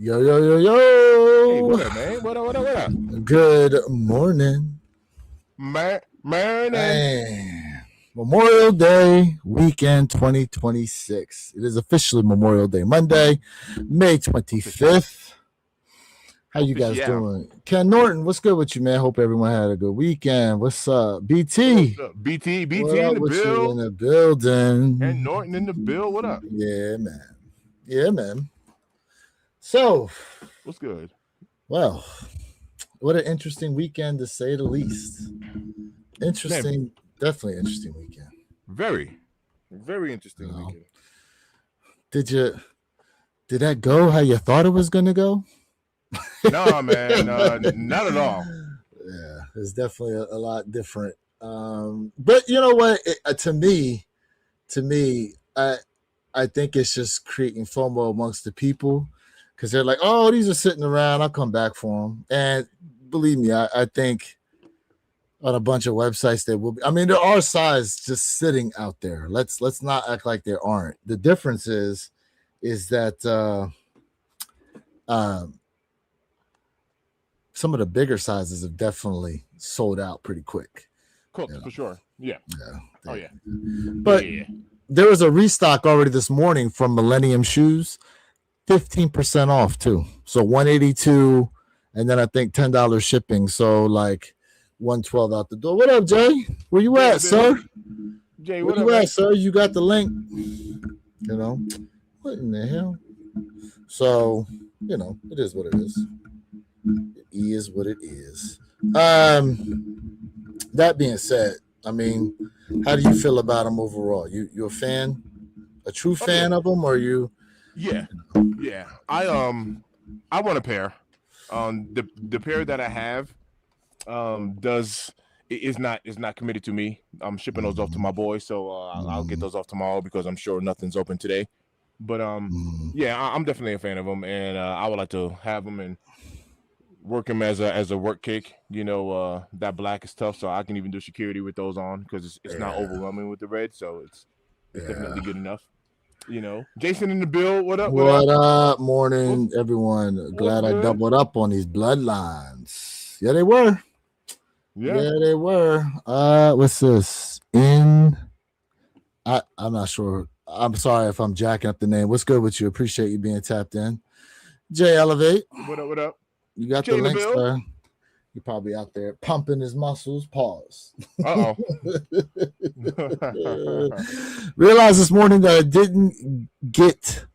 Yo, yo, yo, Hey, yo. what up, man? What up? Good morning. Morning. Man. Memorial Day weekend 2026. It is officially Memorial Day Monday, May 25th. How you guys Official. doing? Ken Norton, what's good with you, man? Hope everyone had a good weekend. What's up? BT. What up? BT What in up the with you in bill. the building? And Norton in the bill. What up? Yeah, man. Yeah, man. So, What's good? well, what an interesting weekend to say the least. Interesting, Man, definitely interesting weekend. very You interesting know, weekend. did that go how you thought it was gonna go? Nah, man, not at all. Yeah, it's definitely a lot different. But you know what? To me, I think it's just creating FOMO amongst the people because they're like, "Oh, these are sitting around. I'll come back for them." And believe me, I think on a bunch of websites there will be. I mean, there are sides just sitting out there. Let's not act like there aren't. The difference is that um, some of the bigger sizes have definitely sold out pretty quick. Cooked You know, for sure. Yeah. yeah. Oh yeah. But Yeah. there was a restock already this morning from Millennium Shoes, 15% off too. So 182, and then I think $10 shipping. So like 112 out the door. What up, Jay? Where you Jay in at, the bill. sir? Jay, Where what up, you at, man? sir? You got the link. You know, what in the hell? So, it is what it is. It is what it is. That being said, I mean, how do you feel about them overall? You a fan? A true Oh yeah. fan of them, or you? Yeah. Yeah. I want a pair. The pair that I have does is not committed to me. I'm shipping those off to my Mm, boy, so I'll get mm, those off tomorrow because I'm sure nothing's open today. But mm. yeah, I'm definitely a fan of them, and I would like to have them and work them as a work cake. That black is tough, so I can even do security with those on because it's not Yeah, overwhelming with the red, so it's yeah. definitely good enough. Jason in the bill. What up? What up? What up? What's Morning, everyone. what's Glad I good? doubled up on these bloodlines. Yeah, they were. Yeah. Yeah, they were. What's this? I'm not sure. I'm sorry if I'm jacking up the name. What's good with you? Appreciate you being tapped in. Jay Elevate. What up? What up? You got the Jay in the link, bill. sir. You're probably out there pumping his muscles. Pause. Uh Realized this morning that I didn't get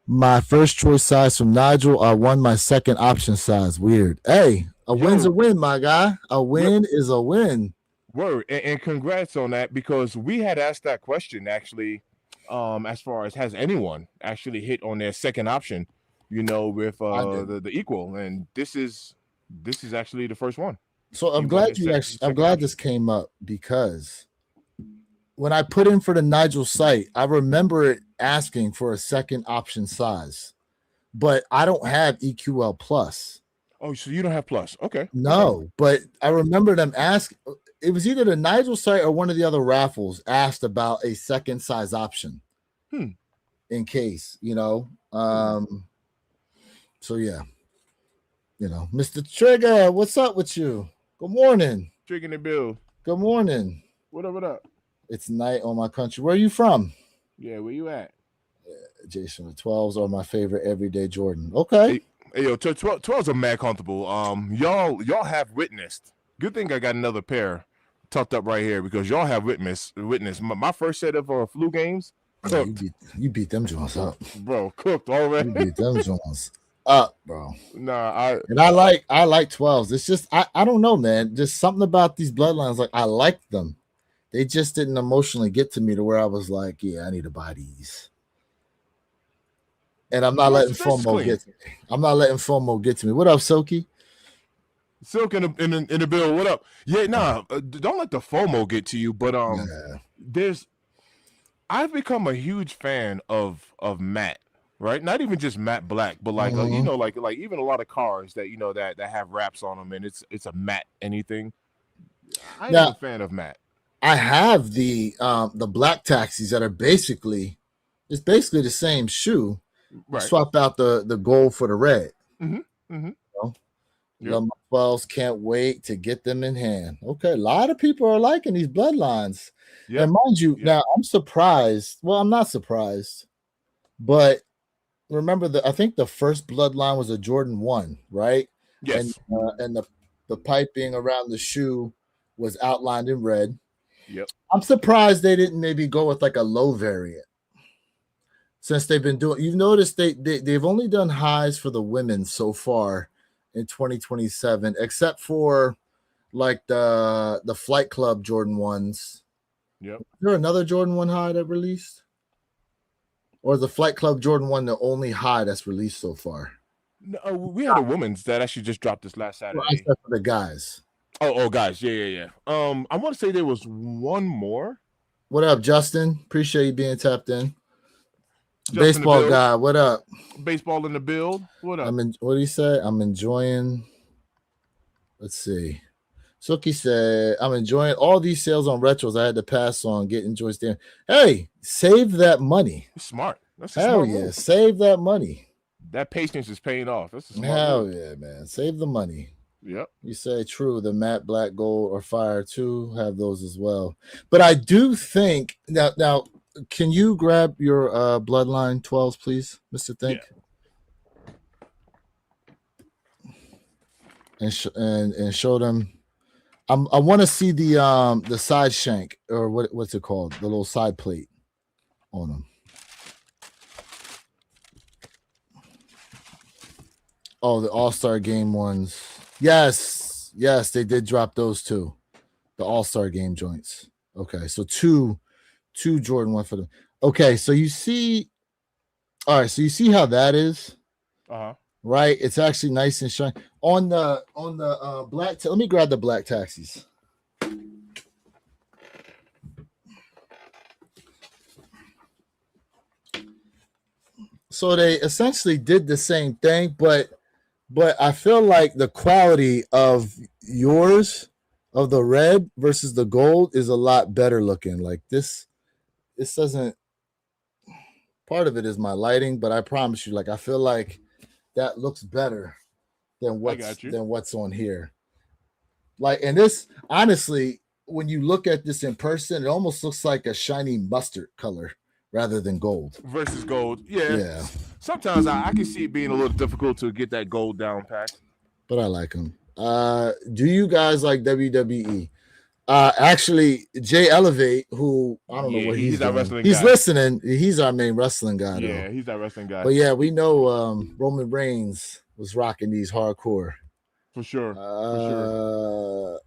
my first choice size from Nigel. I won my second option size. Weird. Hey, a win's a Yo, win, my guy. A yo, win is a win. word, and congrats on that because we had asked that question actually. As far as has anyone actually hit on their second option, with I didn't. the equal, and this is actually the first one. So I'm He won glad his you actually. I'm second glad this option. came up because when I put in for the Nigel site, I remember it asking for a second option size, but I don't have EQL plus. Oh, so you don't have plus? Okay, okay. No, but I remember them ask. It was either the Nigel site or one of the other raffles asked about a second size option Hmm. in case. Hmm. So yeah, Mr. Trigger, what's up with you? Good morning. Triggering the bill. Good morning. What up? What up? It's night on my country. Where are you from? Yeah, where you at? Jason, the 12s are my favorite everyday Jordan. Okay. Hey, yo, 12's are mad comfortable. Y'all have witnessed. Good thing I got another pair tucked up right here because y'all have witnessed my first set of flu games Yeah, you cooked, beat them Jones up. bro. Cooked already. You beat them Jones up, bro. Nah, I And I like 12s. It's just I don't know, man. Just something about these bloodlines. Like I like them. They just didn't emotionally get to me to where I was like, yeah, I need to buy these. And I'm not letting that's FOMO clean. get to me. I'm not letting FOMO get to me. What up, Silky? Silk in the bill. What up? Yeah, nah. Don't let the FOMO get to you. But Yeah. there's I've become a huge fan of matte. Right, not even just matte black, but like Mhm. like even a lot of cars that that have wraps on them, and it's a matte anything. I am a Now fan of matte. I have the black taxis that are basically it's basically the same shoe, Right. Swap out the gold for the red. Mm-hmm. Mm-hmm. You know? Yep. Number 12s can't wait to get them in hand. Okay, a lot of people are liking these bloodlines. Yep. And mind you, Yep. now I'm surprised. Well, I'm not surprised, but remember I think the first bloodline was a Jordan 1, right? Yes. And the piping around the shoe was outlined in red. Yep. I'm surprised they didn't maybe go with like a low variant. Since they've been doing, you've noticed they've only done highs for the women so far in 2027, except for like the Flight Club Jordan 1s. Yep. Is there another Jordan 1 high that released? Or is the Flight Club Jordan 1 the only high that's released so far? No, we had a woman's that actually just dropped this last Saturday. Except for the guys. Oh, guys, yeah. I want to say there was one more. What up, Justin? Appreciate you being tapped in. Baseball guy, what up? Baseball in the build. What up? What do you say? I'm enjoying. Let's see. Suki said, I'm enjoying all these sales on retros. I had to pass on getting Joyce there. Hey, save that money. Smart. That's hell yeah. Move. Save that money. That patience is paying off. That's a smart hell move. Yeah, man. Save the money. Yep. You say true. The matte black gold or fire too have those as well. But I do think now can you grab your bloodline 12s, please, Mr. Think? Yeah. And show them. I want to see the side shank, or what's it called? The little side plate on them. Oh, the All-Star Game ones. Yes, they did drop those too. The All-Star Game joints. Okay, so two Jordan 1 for them. Okay, so you see, all right, so you see how that is? Uh-huh. Right? It's actually nice and shiny. On the black, let me grab the black taxis. So they essentially did the same thing, but I feel like the quality of yours, of the red versus the gold, is a lot better looking. Like this doesn't, part of it is my lighting, but I promise you, like, I feel like that looks better than what's on here. Like, and this, honestly, when you look at this in person, it almost looks like a shiny mustard color rather than gold. Versus gold. Yeah. Sometimes I can see it being a little difficult to get that gold down pat. But I like them. Do you guys like WWE? Actually, Jay Elevate, who I don't know what he's doing. Wrestling he's guy. Listening. He's our main wrestling guy. Yeah, he's our wrestling guy. But yeah, we know Roman Reigns was rocking these hardcore. For sure. Oh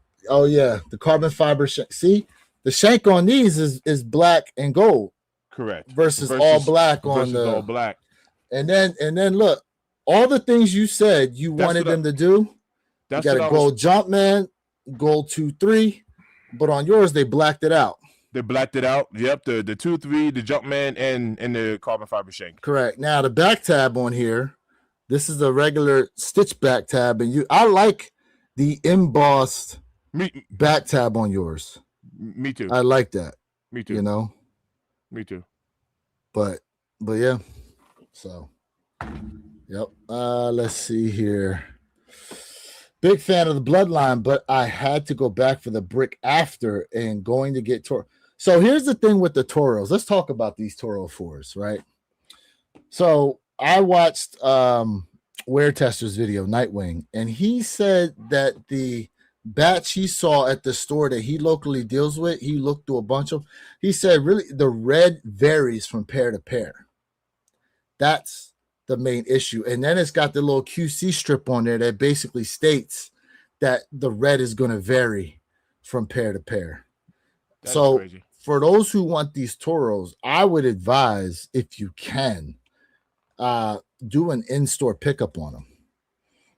yeah, the carbon fiber shank. See, the shank on these is black and gold. Correct. Versus all black on the all black. And then look, all the things you said you wanted them to do. You got a gold jump man, gold 2-3, but on yours they blacked it out. They blacked it out. Yep, the 2-3, the jump man, and the carbon fiber shank. Correct. Now the back tab on here, this is a regular stitch back tab, and I like the embossed back tab on yours. Me too. I like that. Me too. You know. Me too. But yeah. So, yep. Let's see here. Big fan of the bloodline, but I had to go back for the brick after and going to get Toro. So here's the thing with the Toros. Let's talk about these Toro 4s, right? So I watched Wear Tester's video, Nightwing, and he said that the batch he saw at the store that he locally deals with, he looked through a bunch of, he said really the red varies from pair to pair. That's the main issue. And then it's got the little QC strip on there that basically states that the red is going to vary from pair to pair. That's so crazy. For those who want these Toros, I would advise, if you can, do an in-store pickup on them.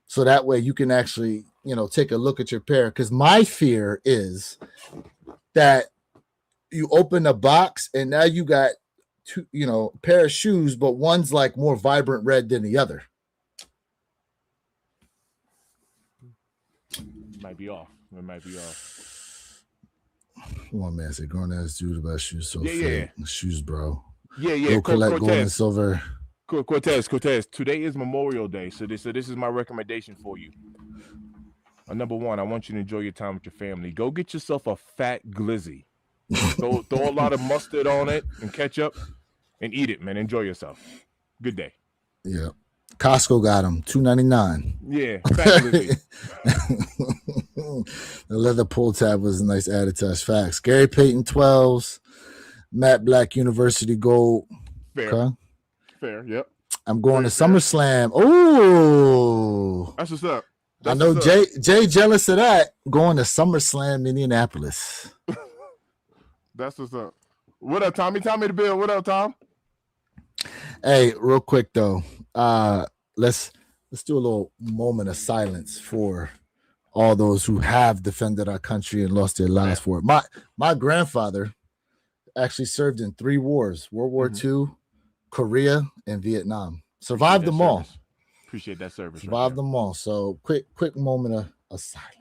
So that way you can actually, take a look at your pair. Because my fear is that you open a box and now you got two, pair of shoes, but one's like more vibrant red than the other. Might be off. It might be off. One man said, grown ass dude about shoes. So yeah. Shoes, bro. Yeah. Go collect gold and silver. Cortez. Today is Memorial Day, so this is my recommendation for you. Number one, I want you to enjoy your time with your family. Go get yourself a fat glizzy. Throw a lot of mustard on it and ketchup, and eat it, man. Enjoy yourself. Good day. Yeah. Costco got them, $2.99. Yeah, fat glizzy. The leather pull tab was a nice added touch. Facts. Gary Payton 12s, Matt Black University Gold. Fair. Okay. Fair. Yep. I'm going to SummerSlam. Oh, that's what's up. I know Jay jealous of that. Going to SummerSlam Indianapolis. That's what's up. What up, Tommy? Tommy the Bill. What up, Tom? Hey, real quick though, let's do a little moment of silence for all those who have defended our country and lost their lives for it. My grandfather actually served in 3 wars: World War II, Korea, and Vietnam. Survived them all. Appreciate that service. Survived them all. So quick moment of silence.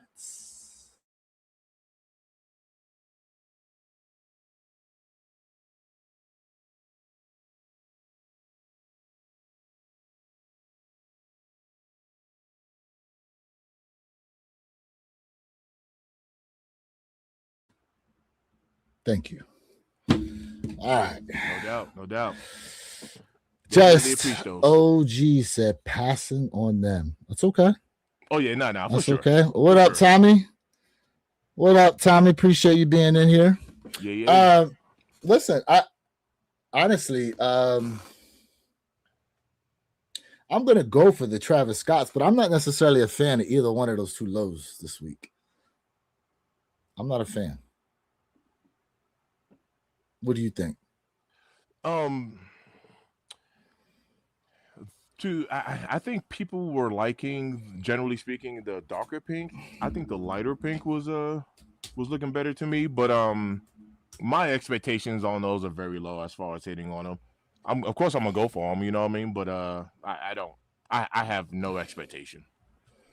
Thank you. All right. No doubt. Just OG said passing on them. That's okay. Oh yeah, no, that's sure. Okay. What up, Tommy? What up, Tommy? Appreciate you being in here. Yeah. Listen, I honestly, I'm gonna go for the Travis Scotts, but I'm not necessarily a fan of either one of those 2 lows this week. I'm not a fan. What do you think? I think people were liking, generally speaking, the darker pink. I think the lighter pink was looking better to me, but my expectations on those are very low as far as hitting on them. Of course I'm gonna go for them, you know what I mean? But I don't. I have no expectation.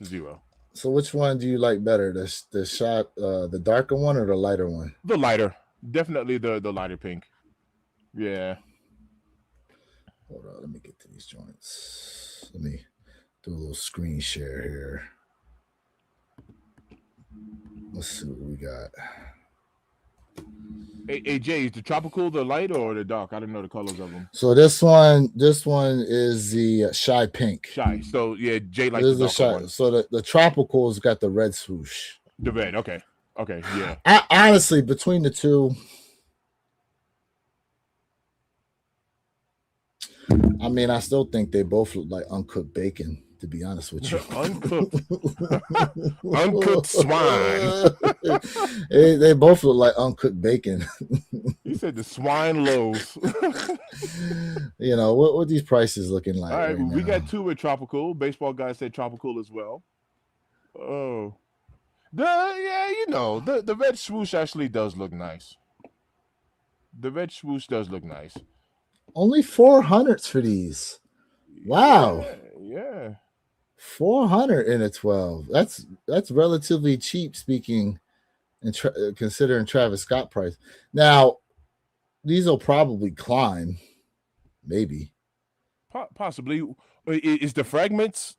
0. So which one do you like better? The darker one or the lighter one? The lighter. Definitely the lighter pink. Yeah. Hold on, let me get to these joints. Let me do a little screen share here. Let's see what we got. Hey Jay, is the tropical the light or the dark? I didn't know the colors of them. So this one is the shy pink. Shy. So yeah, Jay likes the dark one. So the tropical's got the red swoosh. The red, okay, yeah. Honestly, between the 2, I mean, I still think they both look like uncooked bacon, to be honest with you. Uncooked swine. They both look like uncooked bacon. You said the swine loaves. You know, what these prices looking like? All right, we got 2 with tropical. Baseball guy said tropical as well. Oh. The red swoosh actually does look nice. The red swoosh does look nice. Only 400s for these. Wow. Yeah. 400 in a 12. That's relatively cheap, speaking and considering Travis Scott price. Now, these will probably climb, maybe. Possibly. Is the fragment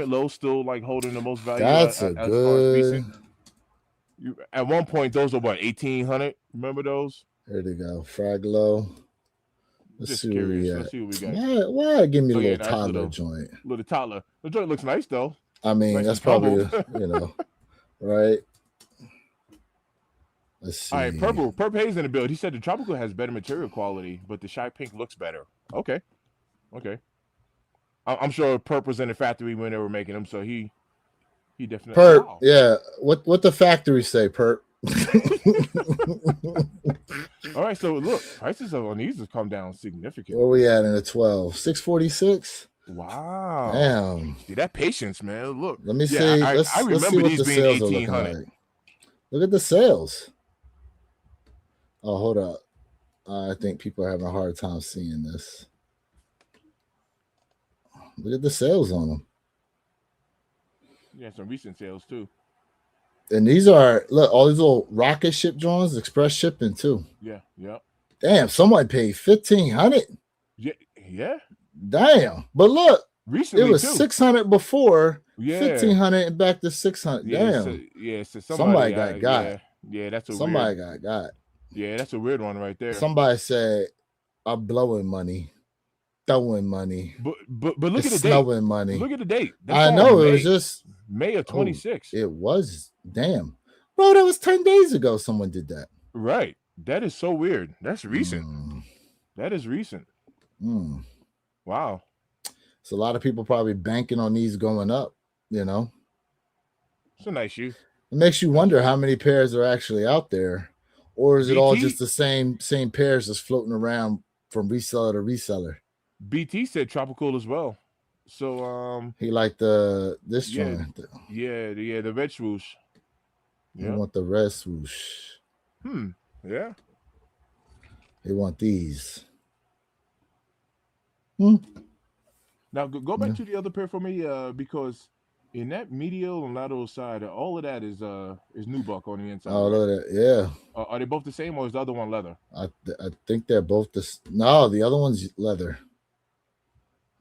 low still like holding the most value? That's a good. At one point, those were what, 1,800? Remember those? There they go. Frag low. Let's see what we got. Why give me a little toddler joint? Little toddler. The joint looks nice though. I mean, nice, that's probably right. Let's see. All right, Purple Hayes in the build. He said the tropical has better material quality, but the shy pink looks better. Okay. I'm sure Perp was in the factory when they were making them, so he definitely. Perp, wow. Yeah. What the factory say, Perp? All right, so look, prices on these have come down significantly. Where we at in the 12? $646. Wow. Damn. See that patience, man. Look. Let me see. I remember these being 1,800. Like. Look at the sales. Oh, hold up. I think people are having a hard time seeing this. Look at the sales on them. Yeah, some recent sales too. And these are, look, all these little rocket ship drones, express shipping too. Yeah. Damn, somebody paid $1,500. Yeah. Damn. But look, Recently it was too. 600 before, Yeah. 1500 and back to 600. Damn. So Somebody got. Yeah, that's a Somebody weird. got. Yeah, that's a weird one right there. Somebody said, I'm blowing money, throwing money. But look It's at the date. snowing money. Look at the date. I know it was just May of 26. It was damn. Bro, that was 10 days ago someone did that. Right. That is so weird. That's recent. That is recent. Wow. So a lot of people probably banking on these going up, you know. It's a nice shoe. It makes you wonder how many pairs are actually out there. Or is it all just the same pairs that's floating around from reseller to reseller? BT said tropical as well. So he liked this joint. Yeah, the red swoosh. You want the red swoosh. Yeah. They want these. Now go back to the other pair for me, because in that medial and lateral side, all of that is nubuck on the inside. Oh, look at that. Yeah. Are they both the same, or is the other one leather? I think they're both no, the other one's leather.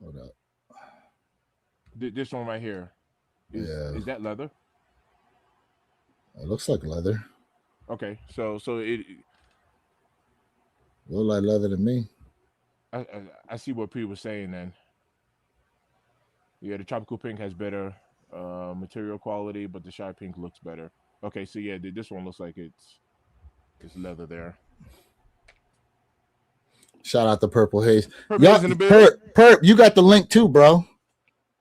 Hold up. This one right here. Is that leather? It looks like leather. Okay, so it look like leather to me. I see what P was saying then. Yeah, the tropical pink has better material quality, but the shy pink looks better. Okay, so yeah, this one looks like it's leather there. Shout out to Purple Haze. Perp, you got the link too, bro.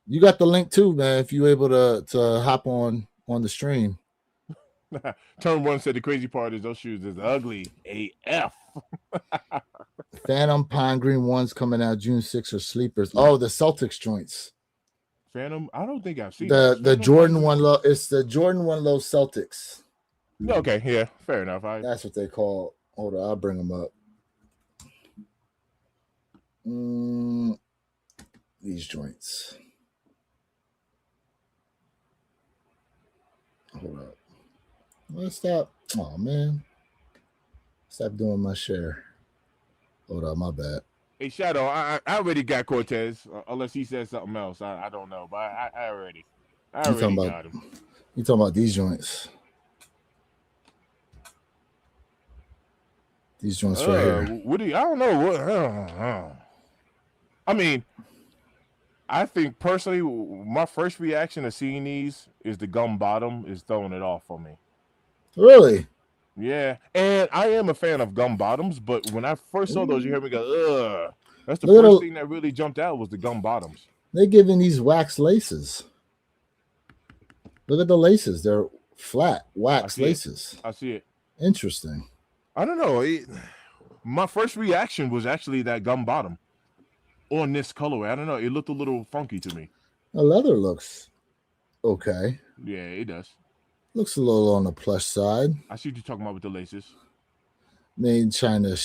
You got the link too, man. If you able to hop on the stream. Turn one said the crazy part is those shoes is ugly AF. Phantom Pine Green ones coming out June 6th are sleepers. Oh, the Celtics joints. Phantom, I don't think I've seen the Jordan 1 low. It's the Jordan 1 low Celtics. Okay, yeah, fair enough. That's what they call. Hold on, I'll bring them up. These joints. Hold up. Let's stop. Oh man, stop doing my share. Hold up, my bad. Hey Shadow, I already got Cortez, unless he said something else. I don't know, but I already got him. You talking about these joints? These joints right here. Woody, I don't know what. I mean, I think personally, my first reaction to seeing these is the gum bottom is throwing it off for me. Really? Yeah, and I am a fan of gum bottoms, but when I first saw those, you heard me go, ugh. That's the first thing that really jumped out was the gum bottoms. They're giving these wax laces. Look at the laces. They're flat, wax laces. I see it. Interesting. I don't know. My first reaction was actually that gum bottom on this colorway. I don't know. It looked a little funky to me. The leather looks okay. Yeah, it does. Looks a little on the plush side. I see what you're talking about with the laces. Made in China.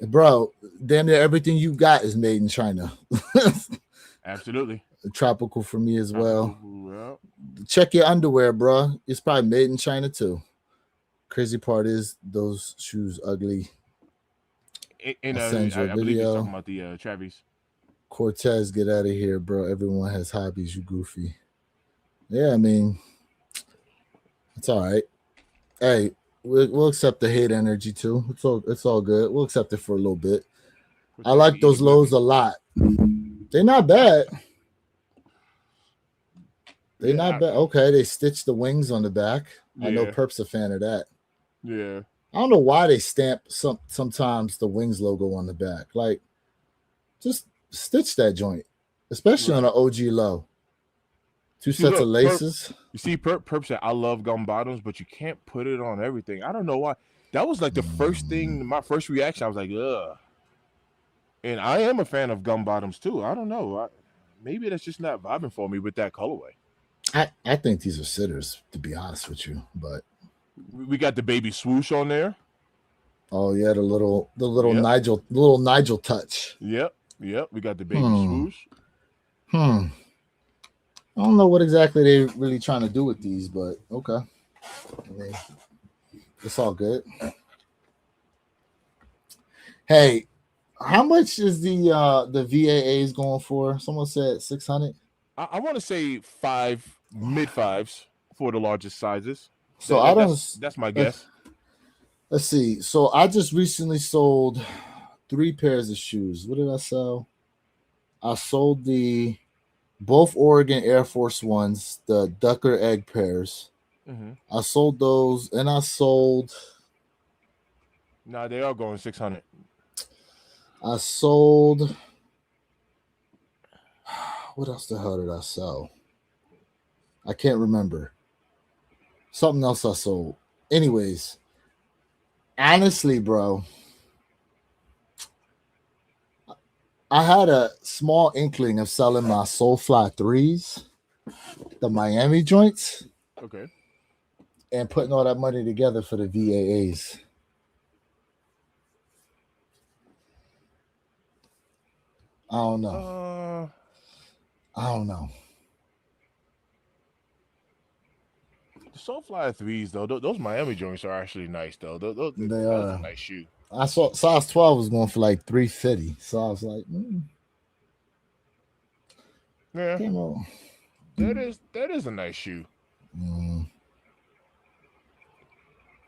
Bro, damn near everything you got is made in China. Absolutely. Tropical for me as well. Well. Check your underwear, bro. It's probably made in China too. Crazy part is those shoes ugly. I believe you're talking about the Travis. Cortez, get out of here, bro. Everyone has hobbies, you goofy. Yeah, I mean, it's all right. Hey, we'll accept the hate energy too. It's all good. We'll accept it for a little bit. I like those lows a lot. They're not bad. They're not bad. Okay, they stitched the wings on the back. Yeah. I know Perp's a fan of that. Yeah. I don't know why they stamp sometimes the wings logo on the back. Like, just stitch that joint, especially on an OG low. Two sets of laces. You see, Perp said, I love gum bottoms, but you can't put it on everything. I don't know why. That was like the first thing, my first reaction. I was like, ugh. And I am a fan of gum bottoms too. I don't know. Maybe that's just not vibing for me with that colorway. I think these are sitters, to be honest with you. But we got the baby swoosh on there. Oh yeah, the little Nigel touch. Yep. We got the baby swoosh. I don't know what exactly they're really trying to do with these, but okay. I mean, it's all good. Hey, How much is the VAAs going for? Someone said 600. I want to say mid fives for the largest sizes. So I don't. That's my Like, guess. let's see. So I just recently sold 3 pairs of shoes. What did I sell? I sold the both Oregon Air Force Ones, the Ducker Egg pairs. Mm-hmm. I sold those, and I sold. Nah, they are going 600. I sold. What else the hell did I sell? I can't remember. Something else I sold. Anyways, honestly, bro, I had a small inkling of selling my Soulfly 3s, the Miami joints, Okay. and putting all that money together for the VAAs. I don't know. I don't know. The Soulfly 3s though, those Miami joints are actually nice though. They That's are. a nice shoe. I saw size 12 was going for like 350. So I was like, Yeah, came on. that is a nice shoe. Mm.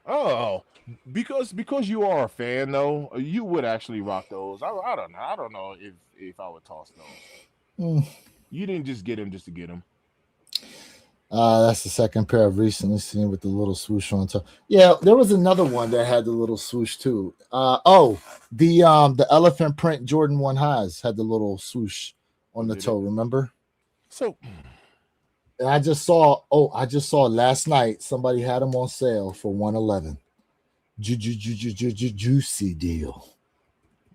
Oh, because you are a fan though, you would actually rock those. I don't know. I don't know if I would toss those. Mm. You didn't just get them just to get them. That's the second pair I've recently seen with the little swoosh on top. Yeah, there was another one that had the little swoosh too. The elephant print Jordan 1 highs had the little swoosh on the toe. Remember? So, and I just saw last night somebody had them on sale for 111. Juicy deal.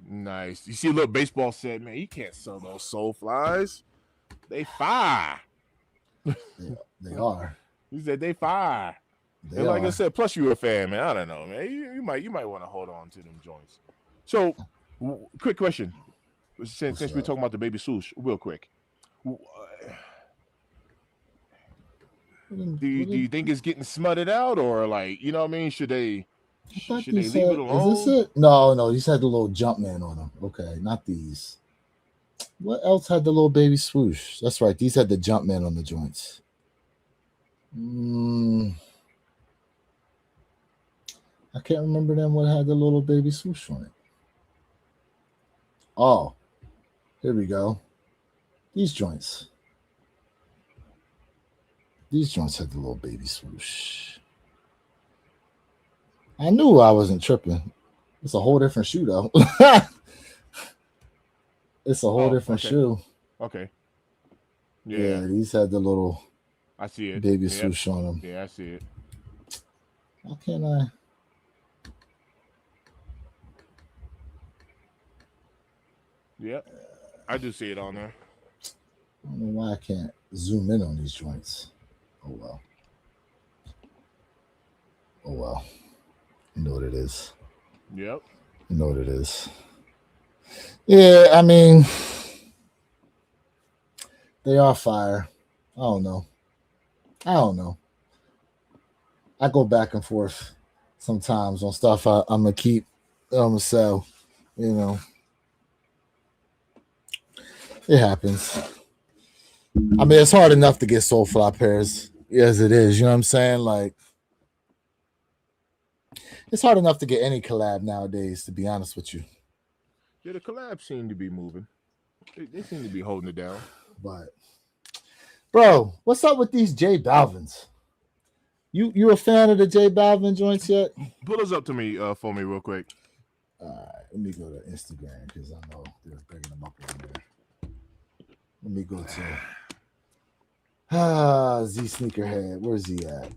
Nice. You see, look, baseball said, man, you can't sell those Soulflies. They fire. They are. He said they fire. And like I said, plus you a fan, man. I don't know, man. You might want to hold on to them joints. So, quick question. Since we're talking about the baby swoosh, real quick. Do you think it's getting smutted out, or like, you know what I mean? Should they leave it alone? Is this it? No, these had the little Jumpman on them. Okay, not these. What else had the little baby swoosh? That's right. These had the Jumpman on the joints. I can't remember them what had the little baby swoosh on it. Oh, here we go. These joints. These joints had the little baby swoosh. I knew I wasn't tripping. It's a whole different shoe, though. It's a whole different shoe. Okay. Yeah, these had the little. I see it. Baby swoosh on them. Yeah, I see it. How can I? Yep, I do see it on there. I don't know why I can't zoom in on these joints. Oh well. Oh well. You know what it is. Yep. You know what it is. Yeah, I mean, they are fire. I don't know. I go back and forth sometimes on stuff I'm gonna keep. I'm gonna sell. You know, it happens. I mean, it's hard enough to get Soulfly pairs as it is. You know what I'm saying? Like, it's hard enough to get any collab nowadays. To be honest with you. Yeah, the collabs seem to be moving. They seem to be holding it down. But, bro, what's up with these J Balvins? You a fan of the J Balvin joints yet? Pull those up to me for me real quick. All right, let me go to Instagram because I know they're bringing them up on there. Let me go to Z Sneakerhead. Where's he at?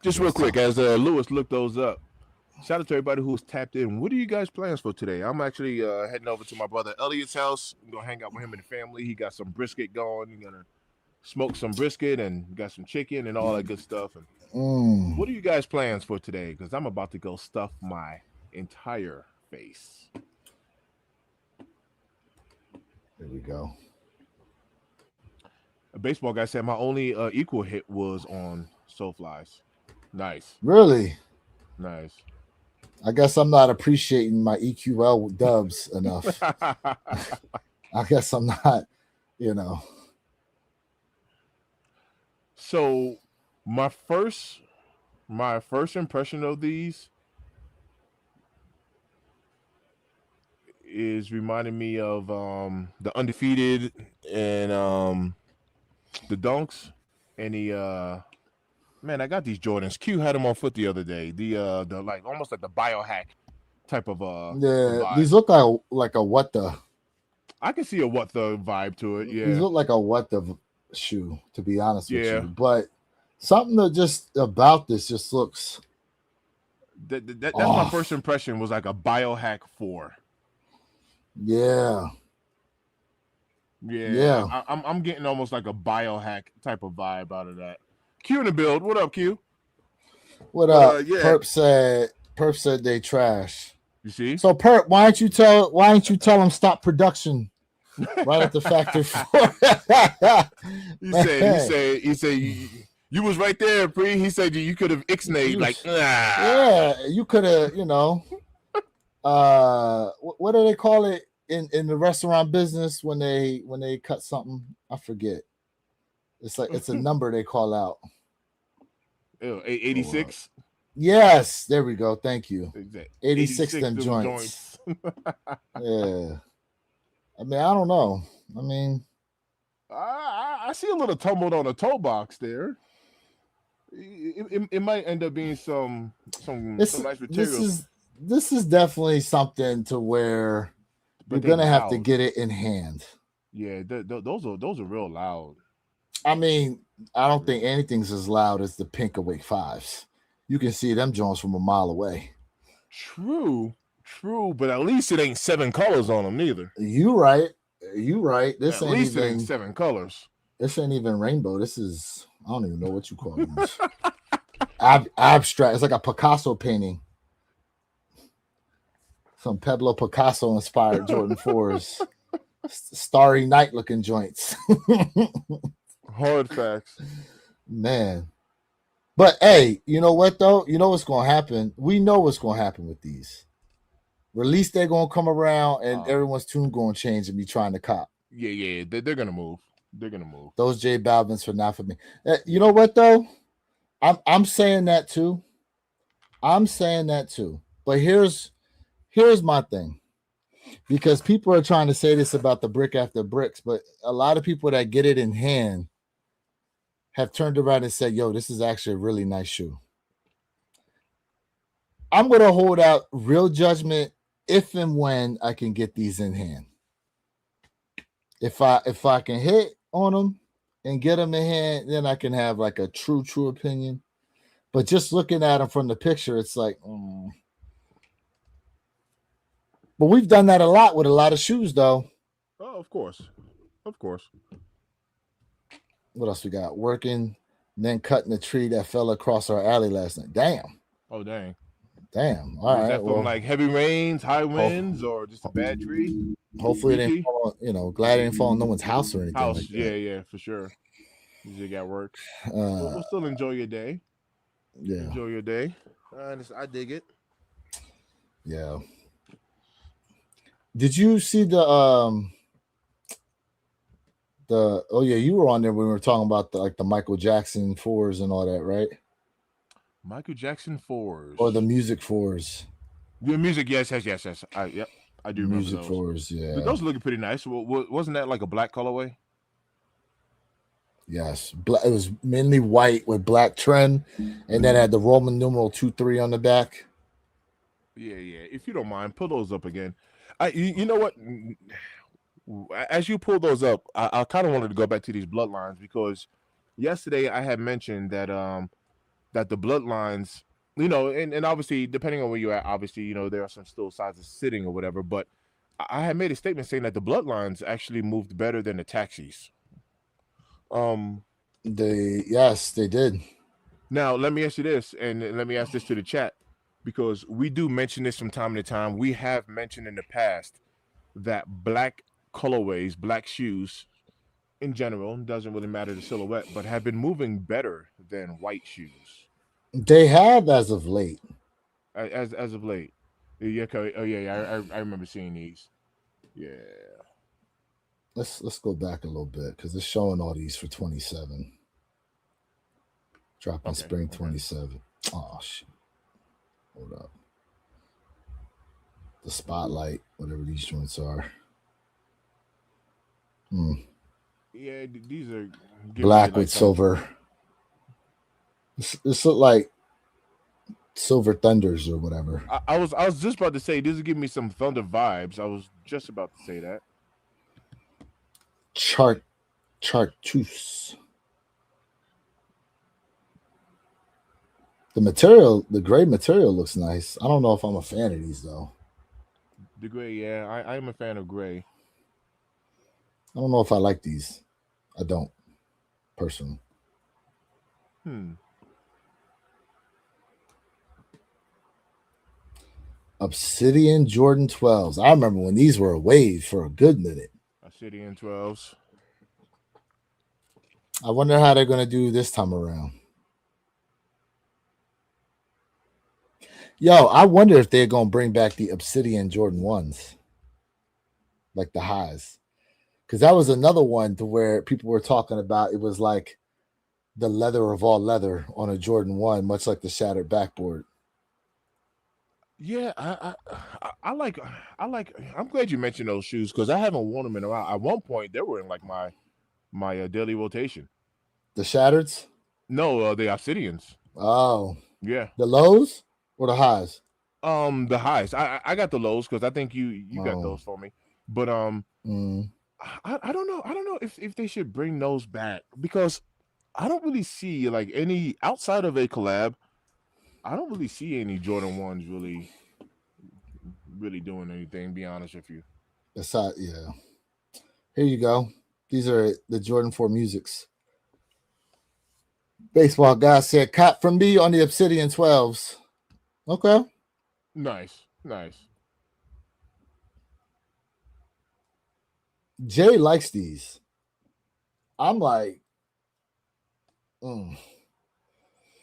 Just real quick, as Lewis looked those up. Shout out to everybody who's tapped in. What are you guys plans for today? I'm actually heading over to my brother Elliot's house. I'm gonna hang out with him and the family. He got some brisket going. He's gonna smoke some brisket and got some chicken and all that good stuff. And what are you guys plans for today? Because I'm about to go stuff my entire face. There we go. A baseball guy said my only equal hit was on Soulflies. Nice. Really? Nice. I guess I'm not appreciating my EQL dubs enough. I guess I'm not, you know. So my first impression of these is reminding me of the Undefeated and the Dunks and the man, I got these Jordans. Q had them on foot the other day. The like almost like the biohack type of Yeah, vibe. these look like a what the. I can see a what the vibe to it. These Yeah. look like a what the shoe, to be honest with Yeah. you. But something that just about this just looks That's my off. first impression was like a biohack 4. Yeah. Yeah. Yeah. I'm getting almost like a biohack type of vibe out of that. Q in the build. What up, Q? What But up? yeah. Perp said they trash. You see? So Perp, why don't you tell them stop production right at the factory floor? He said you was right there, Pre. He said you could have ixnayed like yeah, you could have, what do they call it in the restaurant business when they cut something? I forget. It's like it's a number they call out. 86. Yes, there we go. Thank you. Exactly. 86 them joints. Yeah. I mean, I don't know. I mean, I see a little tumbled on a toe box there. It might end up being some nice materials. This is definitely something to where you're gonna have to get it in hand. Yeah, those are real loud. I mean, I don't think anything's as loud as the Pink Awake 5s. You can see them joints from a mile away. True, but at least it ain't 7 colors on them neither. You right. This at ain't least even it ain't 7 colors. This ain't even rainbow. This is, I don't even know what you call this. Abstract. It's like a Picasso painting. Some Pablo Picasso inspired Jordan 4s. Starry Night looking joints. Hard facts. Man. But hey, you know what though? You know what's gonna happen? We know what's gonna happen with these. Release they're gonna come around and everyone's tune gonna change and be trying to cop. Yeah. They're gonna move. They're gonna move. Those J Balvin's are not for me. You know what though? I'm saying that too. But here's my thing. Because people are trying to say this about the brick after bricks, but a lot of people that get it in hand have turned around and said, yo, this is actually a really nice shoe. I'm going to hold out real judgment if and when I can get these in hand. If I can hit on them and get them in hand, then I can have like a true opinion. But just looking at them from the picture, it's like, But we've done that a lot with a lot of shoes, though. Oh, of course. What else we got? Working, then cutting the tree that fell across our alley last night. Damn. Oh, dang. All right. That from like heavy rains, high winds, or just a bad tree? Hopefully it didn't fall, glad it didn't fall on no one's house or anything. Like that. Yeah, for sure. You got work. We'll still enjoy your day. Yeah. Enjoy your day. I dig it. Yeah. Did you see you were on there when we were talking about the Michael Jackson 4s and all that, right? Michael Jackson 4s. Or the music 4s. The music, yes. I do remember music those. 4s, yeah. But those are looking pretty nice. Wasn't that like a black colorway? Yes. It was mainly white with black trim, and then had the Roman numeral 23 on the back. Yeah. If you don't mind, pull those up again. You know what? As you pull those up, I kind of wanted to go back to these bloodlines because yesterday I had mentioned that that the bloodlines, and obviously depending on where you're at, obviously there are some still sizes sitting or whatever. But I had made a statement saying that the bloodlines actually moved better than the taxis. They did. Now let me ask you this, and let me ask this to the chat, because we do mention this from time to time. We have mentioned in the past that black colorways, black shoes in general, doesn't really matter the silhouette, but have been moving better than white shoes. They have as of late. as of late. Yeah, oh yeah, I remember seeing these. Yeah. Let's go back a little bit because it's showing all these for 27. Dropping Okay. spring Okay. 27. Oh shit. Hold up. The spotlight, whatever these joints are. Yeah, these are giving me Black like with some. silver. This look like Silver Thunders or whatever. I was just about to say this is giving me some Thunder vibes. I was just about to say that. Chartreuse. The material, the gray material looks nice. I don't know if I'm a fan of these though. The gray, yeah, I am a fan of gray. I don't know if I like these. I don't personally. Hmm. Obsidian Jordan 12s. I remember when these were a wave for a good minute. Obsidian 12s. I wonder how they're going to do this time around. Yo, I wonder if they're going to bring back the Obsidian Jordan 1s. Like the highs. Because that was another one to where people were talking about. It was like the leather of all leather on a Jordan 1, much like the shattered backboard. Yeah, I like I'm glad you mentioned those shoes because I haven't worn them in a while. At one point, they were in like my daily rotation. The shattereds? No, the Obsidians. Oh. Yeah. The lows or the highs? The highs. I got the lows because I think you got Oh. those for me. But I don't know. I don't know if they should bring those back because I don't really see like any outside of a collab. I don't really see any Jordan ones really doing anything. Be honest with you. Aside, yeah. Here you go. These are the Jordan 4 Musics. Baseball guy said, "Cop from me on the Obsidian 12s." Okay. Nice, nice. Jay likes these. I'm like,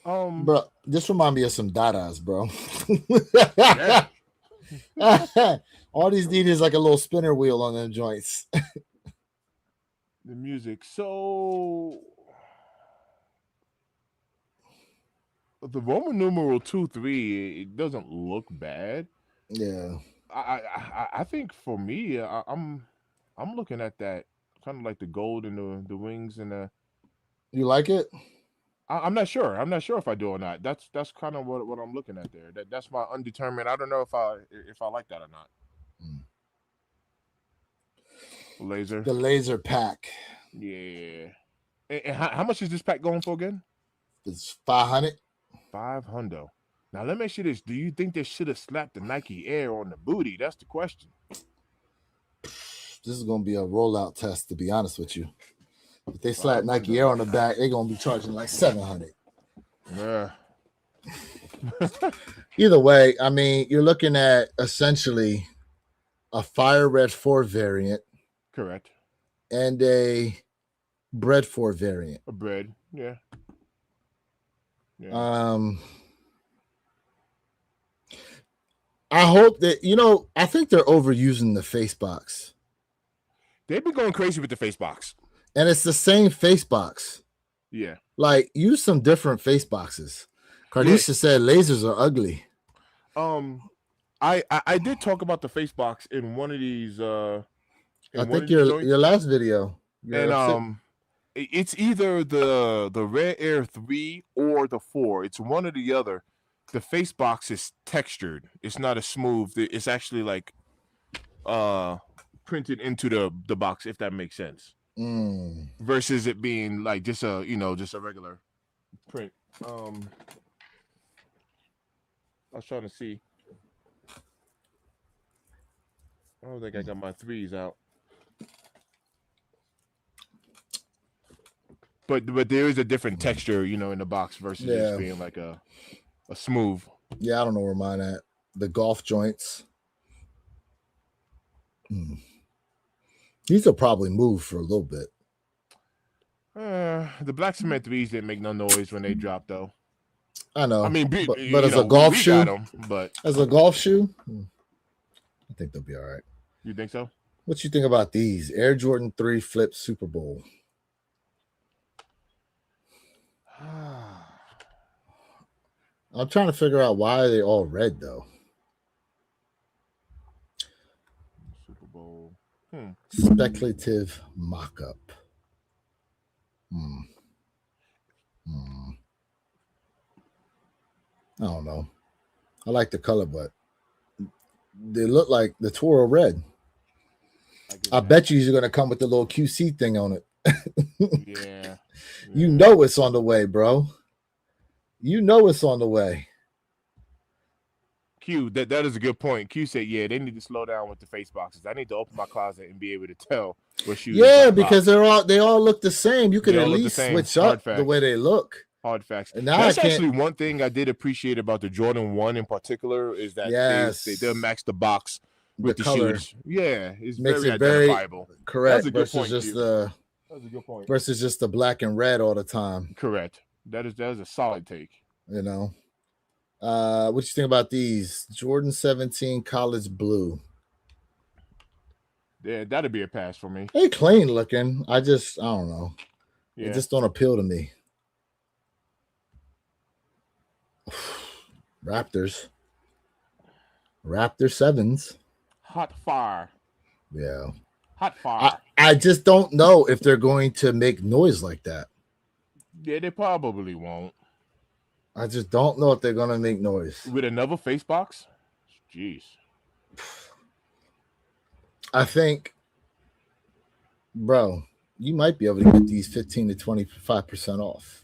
bro, this remind me of some Dadas, bro. All these need is like a little spinner wheel on them joints. The music. So the Roman numeral 2-3, it doesn't look bad. Yeah. I think for me, I'm looking at that kind of like the gold and the wings and the. You like it? I'm not sure. I'm not sure if I do or not. That's kind of what I'm looking at there. That's my undetermined. I don't know if I like that or not. Laser. The laser pack. Yeah. And how much is this pack going for again? It's 500. 500. Now let me ask you this: do you think they should have slapped the Nike Air on the booty? That's the question. This is gonna be a rollout test, to be honest with you. If they slap Nike Air on the back, they're gonna be charging like 700. Yeah. Either way, I mean, you're looking at essentially a Fire Red 4 variant. Correct. And a Bread 4 variant. A bread, yeah. I hope that, I think they're overusing the face box. They've been going crazy with the face box. And it's the same face box. Yeah. Like, use some different face boxes. Cardisha said lasers are ugly. I did talk about the face box in one of these I think your last video. And it's either the Rare Air 3 or the 4. It's one or the other. The face box is textured. It's not a smooth. It's actually like printed into the box, if that makes sense. Versus it being like just a regular print. I was trying to see. I don't think I got my 3s out. But there is a different texture, in the box versus just being like a smooth. Yeah, I don't know where mine at. The golf joints. These will probably move for a little bit. The Black Cement 3s didn't make no noise when they dropped, though. I know. I mean, but as a golf shoe, got them, but as a golf shoe, I think they'll be all right. You think so? What you think about these Air Jordan 3 Flip Super Bowl? I'm trying to figure out why are they all red though. Super Bowl. Speculative mock-up. I don't know. I like the color, but they look like the Toro red. I bet you he's going to come with the little QC thing on it. Yeah. You know it's on the way, bro. You know it's on the way. Q, that is a good point. Q said, yeah, they need to slow down with the face boxes. I need to open my closet and be able to tell what shoes. Yeah, because they all look the same. You could at least switch up the way they look. Hard facts. And now that's actually one thing I did appreciate about the Jordan 1 in particular is that they'll match the box with the color. Shoes. Yeah, it makes it identifiable. Correct. That's a good point. Versus just the black and red all the time. Correct. That is a solid take. You know. What you think about these Jordan 17 College Blue? Yeah, that'd be a pass for me. They clean looking. I don't know. Yeah. They just don't appeal to me. Raptor 7s. Hot fire. Yeah. Hot fire. I just don't know if they're going to make noise like that. Yeah, they probably won't. I just don't know if they're going to make noise. With another face box? Jeez. I think, bro, you might be able to get these 15 to 25% off.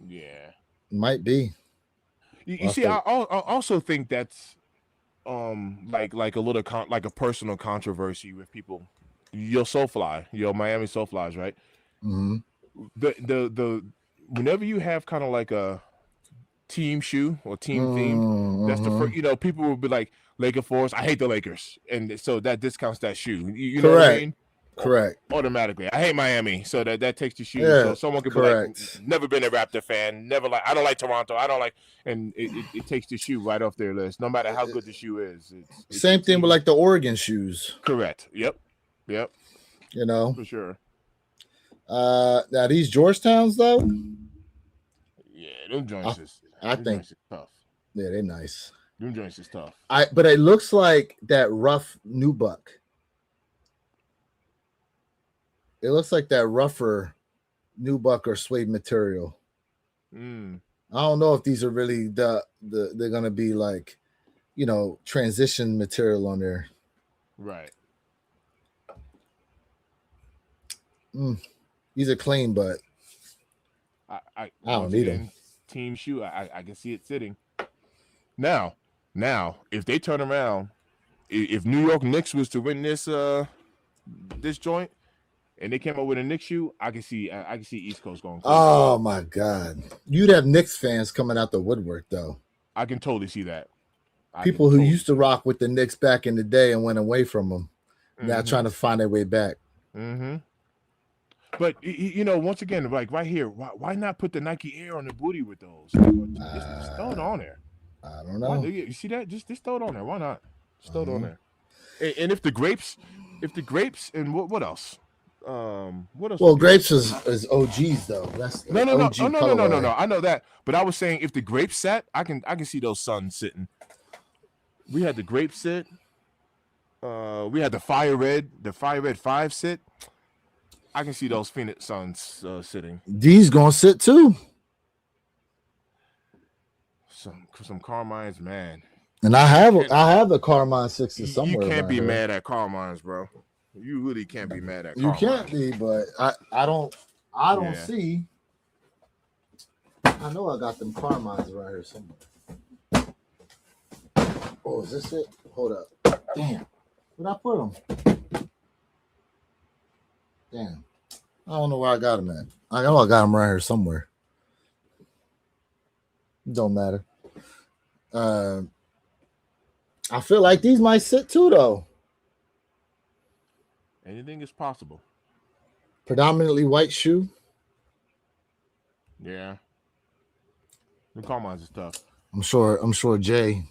Yeah. Might be. You see, I also think that's like a little like a personal controversy with people. Your Miami Soulflies, right? Mm-hmm. The whenever you have kind of like a team shoe or team theme, that's the first. People will be like Laker Force. I hate the Lakers, and so that discounts that shoe. You know what I mean? Correct. Automatically. I hate Miami, so that takes the shoe. Yeah, so someone could be like, never been a Raptor fan, I don't like Toronto, I don't like, and it takes the shoe right off their list, no matter how good the shoe is. Same thing with like the Oregon shoes. Correct. Yep. For sure. Now these Georgetowns though. Yeah, them joints is. I think is tough. Yeah, they're nice. Them joints is tough. But it looks like that rough nubuck. It looks like that rougher nubuck or suede material. I don't know if these are really they're gonna be like, transition material on there. Right. These are clean, but I don't need them. Team shoe, I can see it sitting. Now, if they turn around, if New York Knicks was to win this joint, and they came up with a Knicks shoe, I can see East Coast going crazy. Oh my God, you'd have Knicks fans coming out the woodwork though. I can totally see that. People who used to rock with the Knicks back in the day and went away from them, now trying to find their way back. Mm-hmm. But once again, like right here, why not put the Nike Air on the booty with those? Just throw it on there. I don't know. You see that? Just throw it on there. Why not? Just throw it on there. And if the grapes, and what else? What else? Well, grapes is OGs though. That's no. I know that, but I was saying if the grapes set, I can see those Suns sitting. We had the grape sit. We had the Fire Red 5 sit. I can see those Phoenix Suns sitting. These gonna sit too. Some Carmines, man. And I have the Carmine 6s somewhere. You can't be mad at Carmines, bro. You really can't be mad at Carmine. You can't be, but I don't see. I know I got them Carmines right here somewhere. Oh, is this it? Hold up. Damn. Where'd I put them? Damn. I don't know where I got them at. I know I got them right here somewhere. Don't matter. I feel like these might sit too, though. Anything is possible. Predominantly white shoe. Yeah. The Carmines is tough. I'm sure Jay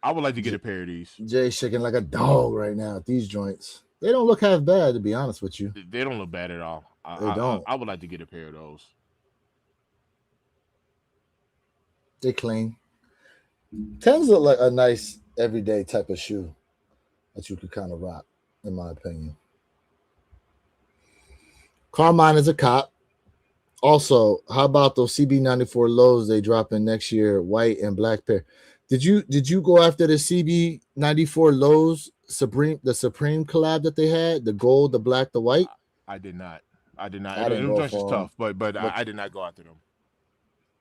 I would like to get a pair of these. Jay's shaking like a dog right now at these joints. They don't look half bad, to be honest with you. They don't look bad at all. They don't. I would like to get a pair of those. They clean. 10s look like a nice everyday type of shoe that you could kind of rock, in my opinion. Carmine is a cop. Also, how about those CB94 lows they drop in next year, white and black pair? Did you go after the CB94 lows the Supreme collab that they had, the gold, the black, the white? I did not. I didn't Them go joints is for tough, them. but I did not go after them.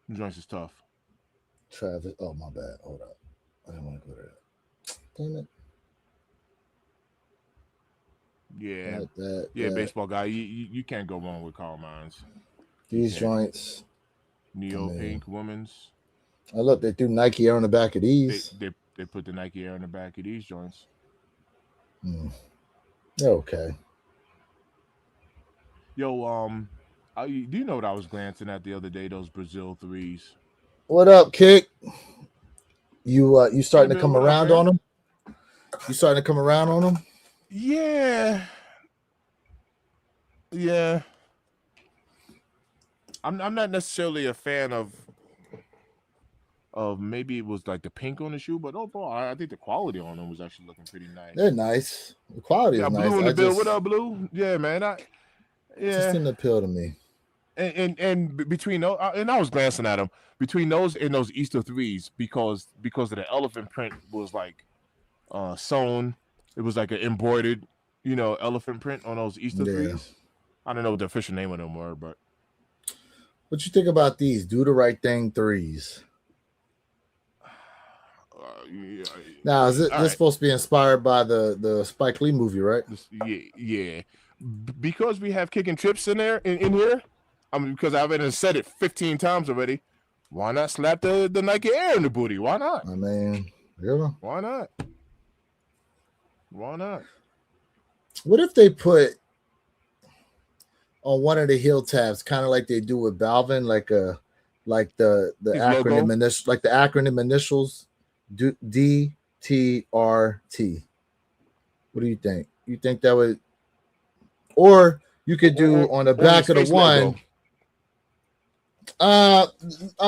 Them joints is tough. Travis, oh my bad. Hold up, I didn't want to go there. Damn it. Yeah, Like that, yeah, baseball guy. You can't go wrong with Carmines. These joints. Neo pink women's. Oh look, they threw Nike Air on the back of these. They put the Nike Air on the back of these joints. They're okay. Yo, do you know what I was glancing at the other day? Those Brazil 3s. What up, Kick? You starting to come around on them? You starting to come around on them? Yeah. I'm not necessarily a fan of maybe it was like the pink on the shoe, but overall, I think the quality on them was actually looking pretty nice. They're nice. The quality is nice. Blue in the bill. What up, Blue? Yeah, man. Just didn't appeal to me. And between those, and I was glancing at them between those and those Easter 3s because of the elephant print was like sewn. It was like an embroidered, elephant print on those Easter 3s. I don't know what the official name of them were, but what you think about these Do the Right Thing 3s? Now, is this supposed to be inspired by the Spike Lee movie, right? Yeah. Because we have kicking trips in there in here. I mean, because I've been said it 15 times already. Why not slap the Nike Air in the booty? Why not? I mean, yeah. Why not? What if they put on one of the heel tabs, kind of like they do with Balvin, like the acronym initials, like the acronym initials, DTRT. What do you think? You think that would, or you could do on the back of the one? I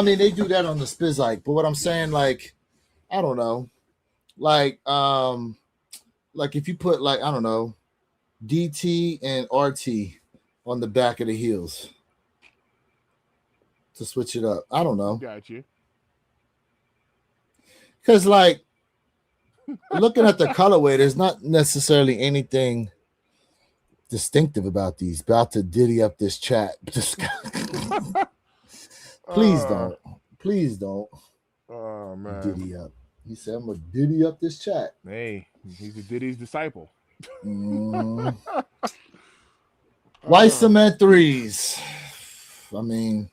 mean, they do that on the Spizike, but what I'm saying, like, I don't know, like if you put like, I don't know, DT and RT on the back of the heels to switch it up. I don't know. Got you. Because like looking at the colorway, there's not necessarily anything distinctive about these. About to diddy up this chat. Please don't. Please don't. Oh man. Diddy up. He said, I'm gonna diddy up this chat. Hey, he's a Diddy's disciple. White cement 3s. I mean,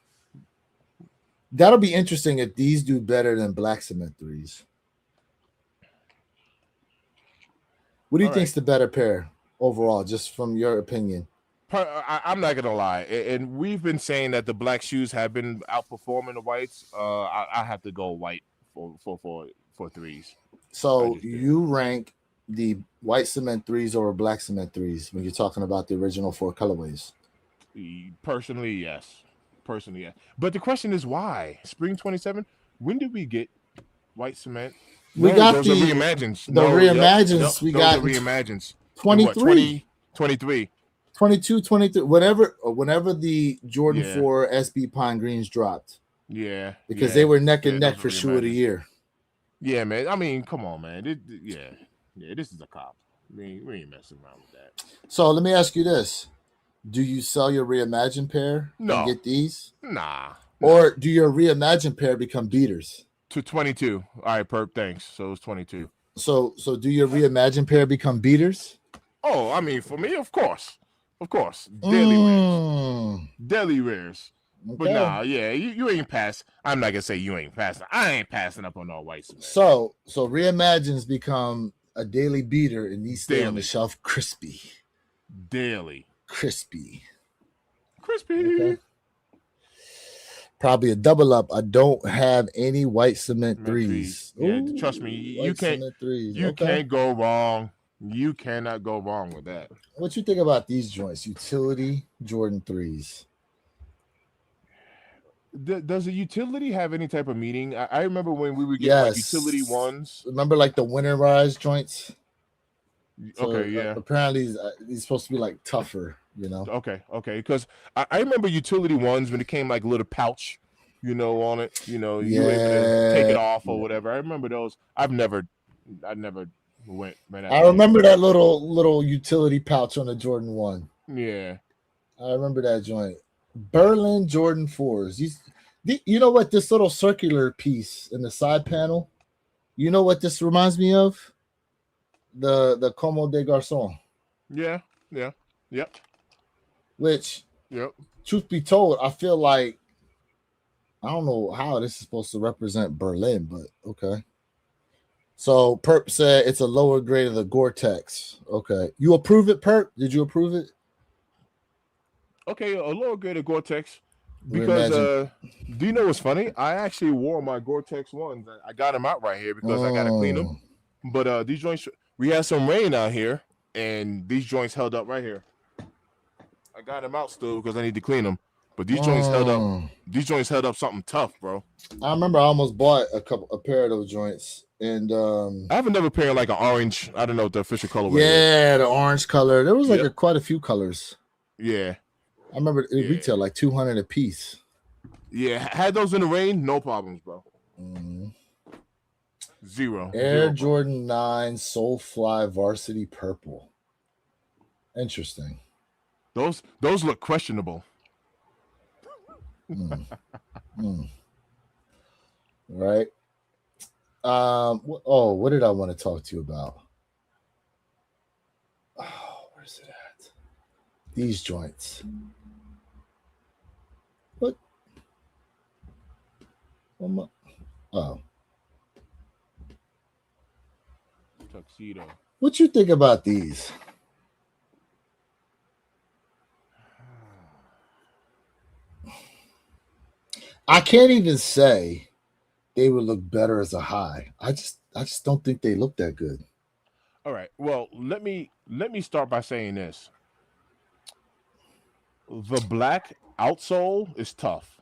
that'll be interesting if these do better than black cement 3s. What do you think's the better pair overall, just from your opinion? I'm not gonna lie, and we've been saying that the black shoes have been outperforming the whites. I have to go white for 3s. So you rank the white cement 3s over black cement 3s when you're talking about the original 4 colorways? Personally, yes. But the question is why? Spring 27. When did we get white cement? We got those are reimagines. The reimagines. We got reimagines. 23. 23. 22, 23, whenever the Jordan 4 SB Pine Greens dropped. Yeah. Because they were neck and neck for shoe of the year. Yeah, man. I mean, come on, man. This is a cop. I mean, we ain't messing around with that. So let me ask you this. Do you sell your reimagined pair and get these? Nah. Or do your reimagined pair become beaters? To 22. All right, Perp, thanks. So it's 22. So do your reimagined pair become beaters? Oh, I mean, for me, of course. Daily rares. Okay. But nah, you ain't pass. I'm not gonna say you ain't passing. I ain't passing up on all white cement. So reimagines become a daily beater, and these stay on the shelf crispy. Daily. Crispy. Okay. Probably a double up. I don't have any white cement threes. Yeah, trust me, you white can't. cement threes. You Okay. can't go wrong. You cannot go wrong with that. What you think about these joints? Utility Jordan 3s. Does a utility have any type of meaning? I remember when we were getting like Yes. utility ones. Remember like the winterized joints? So, Okay, yeah. apparently he's supposed to be like tougher, you know. Okay. Because I remember utility ones when it came like a little pouch, you know, on it. You know, you were able to take it off or whatever. I remember those. I never went. I remember that little utility pouch on the Jordan 1. Yeah. I remember that joint. Berlin Jordan 4s. You know what this little circular piece in the side panel? You know what this reminds me of? The Como des Garçons. Yeah. Yep. Which, truth be told, I feel like I don't know how this is supposed to represent Berlin, but okay. So Perp said it's a lower grade of the Gore-Tex. Okay. You approve it, Perp? Did you approve it? Okay, a lower grade of Gore-Tex. Because do you know what's funny? I actually wore my Gore-Tex ones. I got them out right here because I gotta clean them. But these joints, we had some rain out here, and these joints held up right here. I got them out still because I need to clean them. But these joints held up. These joints held up something tough, bro. I remember I almost bought a pair of those joints, and I have another pair like an orange. I don't know what the official colorway. Yeah, the orange color. There was like quite a few colors. Yeah. I remember it retailed like $200 a piece. Yeah, had those in the rain, no problems, bro. Zero. Air Jordan 9 Soulfly Varsity Purple. Interesting. Those look questionable. Right. What did I want to talk to you about? Oh, where's it at? These joints. What? Oh. Tuxedo. What you think about these? I can't even say they would look better as a high. I just don't think they look that good. All right. Well, let me start by saying this. The black outsole is tough.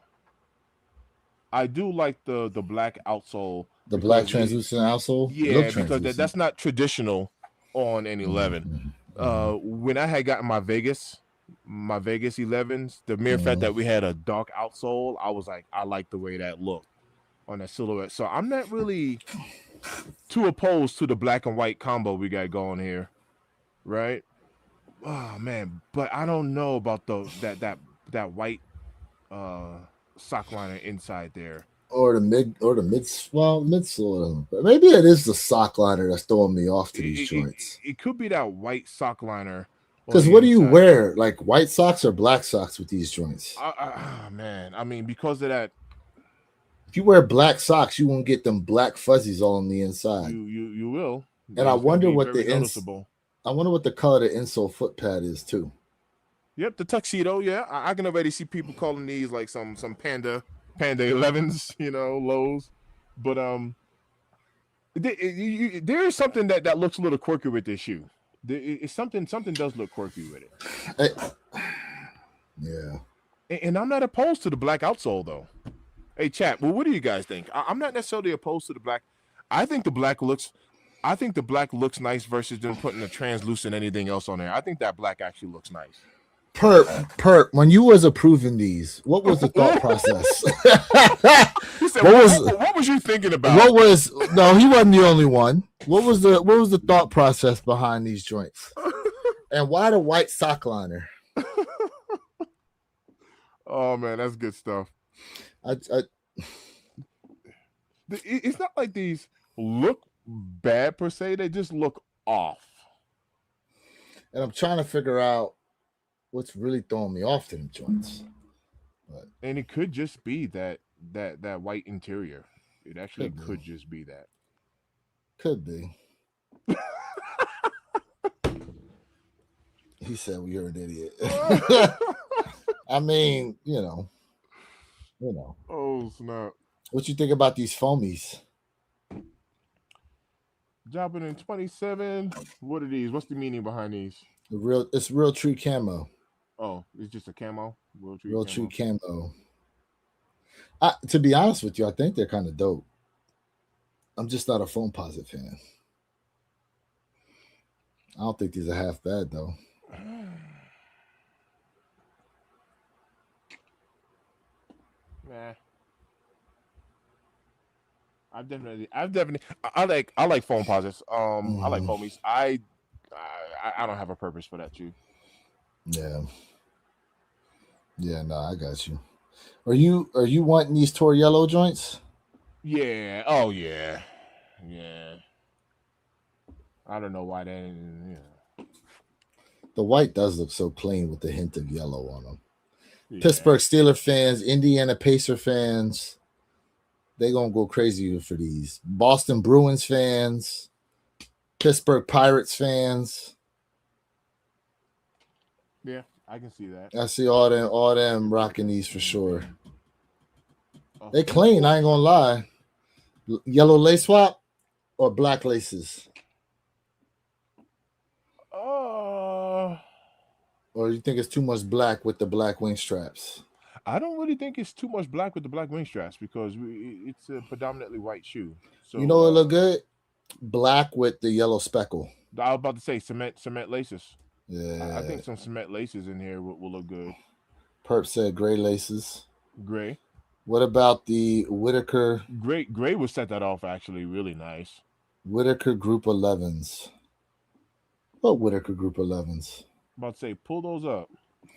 I do like the black outsole. The black translucent outsole? Yeah, because that's not traditional on an 11. When I had gotten my Vegas 11s, the mere fact that we had a dark outsole, I was like, I like the way that looked on that silhouette. So I'm not really too opposed to the black and white combo we got going here, right? Oh man, but I don't know about that white sock liner inside there. Or the midsole. Maybe it is the sock liner that's throwing me off to these joints. It could be that white sock liner. Because what do you wear? Like white socks or black socks with these joints? Man, I mean, because of that. If you wear black socks, you won't get them black fuzzies all on the inside. You will. And I wonder what I wonder what the color of the insole foot pad is too. Yep, the tuxedo. Yeah, I can already see people calling these like some Panda 11s, you know, lows. But there is something that looks a little quirky with this shoe. It's something does look quirky with it. Yeah. And I'm not opposed to the black outsole though. Hey, chat. Well, what do you guys think? I'm not necessarily opposed to the black. I think the black looks nice versus them putting a translucent anything else on there. I think that black actually looks nice. Perp, when you was approving these, what was the thought process? He said, what was you thinking about? No, he wasn't the only one. What was the thought process behind these joints? And why the white sock liner? Oh man, that's good stuff. It's not like these look bad per se, they just look off. And I'm trying to figure out what's really throwing me off to them joints. And it could just be that white interior. It actually could just be that. Could be. He said, well, you're an idiot. I mean, you know, You know. Oh snap! What you think about these foamies? Dropping in 27. What are these? What's the meaning behind these? It's real true camo. Oh, it's just a camo. Real tree Real true camo. camo. To be honest with you, I think they're kind of dope. I'm just not a foam posit fan. I don't think these are half bad though. Nah. I like foam posits. I like Hmm. foamies. I don't have a purpose for that too. Yeah, yeah, no, I got you. Are you wanting these Tor Yellow joints? Yeah. Oh yeah. Yeah. I don't know why they. Yeah. The white does look so clean with the hint of yellow on them. Yeah. Pittsburgh Steeler fans, Indiana Pacer fans, they gonna go crazy for these. Boston Bruins fans, Pittsburgh Pirates fans. Yeah. I can see that. I see all them rocking these for sure. They clean, People. I ain't gonna lie. Yellow lace swap or black laces? Uh. Or you think it's too much black with the black wing straps? I don't really think it's too much black with the black wing straps because it's a predominantly white shoe. You know So what look good? Black with the yellow speckle. I was about to say cement laces. I Yeah. think some cement laces in here will look good. Perp said gray laces. Gray. What about the Gray will set that off actually really nice. Whitaker Group 11s? What Whitaker Group 11s? About to say pull those up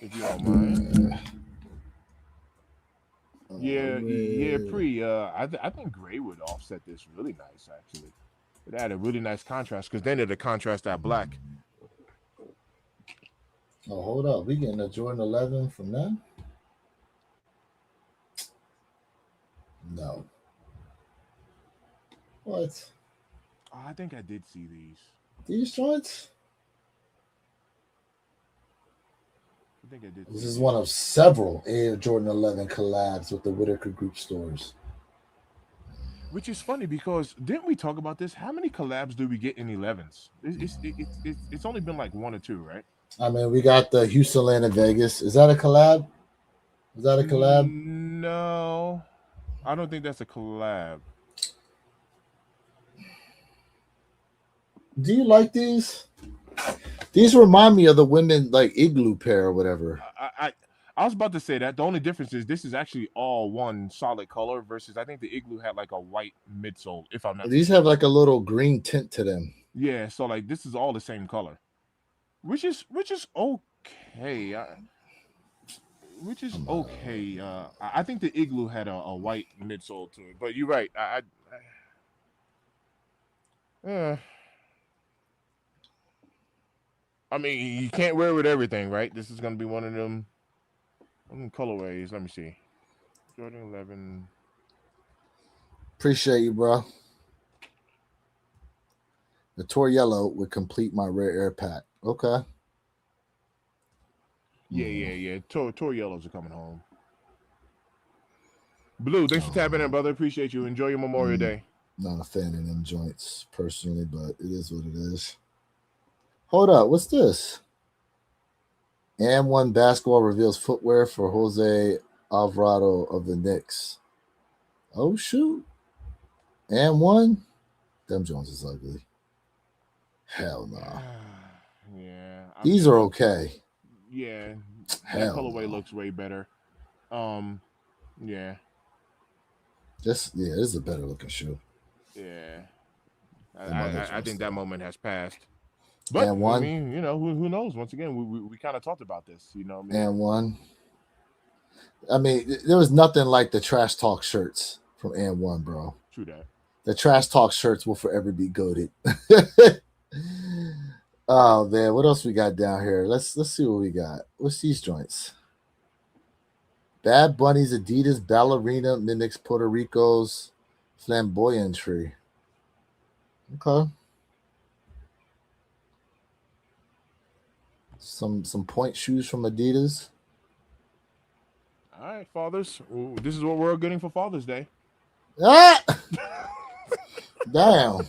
if you don't mind. Yeah, Man. pre. I think gray would offset this really nice actually. It add a really nice contrast because then it'll contrast that black. Oh, hold up. We getting a Jordan 11 from them? No. What? Oh, I think I did see these. These joints? I think I did This see is these. one of several Air Jordan 11 collabs with the Whitaker Group stores. Which is funny because didn't we talk about this? How many collabs do we get in 11s? It's only been like one or two, right? I mean, we got the Houston Land in Vegas. Is that a collab? Is that a collab? No, I don't think that's a collab. Do you like these? These remind me of the women like igloo pair or whatever. I was about to say that the only difference is this is actually all one solid color versus I think the igloo had like a white midsole, if I'm not These have mistaken. like a little green tint to them. Yeah, so like this is all the same color, which is okay. Which is okay. I think the igloo had a white midsole to it, but you're right. Uh, I mean, you can't wear with everything, right? This is gonna be one of them colorways. Let me see. Jordan 11. Appreciate you, bro. The Tor Yellow would complete my rare air pack. Okay. Yeah. Tour yellows are coming home. Blue, thanks for tapping in, brother. Appreciate you. Enjoy your Memorial Mm, Day. not a fan of them joints personally, but it is what it is. Hold up. What's this? And one basketball reveals footwear for Jose Alvarado of the Knicks. Oh, shoot. And one? Them joints is ugly. Hell no. Yeah, I These mean, are but okay. yeah, that Hell colorway no. looks way better. Um, yeah, This is a better looking shoe. yeah. Them other I joints think that though. moment has passed. But And I one, mean, who knows? Once again, we kind of talked about this. You know what I mean? and one. I mean, there was nothing like the trash talk shirts from and one, bro. True that. The trash talk shirts will forever be goaded. Oh man, what else we got down here? Let's see what we got. What's these joints? Bad Bunny's Adidas ballerina mimics Puerto Rico's flamboyantry. Okay. Some point shoes from Adidas. All right, fathers. Ooh, this is what we're getting for Father's Day. Ah! Damn.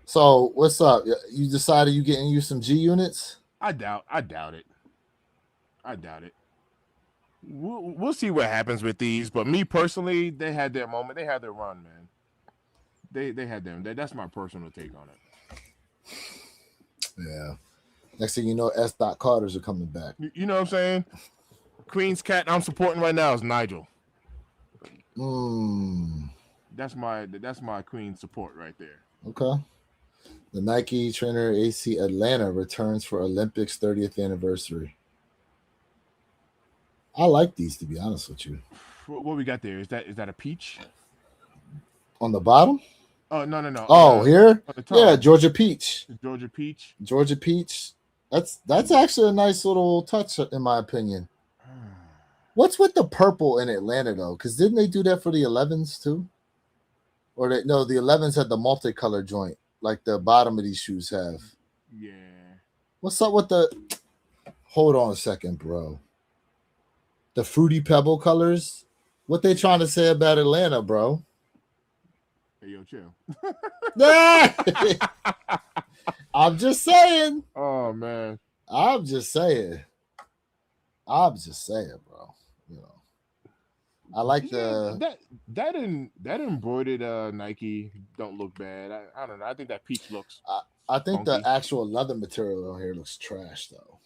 So what's up? You decided you getting you some G units? I doubt it. I doubt it. We'll see what happens with these, but me personally, they had their moment. They had their run, man. They had them. That's my personal take on it. Yeah. Next thing you know, S. Carters are coming back. You know what I'm saying? Queen's cat I'm supporting right now is Nigel. That's my Queen support right there. Okay. The Nike trainer AC Atlanta returns for Olympics 30th anniversary. I like these, to be honest with you. What we got there? Is that a peach? On the bottom? Oh no. Oh, here? Yeah, Georgia Peach. Georgia Peach. Georgia Peach. That's actually a nice little touch, in my opinion. What's with the purple in Atlanta though? Because didn't they do that for the 11s too? Or the 11s had the multicolored joint, like the bottom of these shoes have. Yeah. What's up with the? Hold on a second, bro. The Fruity Pebble colors. What they trying to say about Atlanta, bro? Hey, yo, chill. I'm just saying. Oh man. I'm just saying, bro. You know, I like that embroidered Nike don't look bad. I don't know. I think that peach looks. I think funky. the actual leather material on here looks trash though.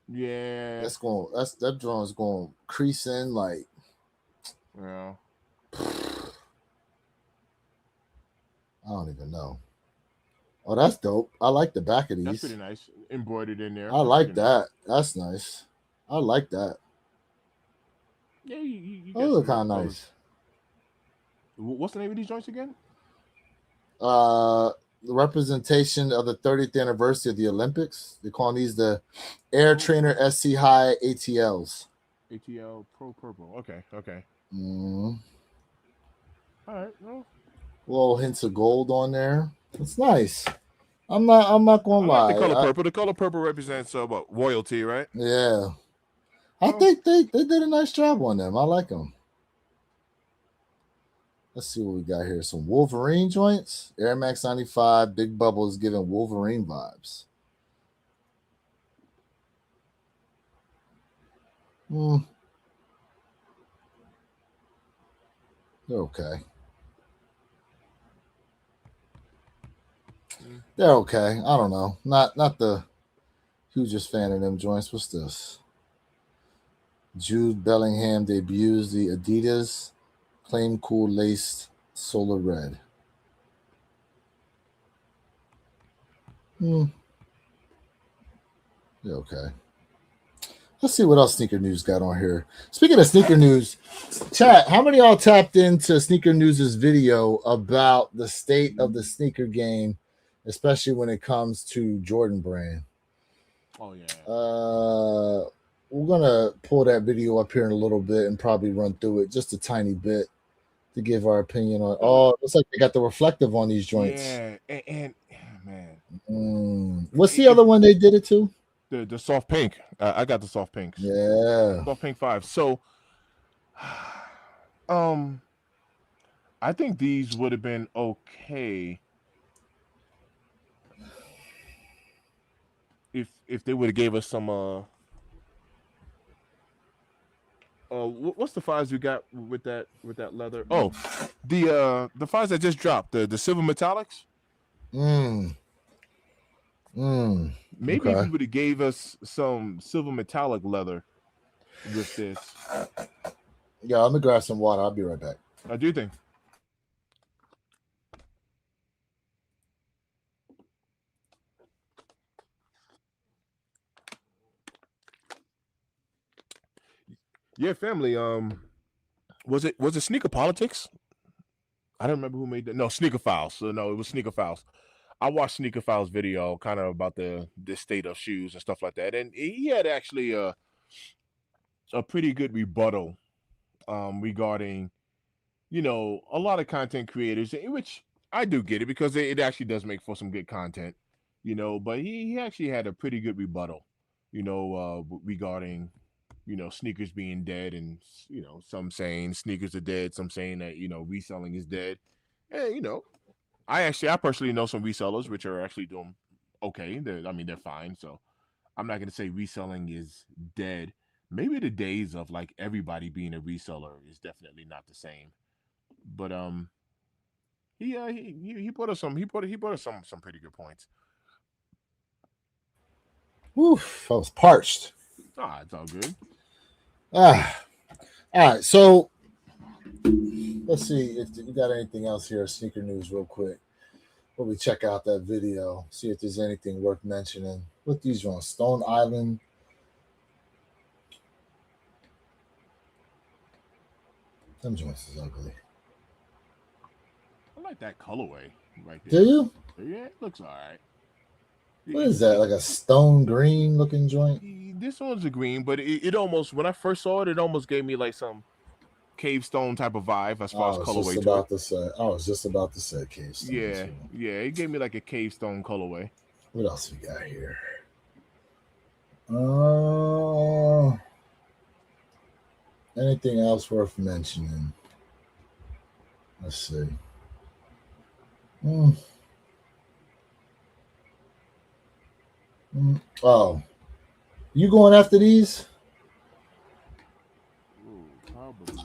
Yeah. That drawing's going to crease in like. Yeah. I don't even know. Oh, that's dope. I like the back of these. That's pretty nice. Embroidered in there. I like that. Nice. That's nice. I like that. Yeah, you those look kind of nice. What's the name of these joints again? The representation of the 30th anniversary of the Olympics. They're calling these the Air Trainer SC High ATLs. ATL Pro Purple. Okay. Mm. All right. Well, little hints of gold on there. It's nice. I'm not gonna lie. The color purple. The color purple represents what, royalty, right? Yeah. I think they did a nice job on them. I like them. Let's see what we got here. Some Wolverine joints. Air Max 95. Big Bubble is giving Wolverine vibes. They're okay. They're okay. I don't know. Not the hugest fan of them joints. What's this? Jude Bellingham debuts the Adidas Claim Cool Laced Solar Red. They're okay. Let's see what else Sneaker News got on here. Speaking of Sneaker News, chat, how many of y'all tapped into Sneaker News' video about the state of the sneaker game, especially when it comes to Jordan Brand? Oh, yeah. We're going to pull that video up here in a little bit and probably run through it just a tiny bit to give our opinion on. Oh, it looks like they got the reflective on these joints. Yeah, and man. What's the other one they did it to? The soft pink. I got the soft pinks. Yeah. Soft pink 5. So, I think these would have been okay if they would have gave us some what's the 5s we got with that leather? Oh, the 5s that just dropped, the silver metallics. Maybe if you would have gave us some silver metallic leather with this. Yeah, let me grab some water. I'll be right back. I do think. Yeah, family. Was it Sneaker Politics? I don't remember who made that. No, Sneaker Files. So no, it was Sneaker Files. I watched Sneaker Files video kind of about the state of shoes and stuff like that, and he had actually a pretty good rebuttal regarding, a lot of content creators, which I do get it because it actually does make for some good content, but he actually had a pretty good rebuttal, regarding sneakers being dead, and some saying sneakers are dead, some saying that reselling is dead. And I personally know some resellers which are actually doing okay. They're fine. So I'm not gonna say reselling is dead. Maybe the days of like everybody being a reseller is definitely not the same. But he brought us some pretty good points. Oof, I was parched. Ah, it's all good. Ah, all right. So let's see if you got anything else here. Sneaker news, real quick. Before we check out that video, see if there's anything worth mentioning. What these are on Stone Island. Them joints is ugly. I like that colorway right there. Do you? Yeah, it looks all right. What is that? Like a stone green looking joint? This one's a green, but it almost, when I first saw it, it almost gave me like some cave stone type of vibe as far as colorway to it. I was just about to say cave stone. Yeah, it gave me like a cave stone colorway. What else we got here? Anything else worth mentioning? Let's see. Oh, you going after these? Ooh, probably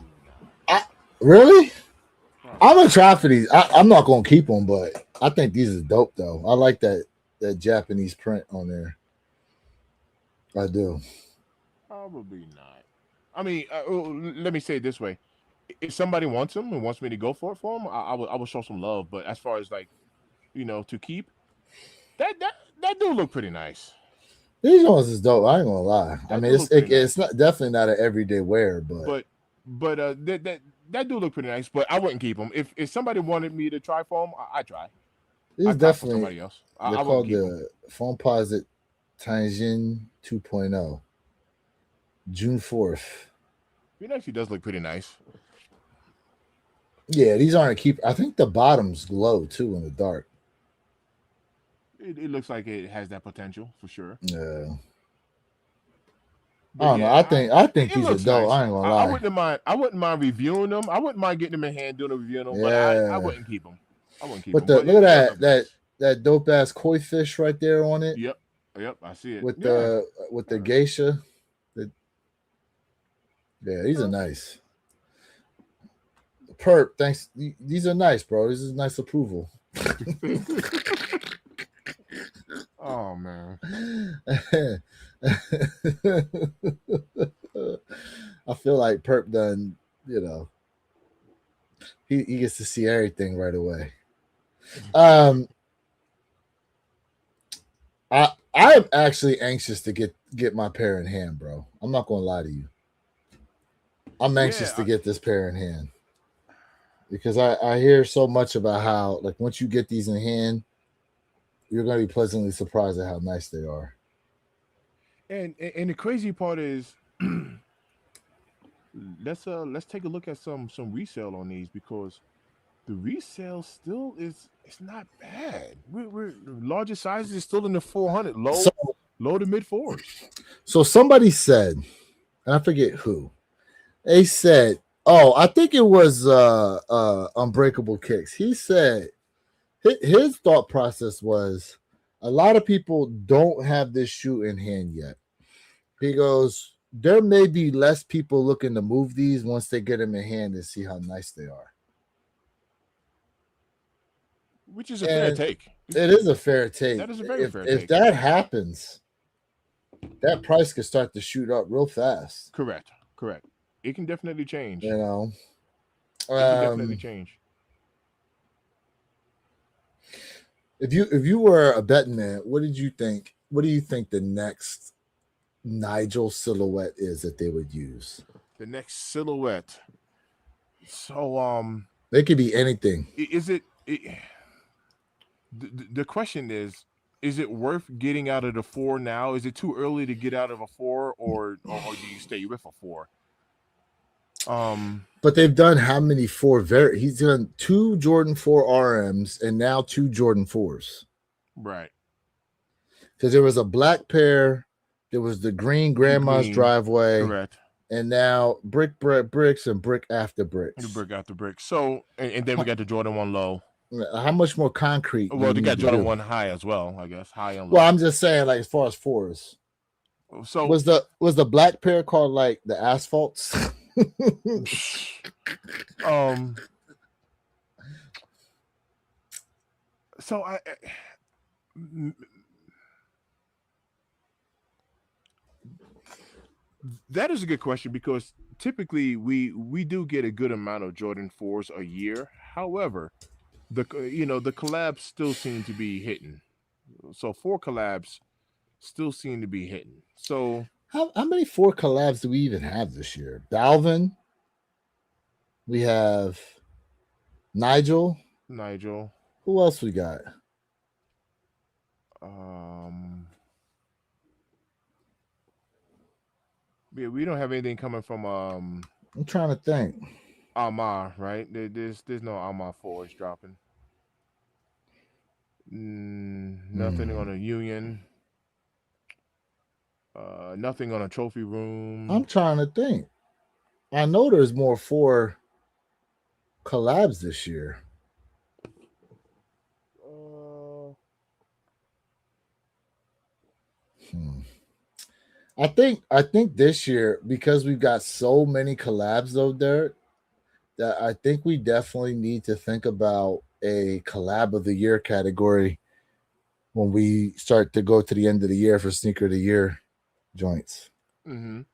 not. Really? I'm gonna try for these. I'm not gonna keep them, but I think these are dope though. I like that Japanese print on there. I do. Probably not. I mean, let me say it this way: if somebody wants them and wants me to go for them, I will show some love. But as far as like, to keep, that do look pretty nice. These ones is dope. I ain't gonna lie. I mean, it's not definitely not an everyday wear, but that do look pretty nice. But I wouldn't keep them. If somebody wanted me to try for them, I try. These definitely somebody else. They're called the Foamposite Tianjin 2.0. June 4th. It actually does look pretty nice. Yeah, these aren't keep. I think the bottoms glow too in the dark. It looks like it has that potential for sure. Yeah. But I don't know. I think these are dope. Nice. I ain't gonna lie. I wouldn't mind reviewing them. I wouldn't mind getting them in hand, doing a review on them. Yeah. But I wouldn't keep them. But look at that dope ass koi fish right there on it. Yep, I see it. With the geisha. Yeah, these are nice. Perp, thanks. These are nice, bro. This is nice approval. Oh man. I feel like Perp done, he gets to see everything right away. I am actually anxious to get my pair in hand, bro. I'm not gonna lie to you. I'm anxious to get this pair in hand because I hear so much about how, like, once you get these in hand, you're going to be pleasantly surprised at how nice they are. And the crazy part is, let's take a look at some resale on these, because the resale still it's not bad. We're the largest sizes is still in the 400, low to mid 4s. So somebody said, and I forget who. They said, I think it was Unbreakable Kicks. He said his thought process was a lot of people don't have this shoe in hand yet. He goes, there may be less people looking to move these once they get them in hand and see how nice they are. Which is a fair take. It is a fair take. That is a very fair take. If that happens, that price could start to shoot up real fast. Correct. It can definitely change. It can definitely change. If you were a betting man, what did you think? What do you think the next Nigel silhouette is that they would use? The next silhouette. So they could be anything. The question is it worth getting out of the 4 now? Is it too early to get out of a 4, or do you stay with a 4? But they've done how many 4 he's done 2 Jordan 4 RMs and now 2 Jordan 4s. Right. Because there was a black pair There was the green grandma's green, driveway, correct. and now bricks and brick after bricks. Brick after brick. So, and then we got the Jordan 1 low. How much more concrete? Well, they got Jordan do? 1 high as well, I guess. High and low. Well, I'm just saying, like, as far as fours. So was the black pair called like the asphalts? So that is a good question, because typically we do get a good amount of Jordan 4s a year. However, the collabs still seem to be hitting. So 4 collabs still seem to be hitting. So how many 4 collabs do we even have this year? Balvin. We have Nigel. Who else we got? Yeah, we don't have anything coming from I'm trying to think. Almar, right? There's no Almar 4s dropping. Nothing on a Union. Nothing on a Trophy Room. I'm trying to think. I know there's more 4 collabs this year. I think this year, because we've got so many collabs though, Derek, that I think we definitely need to think about a collab of the year category when we start to go to the end of the year for sneaker of the year joints. Because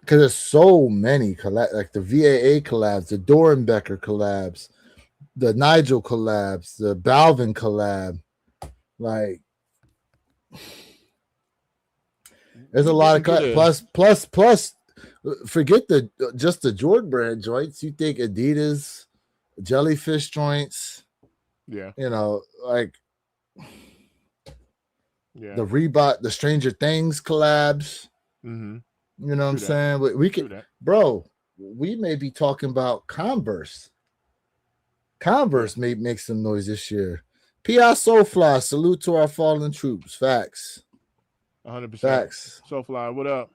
there's so many collabs, like the VAA collabs, the Dorenbecker collabs, the Nigel collabs, the Balvin collab. Like, there's a lot of plus. Forget just the Jordan brand joints. You think Adidas, Jellyfish joints. Yeah. Like the Reebok, the Stranger Things collabs. You know what I'm saying? We could, bro. We may be talking about Converse. Converse may make some noise this year. P.I. Soulfly, salute to our fallen troops. Facts. 100%. Facts. Soulfly, what up?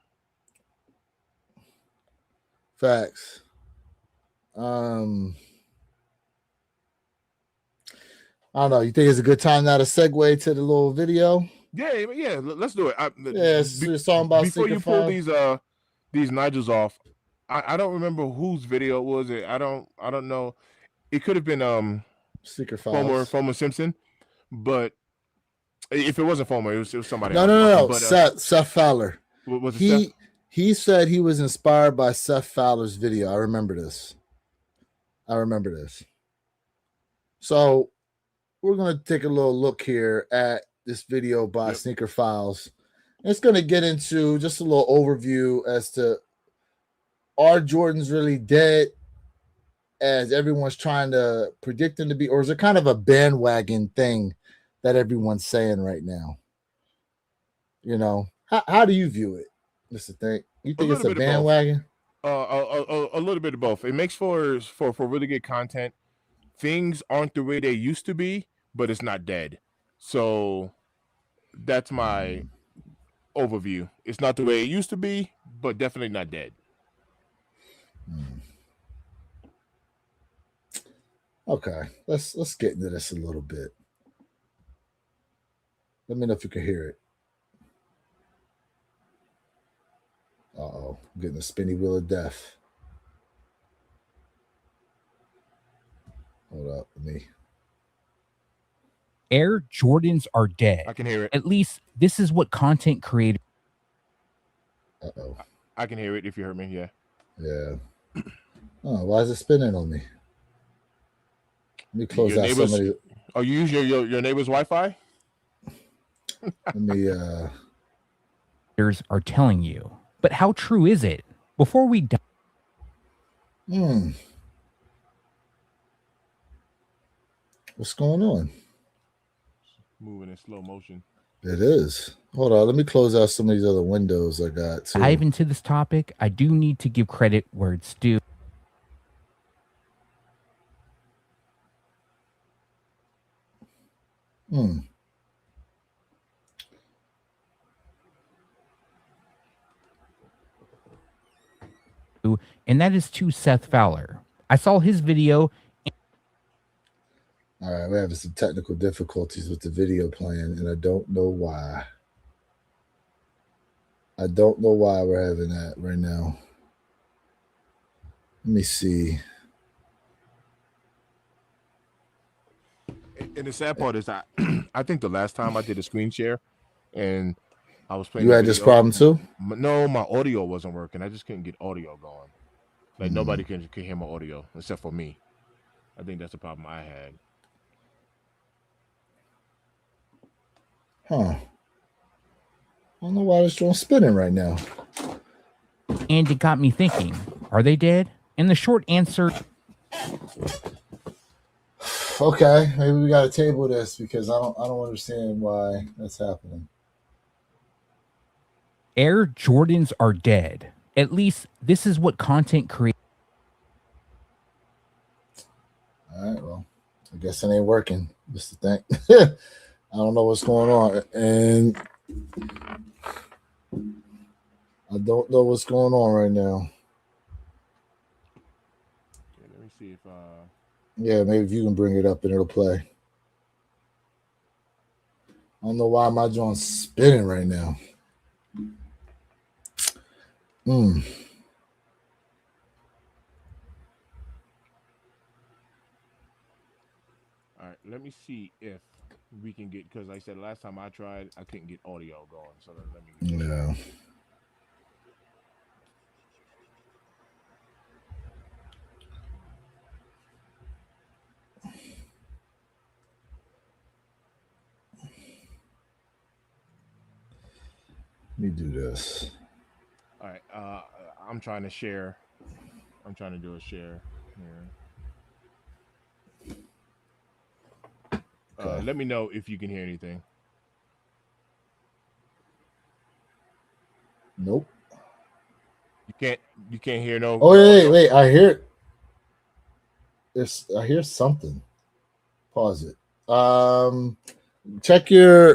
Facts. I don't know. You think it's a good time now to segue to the little video? Yeah. Let's do it. You're talking about before you pull these Nigels off. I don't remember whose video was it. I don't know. It could have been Secret Files. Fomer Simpson, but if it wasn't Fomer, it was somebody else. No. But, Seth Fowler. Was it Seth? He said he was inspired by Seth Fowler's video. I remember this. So we're going to take a little look here at this video by Sneaker Files. It's going to get into just a little overview as to, are Jordans really dead as everyone's trying to predict them to be, or is it kind of a bandwagon thing that everyone's saying right now? How do you view it? That's the thing. You think it's a bandwagon? A little bit of both. It makes for really good content. Things aren't the way they used to be, but it's not dead. So that's my overview. It's not the way it used to be, but definitely not dead. Okay, let's get into this a little bit. Let me know if you can hear it. Uh-oh, I'm getting a spinny wheel of death. Hold up, Air Jordans are dead. I can hear it. At least this is what content creators. Uh-oh. I can hear it if you heard me, yeah. Yeah. Oh, why is it spinning on me? Let me close out somebody. Oh, you use your neighbor's Wi-Fi? Let me are telling you. But how true is it? Before we die. What's going on? Moving in slow motion. It is. Hold on. Let me close out some of these other windows I got too. Dive into this topic. I do need to give credit where it's due. and that is to Seth Fowler. I saw his video. All right, we're having some technical difficulties with the video playing, and I don't know why. I don't know why we're having that right now. Let me see. And the sad part is that I think the last time I did a screen share and I was playing You the had this video, problem too? no, my audio wasn't working. I just couldn't get audio going. Like nobody can hear my audio except for me. I think that's the problem I had. Huh. I don't know why this joint's spinning right now. And it got me thinking, are they dead? And the short answer, Okay, maybe we got to table this because I don't understand why that's happening. Air Jordans are dead. At least this is what content creators. All right, well, I guess it ain't working. Just the thing. I don't know what's going on, and I don't know what's going on right now. Okay, let me see if Yeah, maybe if you can bring it up and it'll play. I don't know why my joint's spinning right now. Hmm. all right, let me see if we can get, because like I said last time I tried, I couldn't get audio going. So let me Yeah. Let me do this. All right, I'm trying to share. I'm trying to do a share here. Okay. Let me know if you can hear anything. Nope. You can't hear no. Oh, no wait, audio? wait. I hear I hear something. Pause it. Check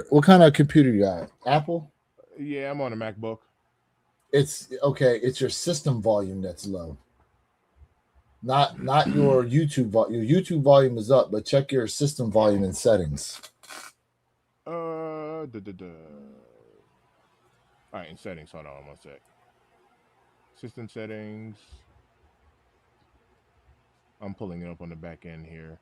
what kind of computer you got? Apple? Yeah, I'm on a MacBook. It's okay. It's your system volume that's low. Not your YouTube volume. Your YouTube volume is up, but check your system volume in settings. All right, in settings. Hold on one sec. System settings. I'm pulling it up on the back end here.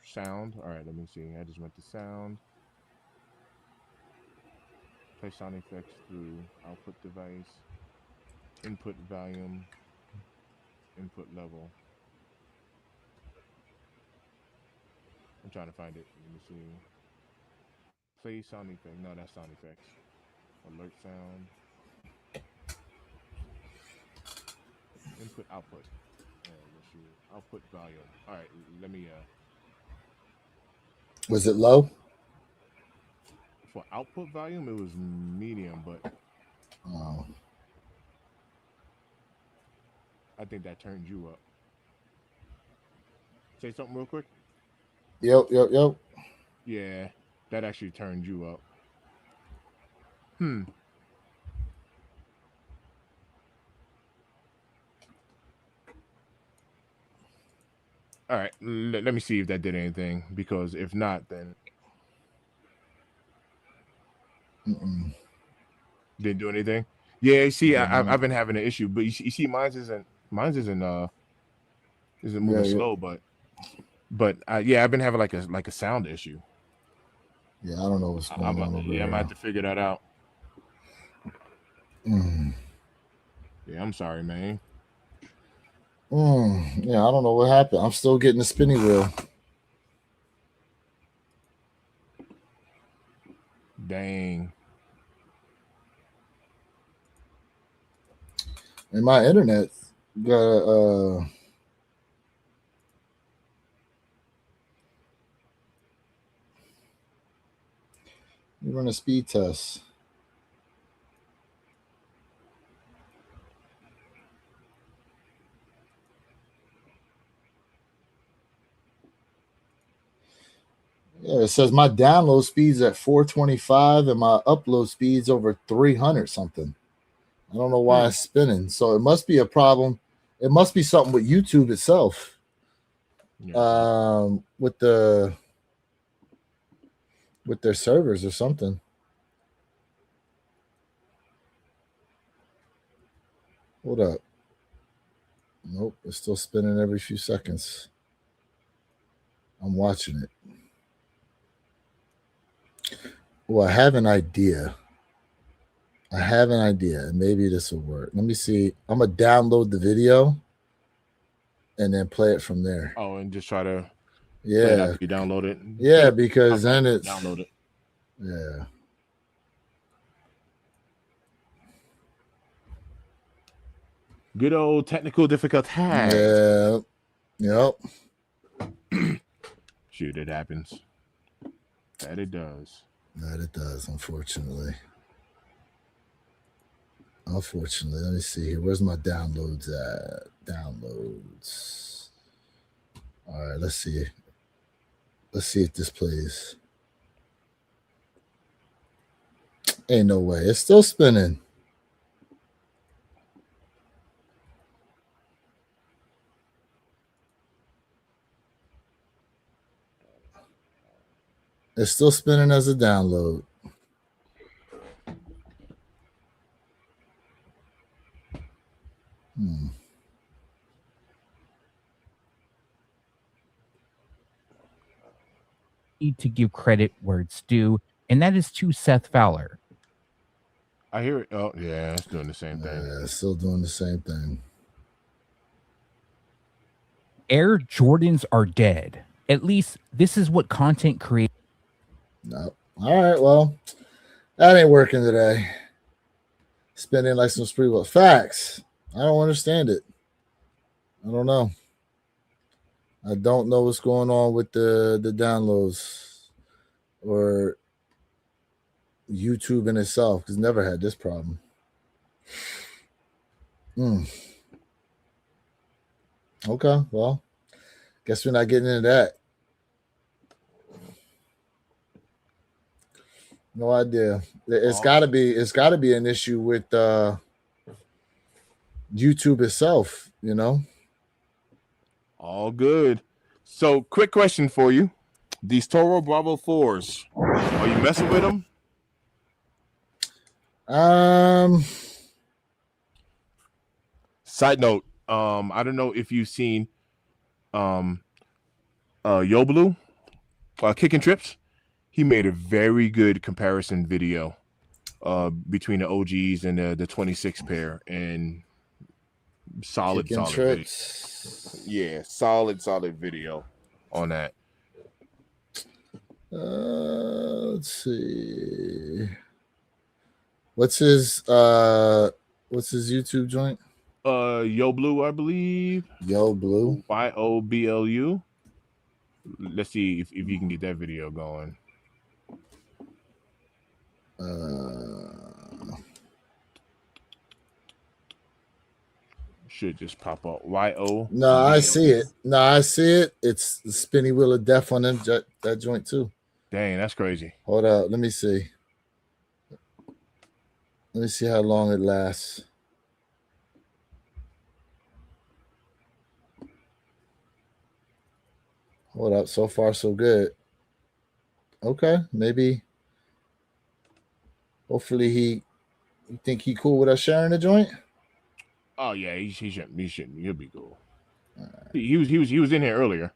Sound. All right, let me see. I just went to sound. Play sound effects through output device. Input volume. Input level. I'm trying to find it. Let me see. Play sound effect. No, that's sound effects. Alert sound. Input output. Let's see. Output volume. All right, let me Was it low? for output volume it was medium, but Oh. I think that turned you up. Say something real quick. Yep. Yeah, that actually turned you up. All right, let me see if that did anything, because if not, then Mm-mm. didn't do anything. Yeah, see, Yeah, I've been having an issue, but you see, isn't moving yeah. slow, but yeah, I've been having like a sound issue. Yeah, I don't know what's going on over I'm gonna have here. to figure that out. Mm. Yeah, I'm sorry, man. Yeah, I don't know what happened. I'm still getting the spinny wheel. Dang. And my internet got you run a speed test. Yeah, it says my download speed's at 425 and my upload speed's over 300 something. I don't know why it's spinning. So it must be a problem. It must be something with YouTube itself. Yeah. With their servers or something. Hold up. Nope, it's still spinning every few seconds. I'm watching it. Well, I have an idea. And maybe this will work. Let me see. I'm gonna download the video and then play it from there. Oh, and just try to play it Yeah, after you download it. yeah, because then it's download it. Yeah. Good old technical difficulty. Yeah. Yep. Shoot, it happens. That it does. That it does, unfortunately. Unfortunately, let me see here. Where's my downloads at? Downloads. All right, let's see. Let's see if this plays. Ain't no way. It's still spinning. It's still spinning as a download. Need to give credit where it's due, and that is to Seth Fowler. I hear it. Oh, yeah, it's doing the same thing. Yeah, it's still doing the same thing. Air Jordans are dead. At least this is what content creators. No. All right, well, that ain't working today. Spinning like some spree with facts. I don't understand it. I don't know. I don't know what's going on with the downloads or YouTube in itself, because never had this problem. Okay, well, guess we're not getting into that. No idea. It's gotta be an issue with YouTube itself, you know. All good. So, quick question for you: these Toro Bravo 4s, are you messing with them? Side note: I don't know if you've seen Yo Blue, Kicking Trips. He made a very good comparison video between the OGs and the 26 pair, and solid Trips. video. Yeah, solid video on that. Let's see. What's his YouTube joint? Yo Blue, I believe. Yo Blue. YOBLU. Let's see if you can get that video going. Should just pop up. YO. No, I see it. It's the Spinny Wheel of Death on that joint too. Dang, that's crazy. Hold up, let me see. Let me see how long it lasts. Hold up, so far so good. Okay, maybe. Hopefully you think he cool with us sharing the joint? Oh yeah, he shouldn't. He'll be cool. He was in here earlier.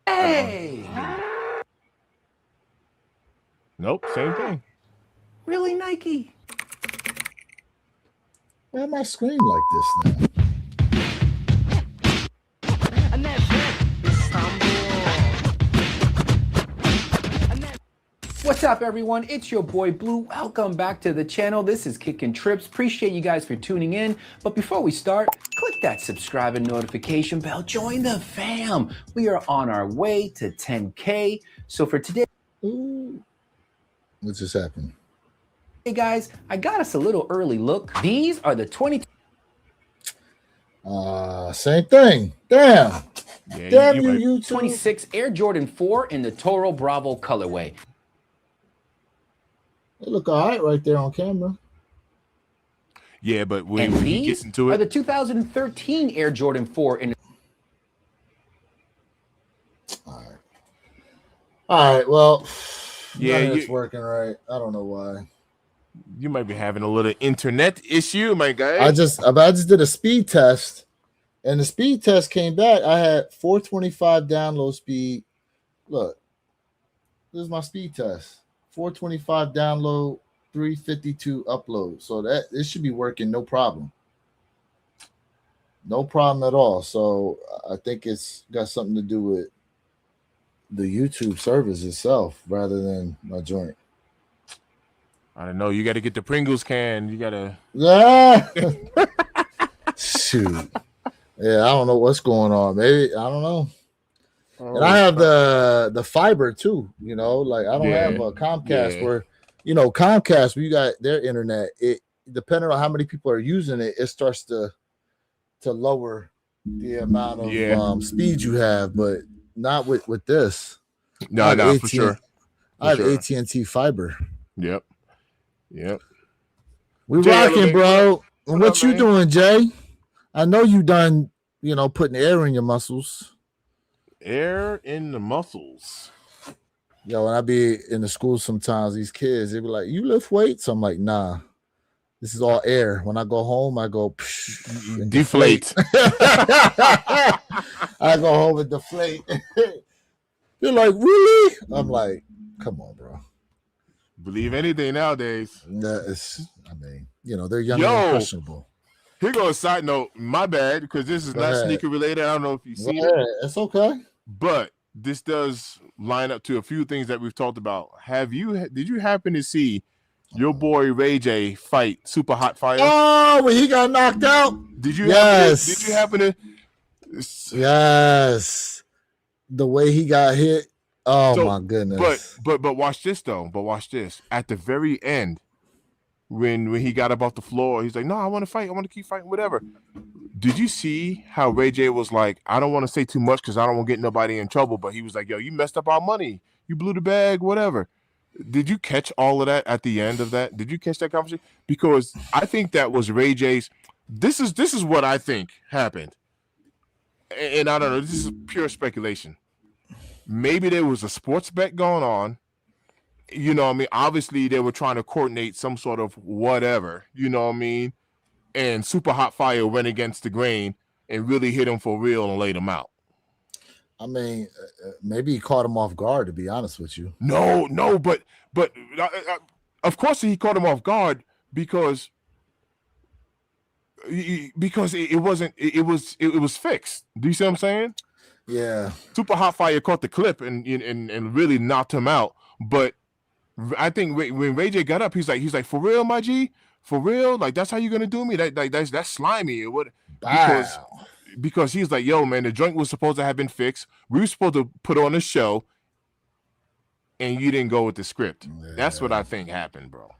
Hey! Nope, same thing. Really, Nike? Why am I screen like this now? What's up, everyone? It's your boy Blue. Welcome back to the channel. This is Kicking Trips. Appreciate you guys for tuning in. But before we start, click that subscribe and notification bell. Join the fam. We are on our way to 10K. So for today, What just happened? hey guys, I got us a little early look. These are the 20. Same thing. Damn. Yeah, Damn you you, might- YouTube. 26 Air Jordan 4 in the Toro Bravo colorway. They look all right there on camera. yeah, but when And he these gets into are it, the 2013 Air Jordan 4 in All right. Well, Yeah, none of it's you- working right. I don't know why. you might be having a little internet issue, my guy. I just did a speed test, and the speed test came back. I had 425 download speed. Look, this is my speed test. 425 download, 352 upload. So that it should be working, no problem. No problem at all. So I think it's got something to do with the YouTube service itself rather than my joint. I don't know. You got to get the Pringles can. You got to. Yeah. Shoot. Yeah, I don't know what's going on. Maybe I don't know. And I have the fiber too. You know, like I don't Yeah, have a Comcast yeah. where, you know, Comcast. When you got their internet, it depending on how many people are using it, it starts to lower the amount of Yeah. speed you have, but not with this. I No, have no, for sure. I have sure. AT&T fiber. Yep. We Jay rocking, Elevate, bro. what What up, you man? doing, Jay? I know you done, you know, putting air in your muscles. Air in the muscles. Yo, when I be in the school sometimes, these kids, they be like, you lift weights? I'm like, nah. This is all air. When I go home, I go and Deflate. I go home and deflate. They're like, really? I'm like, come on, bro. Believe anything nowadays. I mean, you know, they're young Yo. and impressionable. Here goes a side note. My bad, because this is Go not ahead. sneaker related. I don't know if you've seen Yeah, it, it's okay. but this does line up to a few things that we've talked about. Did you happen to see your boy Ray J fight Super Hot Fire? Oh, when he got knocked out. Did you Yes. happen to Yes. The way he got hit. Oh So, my goodness. But watch this though. But watch this. At the very end, when he got up off the floor, he's like, "No, I want to fight. I want to keep fighting. Whatever." Did you see how Ray J was like, "I don't want to say too much because I don't want to get nobody in trouble." But he was like, "Yo, you messed up our money. You blew the bag. Whatever." Did you catch all of that at the end of that? Did you catch that conversation? Because I think that was Ray J's. This is what I think happened, and I don't know. This is pure speculation. Maybe there was a sports bet going on. You know what I mean? Obviously, they were trying to coordinate some sort of whatever. You know what I mean? And Super Hot Fire went against the grain and really hit him for real and laid him out. I mean, maybe he caught him off guard, to be honest with you. No, but of course he caught him off guard because it was fixed. Do you see what I'm saying? Yeah. Super Hot Fire caught the clip and really knocked him out. But I think when Ray J got up, he's like, for real, my G, for real, like that's how you're gonna do me? That's slimy. What? Because he's like, yo, man, the joint was supposed to have been fixed. We were supposed to put on a show, and you didn't go with the script. Yeah. That's what I think happened, bro.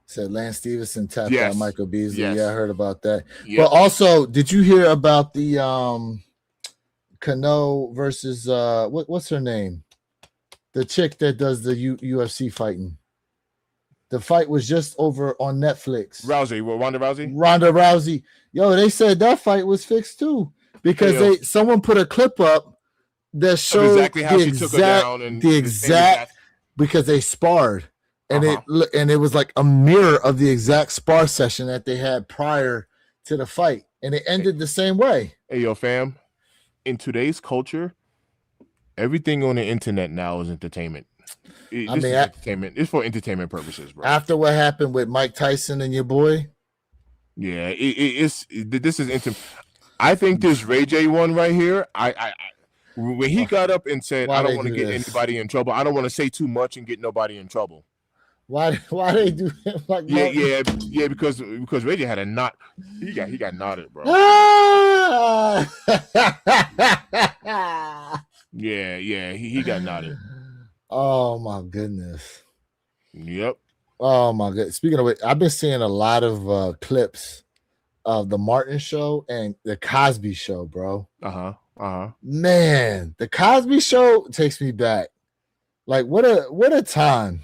Said Lance Stevenson tapped Yes. out Michael Beasley. Yes. Yeah, I heard about that. Yeah. But also, did you hear about the Kano versus what's her name? The chick that does the UFC fighting. The fight was just over on Netflix. Ronda Rousey. Ronda Rousey. Yo, they said that fight was fixed too because Hey, yo. someone put a clip up that Of showed exactly how the she took her down and the exact because they sparred and it was like a mirror of the exact spar session that they had prior to the fight and it ended the same way. Hey, yo, fam. In today's culture, everything on the internet now is entertainment. Entertainment. It's for entertainment purposes, bro. After what happened with Mike Tyson and your boy, Yeah, this is intimate. I think this Ray J one right here. I when he got up and said, Why "I don't they want to do get this? anybody in trouble. I don't want to say too much and get nobody in trouble." why they do it like Yeah, because Ray J had a knot. He got knotted, bro. Ah! Yeah, he got knotted. Oh my goodness. Yep. Oh my god! Speaking of it, I've been seeing a lot of clips of the Martin Show and the Cosby Show, bro. Man, the Cosby Show takes me back. Like what a time.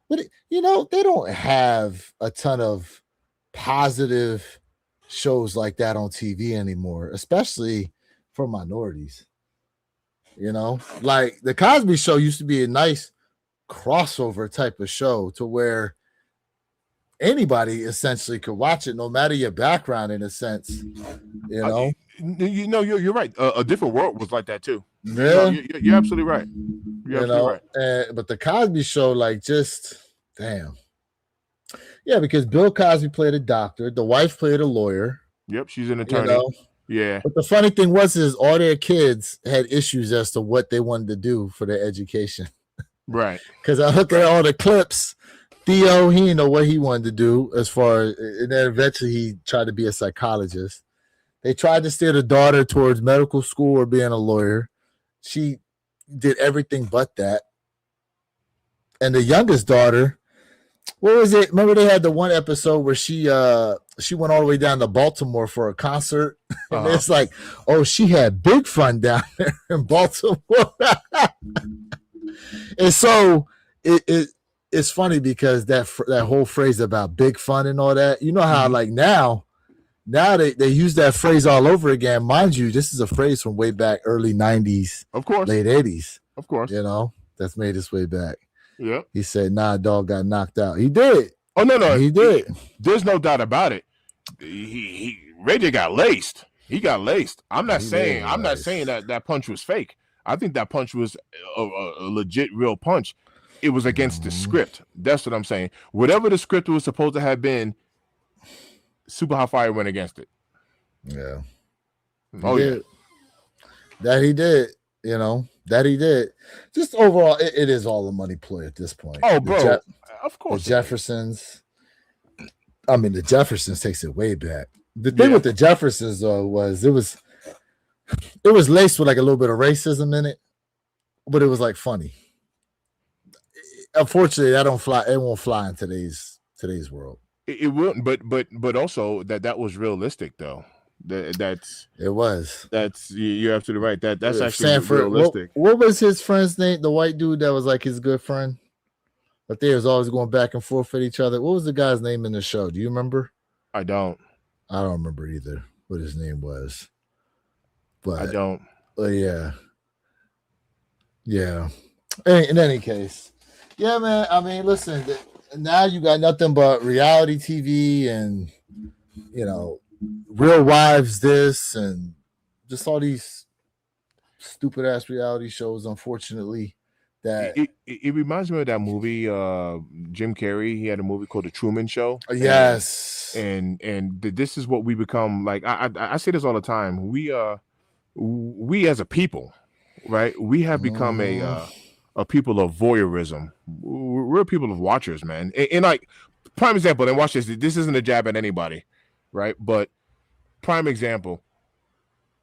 But they don't have a ton of positive shows like that on TV anymore, especially for minorities. Like the Cosby Show used to be a nice crossover type of show to where anybody essentially could watch it, no matter your background, in a sense. You're right. A Different World was like that too. Yeah, you're absolutely right. You're absolutely right. But the Cosby Show, like, just damn. Yeah, because Bill Cosby played a doctor, the wife played a lawyer. Yep, she's an attorney. Yeah. But the funny thing was all their kids had issues as to what they wanted to do for their education. Right. Because I look at all the clips. Theo, he didn't know what he wanted to do and then eventually he tried to be a psychologist. They tried to steer the daughter towards medical school or being a lawyer. She did everything but that. And the youngest daughter, what was it? Remember they had the one episode where she went all the way down to Baltimore for a concert. And it's like, oh, she had big fun down there in Baltimore. And so it's funny because that whole phrase about big fun and all that, how like now they use that phrase all over again. Mind you, this is a phrase from way back early 90s, of course, late 80s. Of course. That's made its way back. Yeah. He said, nah, dog got knocked out. He did. Oh, no. He did. There's no doubt about it. Ray J got laced. He got laced. I'm not saying that punch was fake. I think that punch was a legit real punch. It was against the script. That's what I'm saying. Whatever the script was supposed to have been, Super Hot Fire went against it. Yeah. Yeah. That he did. That he did. Just overall, it is all a money play at this point. Oh, bro. Of course. The Jeffersons. I mean, the Jeffersons takes it way back. The thing with the Jeffersons, though, was it was laced with like a little bit of racism in it, but it was like funny. Unfortunately, that don't fly. It won't fly in today's world. It wouldn't, but also that was realistic though. That's you're absolutely right. That's actually Sanford, realistic. What was his friend's name? The white dude that was like his good friend, but they was always going back and forth with each other. What was the guy's name in the show? Do you remember? I don't remember either what his name was. But I don't. Yeah. In any case, yeah, man. I mean, listen. Now you got nothing but reality TV and Real Wives this and just all these stupid ass reality shows. Unfortunately, that it reminds me of that movie. Jim Carrey. He had a movie called The Truman Show. Yes, and this is what we become. Like I say this all the time. We as a people, right? We have become a people of voyeurism. We're people of watchers, man. And like prime example, and watch this. This isn't a jab at anybody, right? But prime example,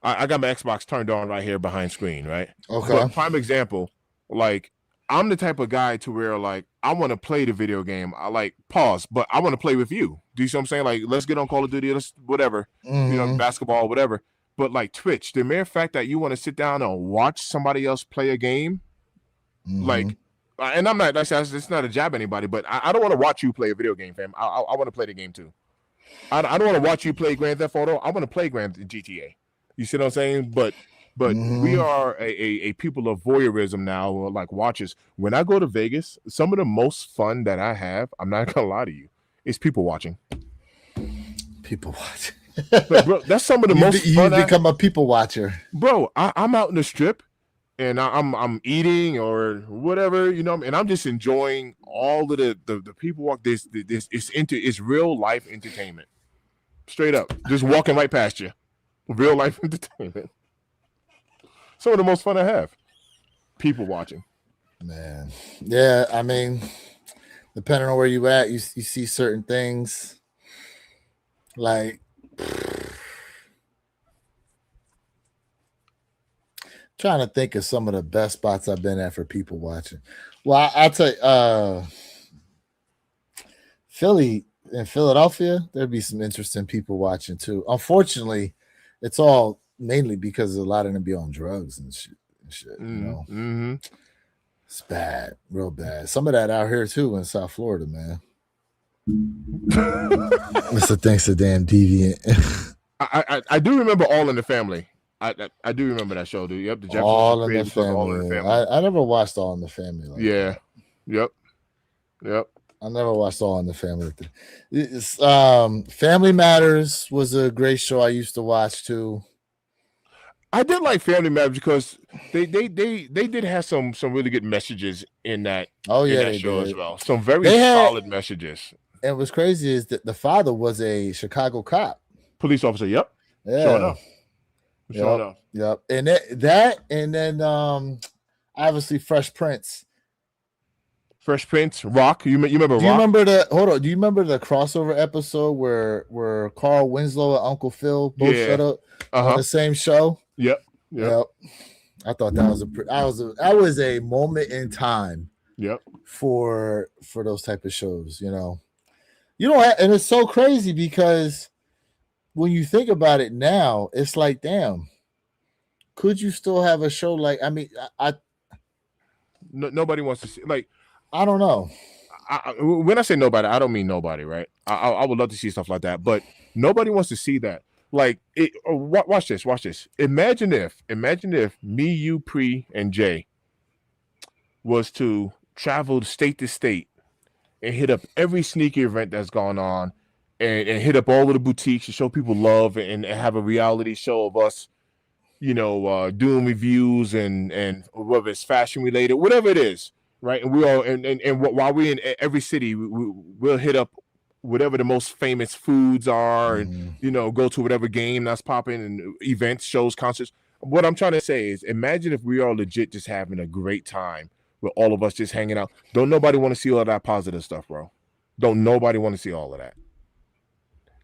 I got my Xbox turned on right here behind screen, right? Okay. But prime example, like I'm the type of guy to where like I want to play the video game. I like pause, but I want to play with you. Do you see what I'm saying? Like let's get on Call of Duty, let's whatever, basketball, whatever. But like Twitch, the mere fact that you want to sit down and watch somebody else play a game, like, and I'm not, it's not a jab at anybody, but I don't want to watch you play a video game, fam. I want to play the game too. I don't want to watch you play Grand Theft Auto. I want to play GTA. You see what I'm saying? But we are a people of voyeurism now, like watchers. When I go to Vegas, some of the most fun that I have, I'm not gonna lie to you, is people watching. People watching. But bro, that's some of the most fun. You become a people watcher, bro. I'm out in the strip, and I'm eating or whatever, and I'm just enjoying all of the people walk. This it's real life entertainment, straight up, just walking right past you, real life entertainment. Some of the most fun I have, people watching. Man, yeah, I mean, depending on where you at, you see certain things like. Trying to think of some of the best spots I've been at for people watching. Well, I'll tell you, Philly in Philadelphia, there'd be some interesting people watching too. Unfortunately, it's all mainly because a lot of them be on drugs and shit. You know, Mm-hmm. it's bad, real bad. Some of that out here too in South Florida, man. It's a thanks to damn deviant. I do remember All in the Family. I do remember that show, dude. Yep, the Jeffersons All in the created All in the Family. Family. I never watched All in the Family. Like Yeah. that. Yep. I never watched All in the Family. Family Matters was a great show I used to watch too. I did like Family Matters because they did have some really good messages in that. Oh yeah, in that they show did. as well. Some very solid messages. And what's crazy is that the father was a Chicago cop, police officer. Yep. Yeah. Sure enough. Sure enough. Yep. And that and then obviously Fresh Prince. Fresh Prince, Rock. You remember Rock? Do you remember do you remember the crossover episode where Carl Winslow and Uncle Phil both showed up on the same show? Yep. I thought that was a moment in time. Yep. For those type of shows, you know. And it's so crazy because when you think about it now, it's like, damn, could you still have a show like? I mean, nobody wants to see. Like, I don't know. When I say nobody, I don't mean nobody, right? I would love to see stuff like that, but nobody wants to see that. Like, watch this. Imagine if me, you, Pre, and Jay was to travel state to state and hit up every sneaker event that's gone on, and hit up all of the boutiques to show people love, and have a reality show of us, you know, doing reviews and whether it's fashion related, whatever it is, right? And we all and while we're in every city, we'll hit up whatever the most famous foods are, and you know, go to whatever game that's popping, and events, shows, concerts. What I'm trying to say is, imagine if we are legit just having a great time with all of us just hanging out. Don't nobody want to see all of that positive stuff, bro. Don't nobody want to see all of that.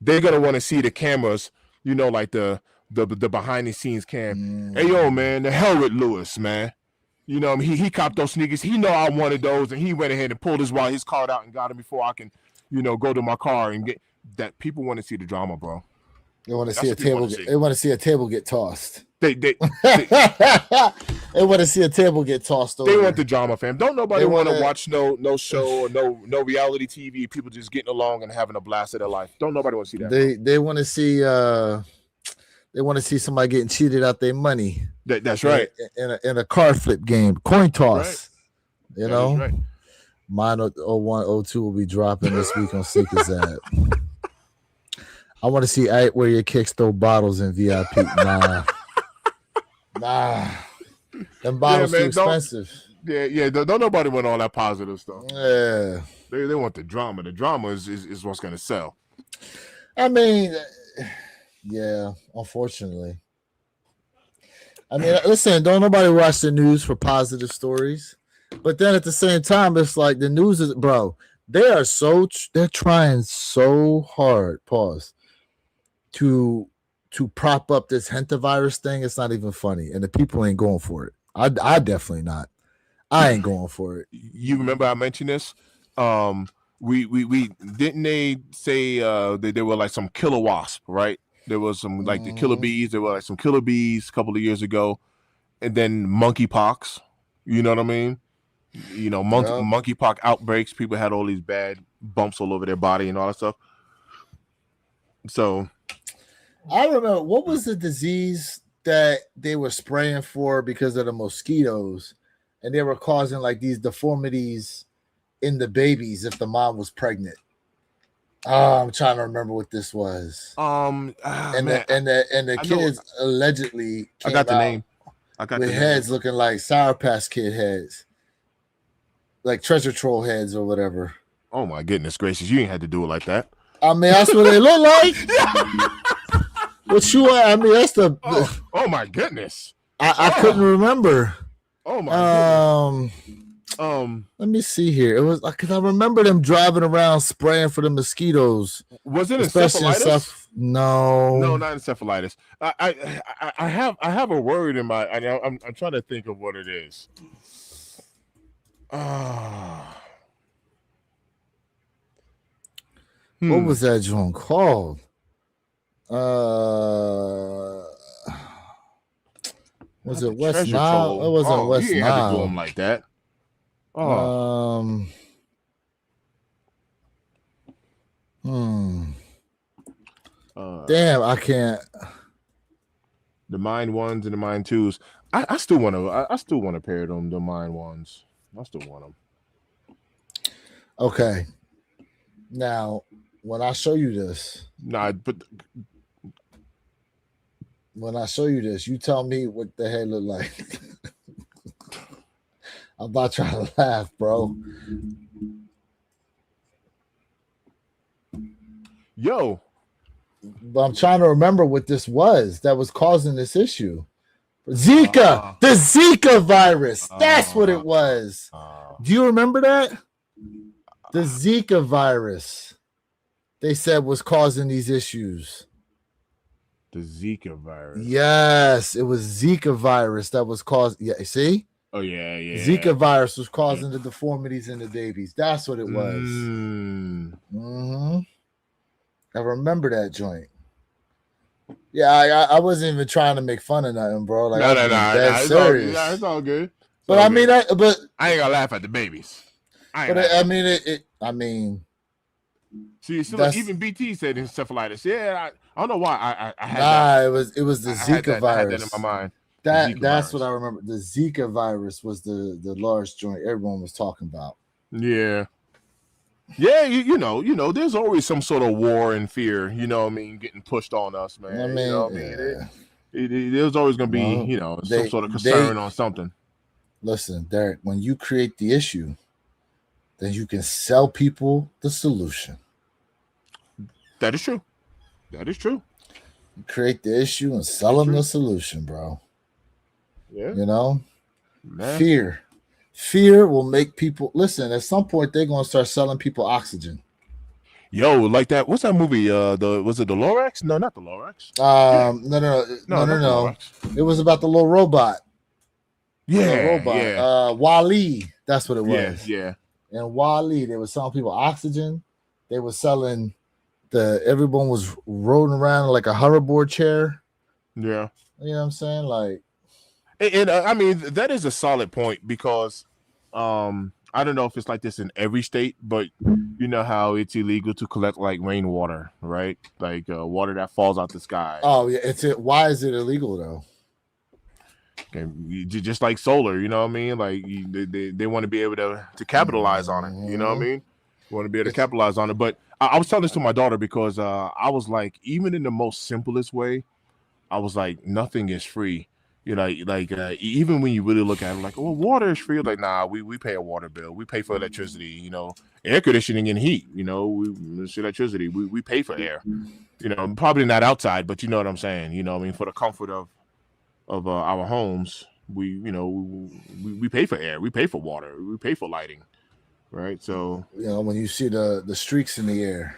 They're gonna want to see the cameras, you know, like the behind the scenes cam. Hey yo, man, the hell with Lewis, man. You know, I mean, he copped those sneakers. He know I wanted those, and he went ahead and pulled his card out and got them before I can, you know, go to my car and get that. People want to see the drama, bro. They want to see a table. They want to see a table get tossed. They They want to see a table get tossed over. They want the drama, fam. Don't nobody want to watch no show or no reality TV. People just getting along and having a blast of their life. Don't nobody want to see that. They want to see somebody getting cheated out their money. That's right. In a card flip game, coin toss. Right. You know, right. Mine 01, 02 will be dropping this week on Seeker's Ad. I want to see where your kicks throw bottles in VIP. Nah. Them bottles too expensive. Don't nobody want all that positive stuff. Yeah. They want the drama. The drama is what's gonna sell. I mean, yeah, unfortunately. I mean, listen, don't nobody watch the news for positive stories. But then at the same time, it's like the news is, bro, they're trying so hard, to prop up this hantavirus thing. It's not even funny. And the people ain't going for it. I definitely not. I ain't going for it. You remember I mentioned this? We didn't they say that there were like some killer wasp, right? There was some like the killer bees. There were like some killer bees a couple of years ago, and then monkeypox. You know what I mean? You know, monkeypox outbreaks. People had all these bad bumps all over their body and all that stuff. So, I remember, what was the disease that they were spraying for because of the mosquitoes, and they were causing like these deformities in the babies if the mom was pregnant. I'm trying to remember what this was. The kids allegedly came I got the out name. with heads looking like Sour Patch Kid heads, like Treasure Troll heads or whatever. Oh my goodness gracious! You ain't had to do it like that. I mean, that's what they look like. What you? I mean, that's the. Oh my goodness! I couldn't remember. Oh my goodness. Let me see here. It was because I remember them driving around spraying for the mosquitoes. Was it encephalitis? No, not encephalitis. I have a word in my. I'm trying to think of what it is. What was that joint called? Was it West Treasure Nile? Troll. It wasn't West You ain't had to do Nile. him like that. Oh, Damn, I can't. the Mine Ones and the Mine Twos. I still want to. I still want to pair them. The Mine Ones. I still want them. Okay. Now, when I show you this, Nah, but you tell me what the hell look like. I'm not trying to laugh, bro. yo, But I'm trying to remember what this was that was causing this issue. Zika, the Zika virus. That's what it was. Do you remember that? The Zika virus, they said, was causing these issues. the Zika virus. Yes, it was Zika virus that was causing. Yeah, see? Oh yeah. Zika virus was causing the deformities in the babies. That's what it was. I remember that joint. Yeah, I wasn't even trying to make fun of nothing, bro. Like, No. It's serious. It's all good. But I mean, I ain't gonna laugh at the babies. I mean, see, so like even BT said encephalitis. Yeah, I don't know why I had that. It was the Zika virus. I had that in my mind. That's what I remember. The Zika virus was the large joint everyone was talking about. Yeah. Yeah, you know, there's always some sort of war and fear, getting pushed on us, man. I mean, you know what I mean? There's always going to be, some sort of concern on something. Listen, Derek, when you create the issue, then you can sell people the solution. That is true. You create the issue and sell them the solution, bro. Yeah. Man. Fear will make people listen. At some point, they're gonna start selling people oxygen. Yo, like that. What's that movie? Was it the Lorax? No, not the Lorax. No. It was about the little robot. Yeah. Wall-E. That's what it was. Yeah. And Wall-E, they were selling people oxygen. They were selling everyone was rolling around like a hoverboard chair. Yeah. You know what I'm saying? Like, and I mean, that is a solid point because I don't know if it's like this in every state, but you know how it's illegal to collect like rainwater, right? Like water that falls out the sky. Oh yeah, why is it illegal though? Okay, just like solar, you know what I mean? Like they want to be able to capitalize on it. You know what I mean? Want to be able to capitalize on it. But I was telling this to my daughter because I was like, even in the most simplest way, I was like, nothing is free. Even when you really look at it, like, oh, water is free. Like, nah, we pay a water bill. We pay for electricity, air conditioning and heat, it's electricity. We pay for air, probably not outside, but you know what I'm saying? For the comfort of our homes, we pay for air. We pay for water. We pay for lighting, right? So, when you see the streaks in the air.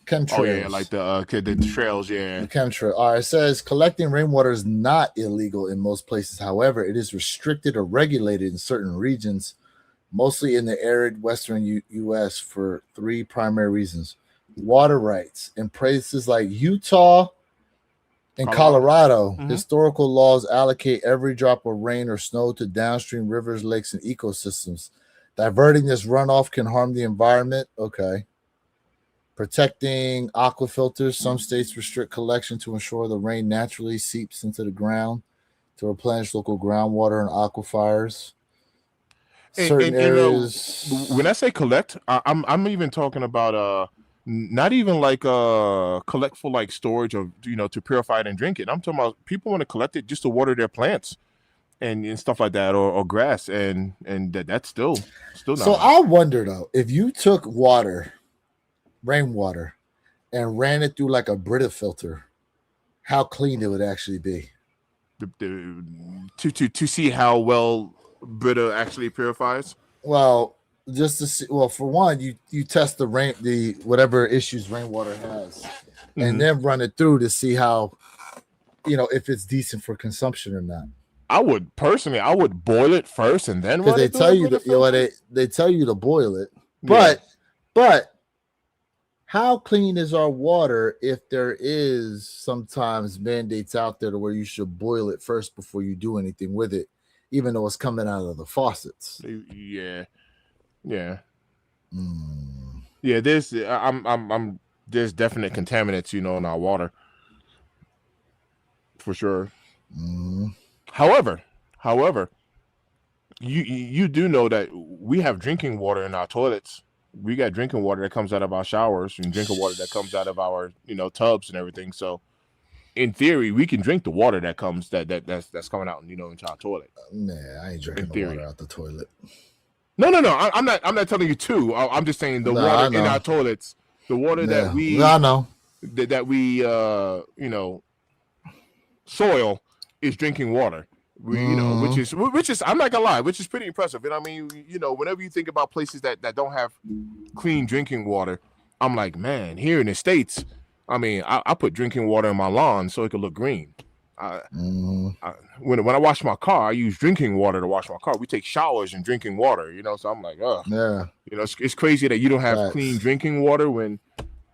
Chemtrails. Oh yeah, like the trails, yeah. The chemtrail. All right, it says collecting rainwater is not illegal in most places. However, it is restricted or regulated in certain regions, mostly in the arid western U.S. for three primary reasons: water rights. In places like Utah and Colorado, historical laws allocate every drop of rain or snow to downstream rivers, lakes, and ecosystems. Diverting this runoff can harm the environment. Okay. Protecting aquifilters. Some states restrict collection to ensure the rain naturally seeps into the ground to replenish local groundwater and aquifers. Certain areas. When I say collect, I'm even talking about not even like collect for like storage of to purify it and drink it. I'm talking about people want to collect it just to water their plants and stuff like that, or grass, and that's still not. So I wonder though, if you took rainwater and ran it through like a Brita filter, how clean it would actually be. To see how well Brita actually purifies. Well, just to see. Well, for one, you test the whatever issues rainwater has, and then run it through to see how, if it's decent for consumption or not. I would boil it first and then run it through. They tell you to boil it, but how clean is our water if there is sometimes mandates out there to where you should boil it first before you do anything with it, even though it's coming out of the faucets? Yeah. Mm. Yeah, there's definite contaminants, in our water. For sure. Mm. However, you do know that we have drinking water in our toilets. We got drinking water that comes out of our showers and drinking water that comes out of our, tubs and everything. So in theory, we can drink the water that comes that's coming out, into our toilet. Man, I ain't drinking the water out the toilet. No. I'm not telling you to. I'm just saying the water in our toilets, the water that we soil is drinking water. Which is I'm not gonna lie, which is pretty impressive. And I mean, whenever you think about places that don't have clean drinking water, I'm like, man, here in the States, I mean, I put drinking water in my lawn so it could look green. When I wash my car, I use drinking water to wash my car. We take showers in drinking water, so I'm like, it's crazy that you don't have clean drinking water when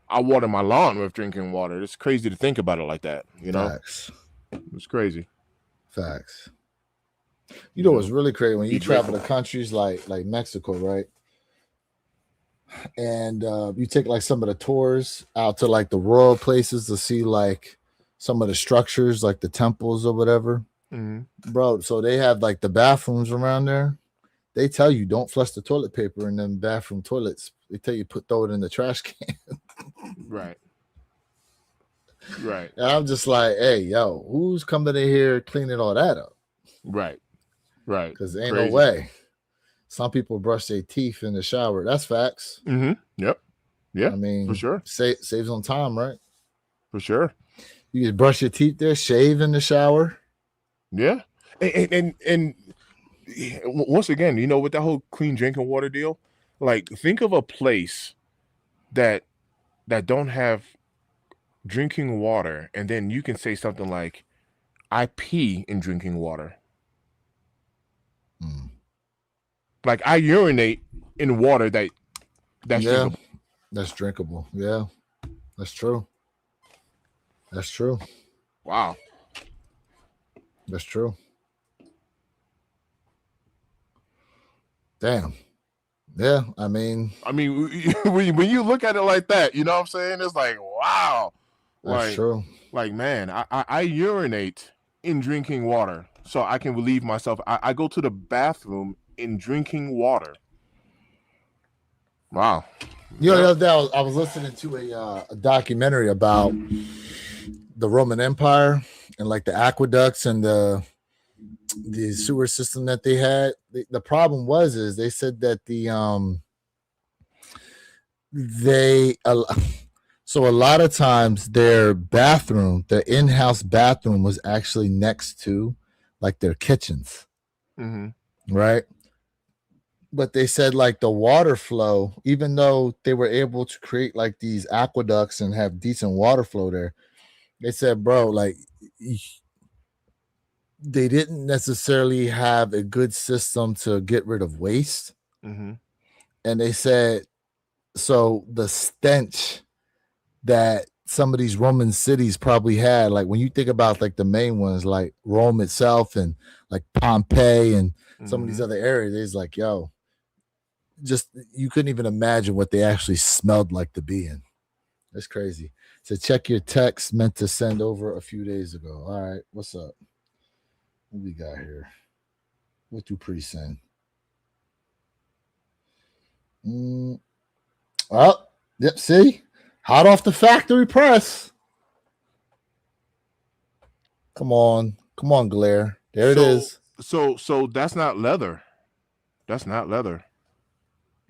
I water my lawn with drinking water. It's crazy to think about it like that, Facts. It's crazy. Facts. You know what's really crazy when you travel to countries like Mexico, right? And you take like some of the tours out to like the rural places to see like some of the structures, like the temples or whatever. Mm-hmm. Bro, so they have like the bathrooms around there. They tell you don't flush the toilet paper in them bathroom toilets. They tell you throw it in the trash can. Right. And I'm just like, hey, yo, who's coming in here cleaning all that up? Right. Because ain't no way. Some people brush their teeth in the shower. That's facts. Mm-hmm. Yep. Yeah. I mean, for sure. Saves on time, right? For sure. You just brush your teeth there, shave in the shower. Yeah. And once again, with that whole clean drinking water deal, like think of a place that don't have drinking water, and then you can say something like, I pee in drinking water. Like I urinate in water that's drinkable. That's drinkable. Yeah, that's true. Wow, that's true. Damn. Yeah, I mean, when you look at it like that, you know what I'm saying? It's like, wow. That's true. Like, man, I urinate in drinking water so I can relieve myself. I go to the bathroom in drinking water. Wow. The other day I was listening to a documentary about the Roman Empire and like the aqueducts and the sewer system that they had. The problem is they said that so a lot of times their bathroom, the in-house bathroom, was actually next to like their kitchens. Mm-hmm. Right? But they said like the water flow, even though they were able to create like these aqueducts and have decent water flow there, they said, bro, like they didn't necessarily have a good system to get rid of waste. Mm-hmm. And they said, so the stench that some of these Roman cities probably had, like when you think about like the main ones, like Rome itself and like Pompeii and some of these other areas, it's like, yo, just you couldn't even imagine what they actually smelled like to be in. That's crazy. So check your text meant to send over a few days ago. All right, what's up? What we got here? What do pre-send? Oh, yep, see? Hot off the factory press. Come on, Glare. There it is. So that's not leather. That's not leather.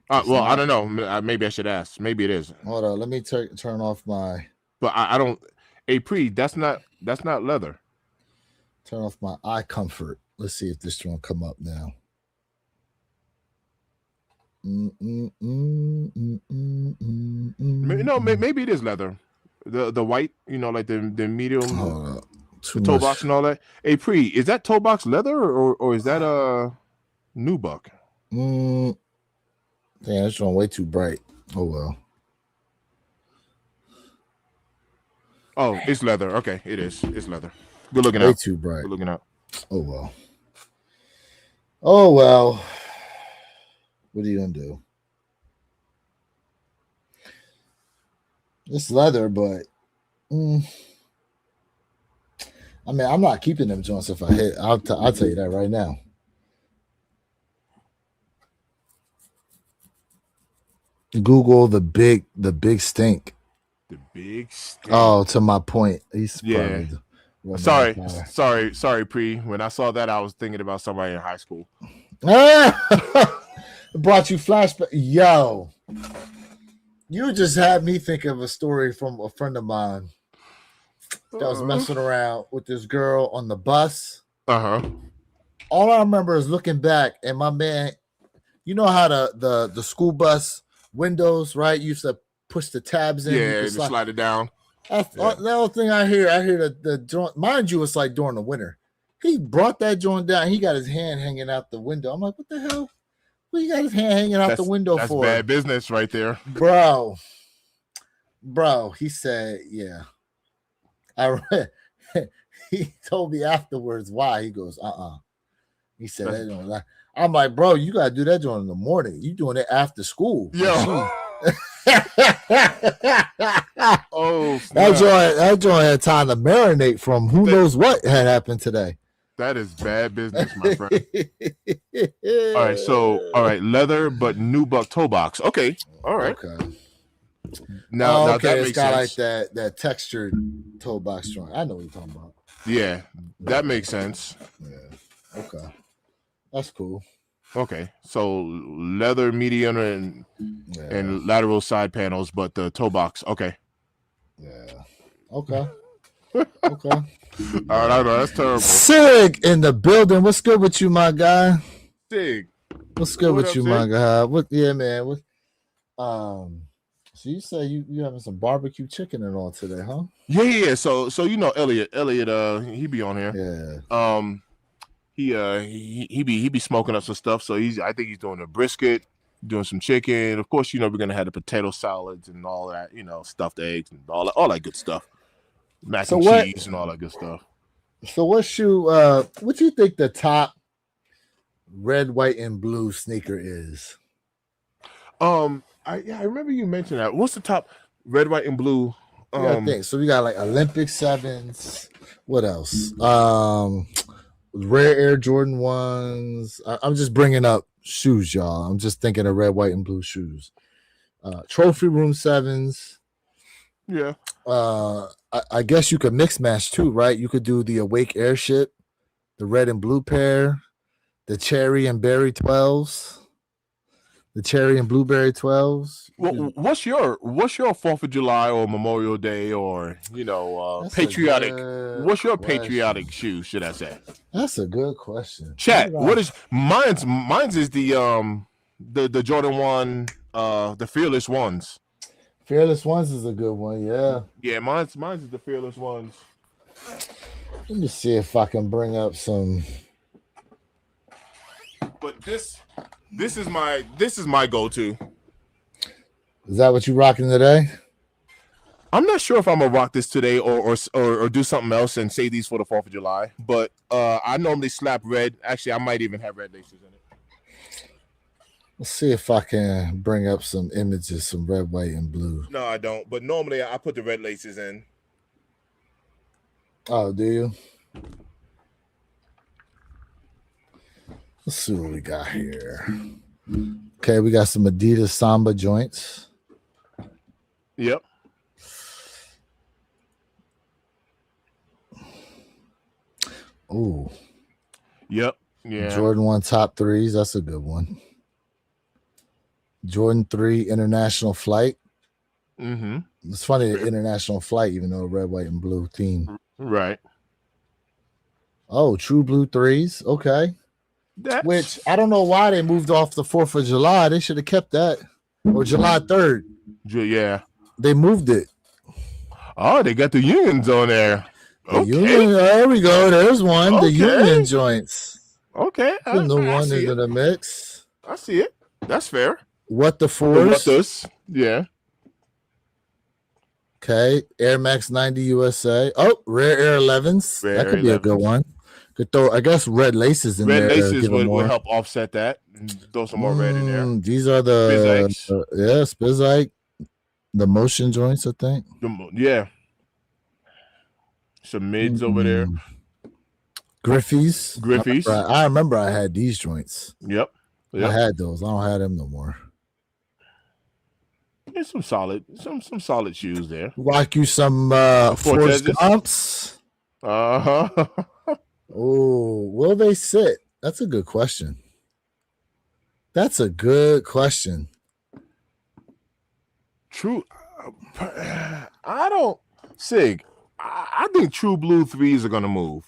Well, I don't know. Maybe I should ask. Maybe it is. Hold on. Let me turn off my. But I don't. That's not leather. Turn off my eye comfort. Let's see if this one come up now. Maybe it is leather. The white, like the medium, the toe box and all that. Hey, is that toe box leather or is that a nubuck? Damn, it's one way too bright. Oh well. Oh, it's leather. Okay, it is. It's leather. Good looking Way out. too bright. Good looking out. Oh well. Oh well. What are you gonna do? It's leather, but I mean, I'm not keeping them joints if I hit. I'll tell you that right now. Google the big stink. The big stink. Oh, to my point. He's Yeah. Sorry, Pre. When I saw that, I was thinking about somebody in high school. Brought you flashback. Yo, you just had me think of a story from a friend of mine that was messing around with this girl on the bus. Uh-huh. All I remember is looking back, and my man, you know how the school bus windows, right? You used to push the tabs in. Yeah, slide it down. That's the other thing I hear the joint. Mind you, it's like during the winter. He brought that joint down. He got his hand hanging out the window. I'm like, what the hell? What you got his hand hanging out the window for? That's bad business right there. Bro, he said, yeah. He told me afterwards why. He goes, He said, I'm like, bro, you got to do that joint in the morning. You doing it after school. Yo. Oh, that joint had time to marinate from who knows what had happened today. That is bad business, my friend. All right, leather but nubuck toe box. Okay, all right. Okay. Now okay, that it's makes got sense. like that textured toe box joint. I know what you're talking about. Yeah, that makes sense. Yeah. Okay, that's cool. Okay, so leather median and lateral side panels, but the toe box. Okay. Yeah. Okay. Okay. All right, that's terrible. Sig in the building. What's good with you, my guy? Sig. What's good with up, you, Sig? my guy? What? Yeah, man. What? So you say you having some barbecue chicken and all today, huh? Yeah. So you know Elliot, he be on here. Yeah. He be smoking up some stuff. So I think he's doing a brisket, doing some chicken. Of course, you know we're gonna have the potato salads and all that. You know, stuffed eggs and all that good stuff, mac and cheese and all that good stuff. So what you think the top red, white, and blue sneaker is? I remember you mentioned that. What's the top red, white, and blue? I think so. We got like Olympic 7s. What else? Rare Air Jordan 1s. I'm just bringing up shoes, y'all. I'm just thinking of red, white, and blue shoes. Trophy Room 7s. Yeah. I guess you could mix match too, right? You could do the Awake Airship, the red and blue pair, the cherry and berry 12s, the cherry and blueberry 12s. What's your 4th of July or Memorial Day or patriotic? What's your patriotic shoe? Should I say? That's a good question. Chat. What is mine's? Mine's is the Jordan 1, the Fearless ones. Fearless Ones is a good one, yeah. Yeah, mine's is the Fearless ones. Let me see if I can bring up some. But this is my go-to. Is that what you rocking today? I'm not sure if I'm gonna rock this today or do something else and save these for the 4th of July. But I normally slap red. Actually, I might even have red laces in it. Let's see if I can bring up some images, some red, white, and blue. No, I don't. But normally I put the red laces in. Oh, do you? Let's see what we got here. Okay, we got some Adidas Samba joints. Yep. Ooh. Yep. Yeah. Jordan 1 top 3s. That's a good one. Jordan 3 International Flight. Mm-hmm. It's funny, the International Flight, even though red, white, and blue theme. Right. Oh, True Blue 3s. Okay. Which I don't know why they moved off the 4th of July. They should have kept that. Or July 3rd. Yeah. They moved it. Oh, they got the unions on there. Okay. Union, there we go. There's one. Okay. The union joints. Okay. The new one into the mix. I see it. That's fair. What the Force? Yeah. Okay, Air Max 90 USA. Oh, Rare Air 11s. Rare That could be a good 11s. one. Could throw, I guess, red laces in Red there. laces Give it would more. help offset that. Throw some more red in there. These are the Spizikes. Spizike, the motion joints, I think. Yeah. Some mids over there. Griffey's. I remember I had these joints. Yep. I had those. I don't have them no more. There's some solid shoes there. Like you some Forrest Gumps. Uh-huh. Oh, will they sit? That's a good question. True. I don't Sig. I think True Blue 3s are gonna move.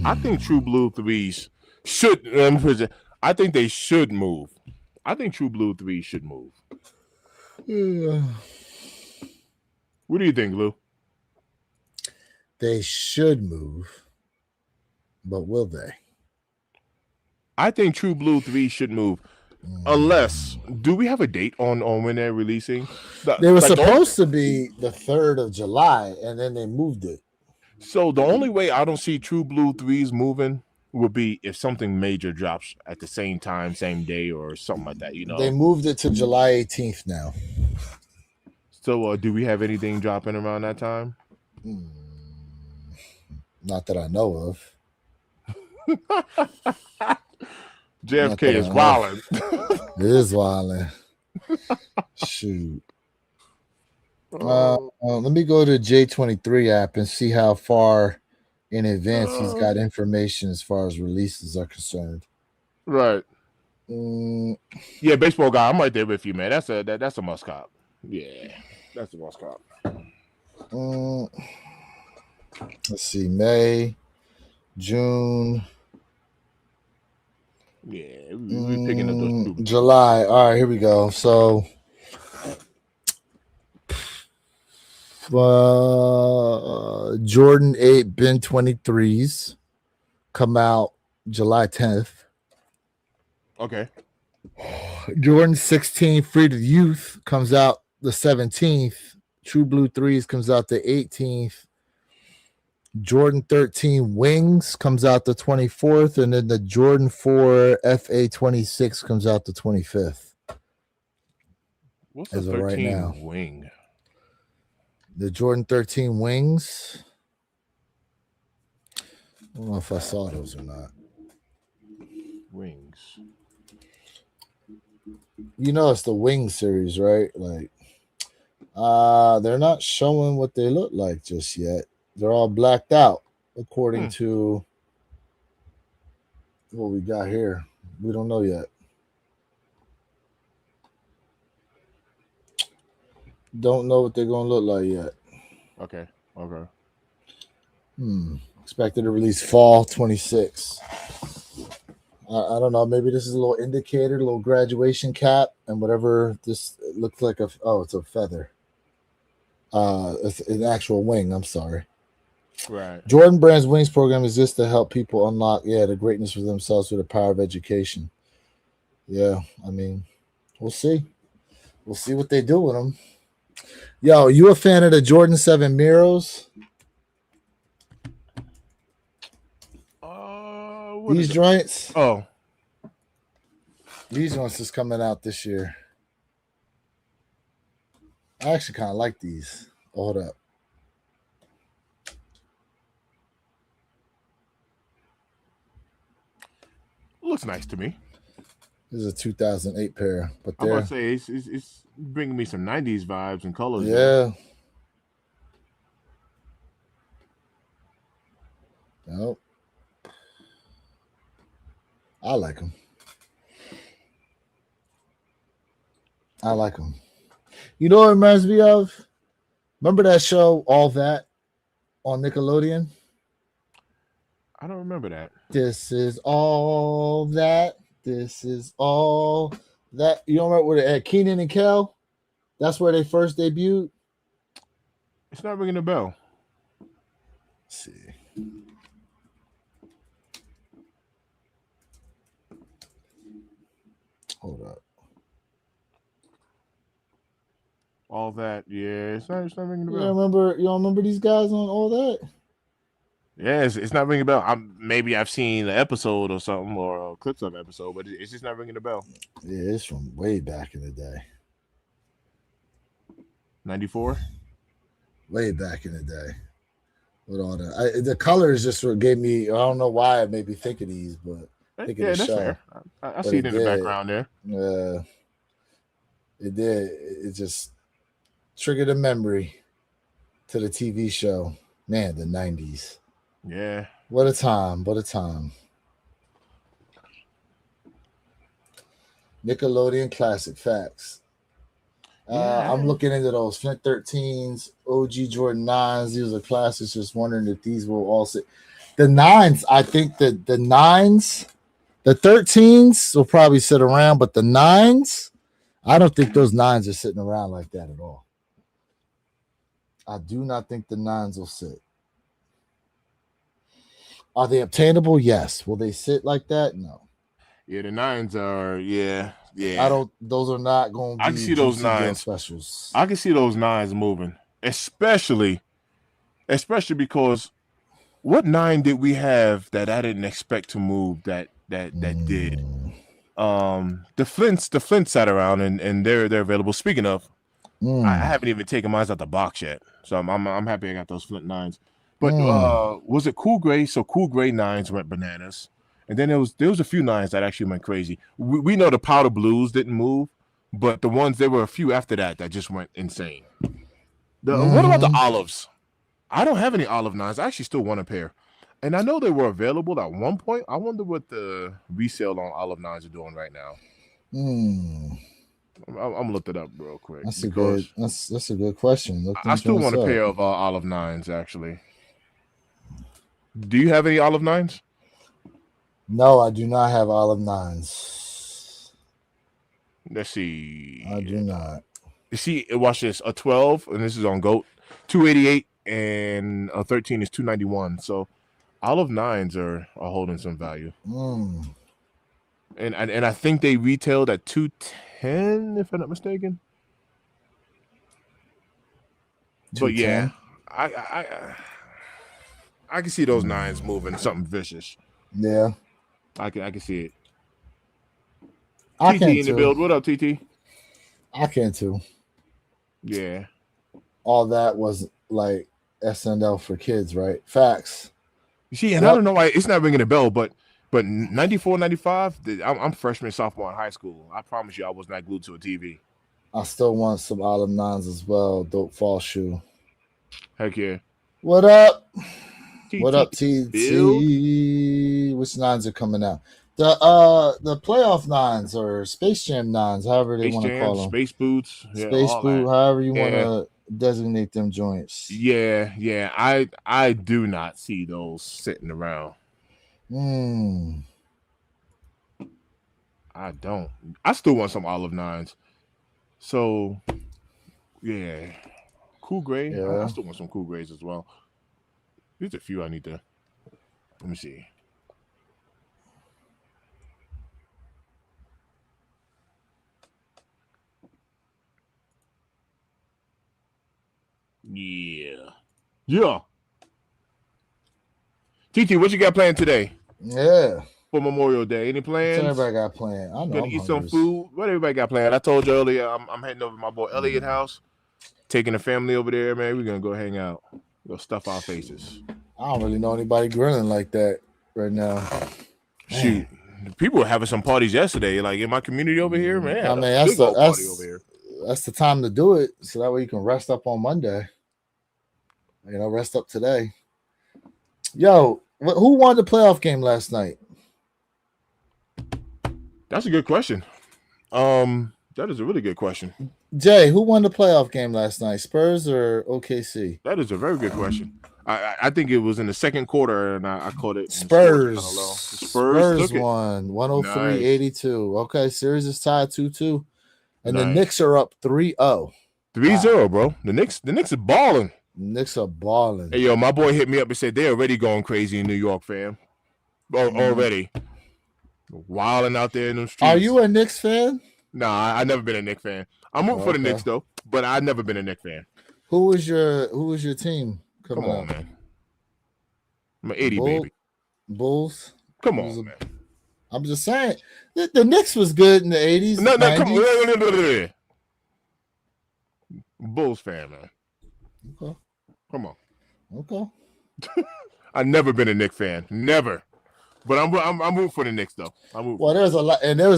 I think True Blue 3s should. I think they should move. I think True Blue 3 should move. What do you think, Lou? They should move, but will they? I think True Blue 3 should move. Unless, do we have a date on when they're releasing? They were supposed to be the 3rd of July, and then they moved it. So the only way I don't see True Blue 3s moving would be if something major drops at the same time, same day, or something like that. You know, they moved it to July 18th now. So do we have anything dropping around that time? Not that I know of. JFK is wilding. It is wilding. Shoot. Let me go to J23 app and see how far in advance he's got information as far as releases are concerned. Right. Yeah, baseball guy. I'm right there with you, man. That's a must cop. Yeah, that's a must cop. Let's see, May, June. Yeah, we're picking up those two. July. All right, here we go. So, Jordan 8 Ben 23s come out July 10th. Okay. Jordan 16 Free to Youth comes out the 17th. True Blue 3s comes out the 18th. Jordan 13 Wings comes out the 24th, and then the Jordan 4 FA 26 comes out the 25th. What's the 13 right now? Wing? The Jordan 13 Wings. I don't know if I saw those or not. Wings. You know it's the Wing series, right? Like, they're not showing what they look like just yet. They're all blacked out, according to what we got here. We don't know yet. Don't know what they're going to look like yet. Okay. Expected to release fall 26. I don't know. Maybe this is a little indicator, a little graduation cap, and whatever this looks like. It's a feather. It's an actual wing. I'm sorry. Right. Jordan Brand's Wings program exists to help people unlock, the greatness for themselves through the power of education. Yeah, I mean, we'll see. We'll see what they do with them. Yo, you a fan of the Jordan 7 Miros? These joints? Oh. These ones is coming out this year. I actually kind of like these. Hold up. Looks nice to me. This is a 2008 pair, but I'm about to say it's bringing me some 90s vibes and colors. Yeah. Nope. I like them. You know what it reminds me of? Remember that show, All That, on Nickelodeon? I don't remember that. This is all that. This is all that. You don't remember where they had Keenan and Kel? That's where they first debuted. It's not ringing a bell. Let's see. Hold up. all that. Yeah, it's not ringing the You bell. don't remember these guys on all that? Yeah, it's not ringing a bell. Maybe I've seen an episode or something or clips of an episode, but it's just not ringing a bell. Yeah, it's from way back in the day. 94. Way back in the day. With all the colors just gave me. I don't know why it made me think of these, but think of Yeah, the that's show. fair. I But see it in the did. background there. It did. It just triggered a memory to the TV show. Man, the 90s. Yeah. What a time. What a time. Nickelodeon classic facts. Yeah. I'm looking into those Flint 13s, OG Jordan 9s. These are classics. Just wondering if these will all sit. The 9s, I think that the 9s, the 13s will probably sit around, but the 9s, I don't think those 9s are sitting around like that at all. I do not think the 9s will sit. Are they obtainable? Yes. Will they sit like that? No. Yeah, the 9s are, yeah. Those are not going to be I can see those Juicy Girl 9s. specials. I can see those 9s moving, especially because what 9 did we have that I didn't expect to move that did? The Flints sat around and they're available. Speaking of, I haven't even taken mine out the box yet, so I'm happy I got those Flint 9s. But was it Cool Gray? So Cool Gray 9s went bananas, and then there was a few 9s that actually went crazy. We know the Powder Blues didn't move, but the ones there were a few after that just went insane. What about the olives? I don't have any olive 9s. I actually still want a pair, and I know they were available at one point. I wonder what the resale on olive 9s are doing right now. I'm gonna look it up real quick. That's a good question. I still want a pair of olive 9s actually. Do you have any olive 9s? No, I do not have olive 9s. Let's see. I do not. You see, watch this. A 12, and this is on GOAT, 288, and a 13 is 291. So olive 9s are holding some value. And I think they retailed at 210, if I'm not mistaken. But yeah, I can see those 9s moving something vicious. Yeah, I can see it. I TT can in the too. build. What up, TT? I can too. Yeah. All that was like SNL for kids, right? Facts. You see, and I don't know why it's not ringing a bell, but 94, 95, I'm freshman, sophomore in high school. I promise you, I was not glued to a TV. I still want some olive 9s as well. Dope fall shoe. Heck yeah. What up? TT What up, TT? Which 9s are coming out? The playoff 9s or Space Jam 9s, however they want to call them. Space boots. Yeah, Space boot, however you want Yeah. to designate them joints. Yeah. I do not see those sitting around. I don't. I still want some olive 9s. So, yeah. Cool Gray. Yeah. I still want some Cool Grays as well. There's a few I need to. Let me see. Yeah. TT, what you got planned today Yeah. for Memorial Day? Any plans? What's everybody got planned? I know. Gonna I'm eat some hungry. food. What everybody got planned? I told you earlier, I'm heading over to my boy Elliot house, taking the family over there, man. We're gonna go hang out. Go stuff our faces. I don't really know anybody grilling like that right now. Shoot. People were having some parties yesterday, like in my community over here, man. I mean, Big old party over here. that's the time to do it, so that way you can rest up on Monday. You know, rest up today. Yo, who won the playoff game last night? That's a good question. That is a really good question. Jay, who won the playoff game last night? Spurs or OKC? That is a very good question. I think it was in the second quarter, and I caught it. Spurs. Spurs took it. Won 103-82. Okay, series is tied 2-2. And the Nice. Knicks are up 3-0. 3-0, bro. The Knicks are balling. Knicks are balling. Hey, yo, my boy hit me up and said they're already going crazy in New York, fam. Already. Wilding out there in them streets. Are you a Knicks fan? Nah, I've never been a Knicks fan. I'm rooting for the Okay. Knicks, though. but I've never been a Knicks fan. Who was your team coming Come on, up? man. I'm an 80 Bull- baby. Bulls. Come Who's on, a- man. I'm just saying the Knicks was good in the 80s. No, 90s. come on. Bulls fan, man. Okay. Come on. Okay. I've never been a Knicks fan. Never. But I'm rooting for the Knicks though. Well, there was a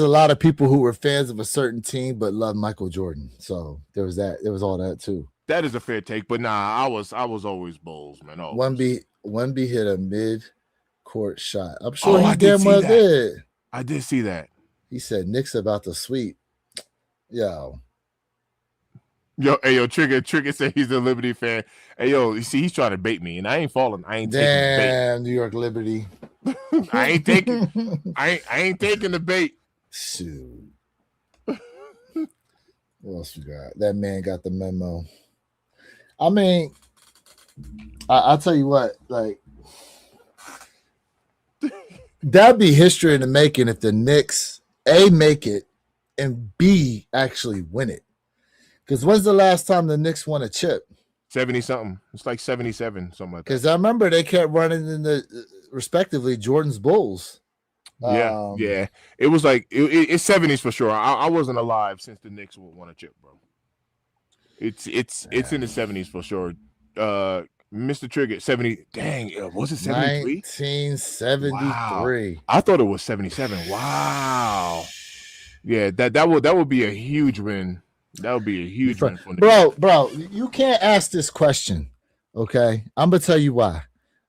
lot of people who were fans of a certain team but loved Michael Jordan. So there was that. There was all that too. That is a fair take, but nah, I was always Bulls, man. Oh, Wemby hit a mid-court shot. I'm sure I he did damn see well that. did. I did see that. He said Knicks about to sweep. Yo, Trigger said he's a Liberty fan. Hey, yo, you see, he's trying to bait me, and I ain't falling. I ain't taking the damn New York Liberty. bait. I ain't taking the bait. Shoot. What else we got? That man got the memo. I mean, I'll tell you what, like, that'd be history in the making if the Knicks A, make it, and B, actually win it. Because when's the last time the Knicks won a chip? 70 something. It's like 77, something like that. Because I remember they kept running in the respectively Jordan's Bulls. Yeah, yeah. It was like it's 70s for sure. I wasn't alive since the Knicks won a chip, bro. It's in the 70s for sure. Mr. Trigger, 70. Dang, was it 73? 1973. Wow. I thought it was 77. Wow. Yeah, that would be a huge win. That would be a huge win for the bro. You can't ask this question. Okay, I'm gonna tell you why.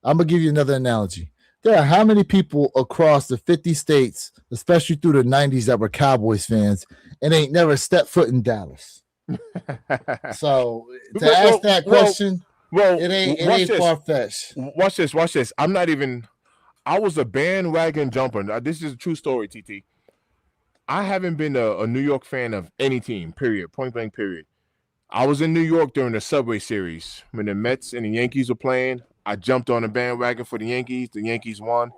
I'm gonna give you another analogy. There are how many people across the 50 states, especially through the 90s, that were Cowboys fans and ain't never stepped foot in Dallas? So to ask that question, it ain't far fetched. Watch this. I was a bandwagon jumper. This is a true story, TT. I haven't been a New York fan of any team, period, point blank, period. I was in New York during the Subway Series when the Mets and the Yankees were playing. I jumped on the bandwagon for the Yankees. The Yankees won,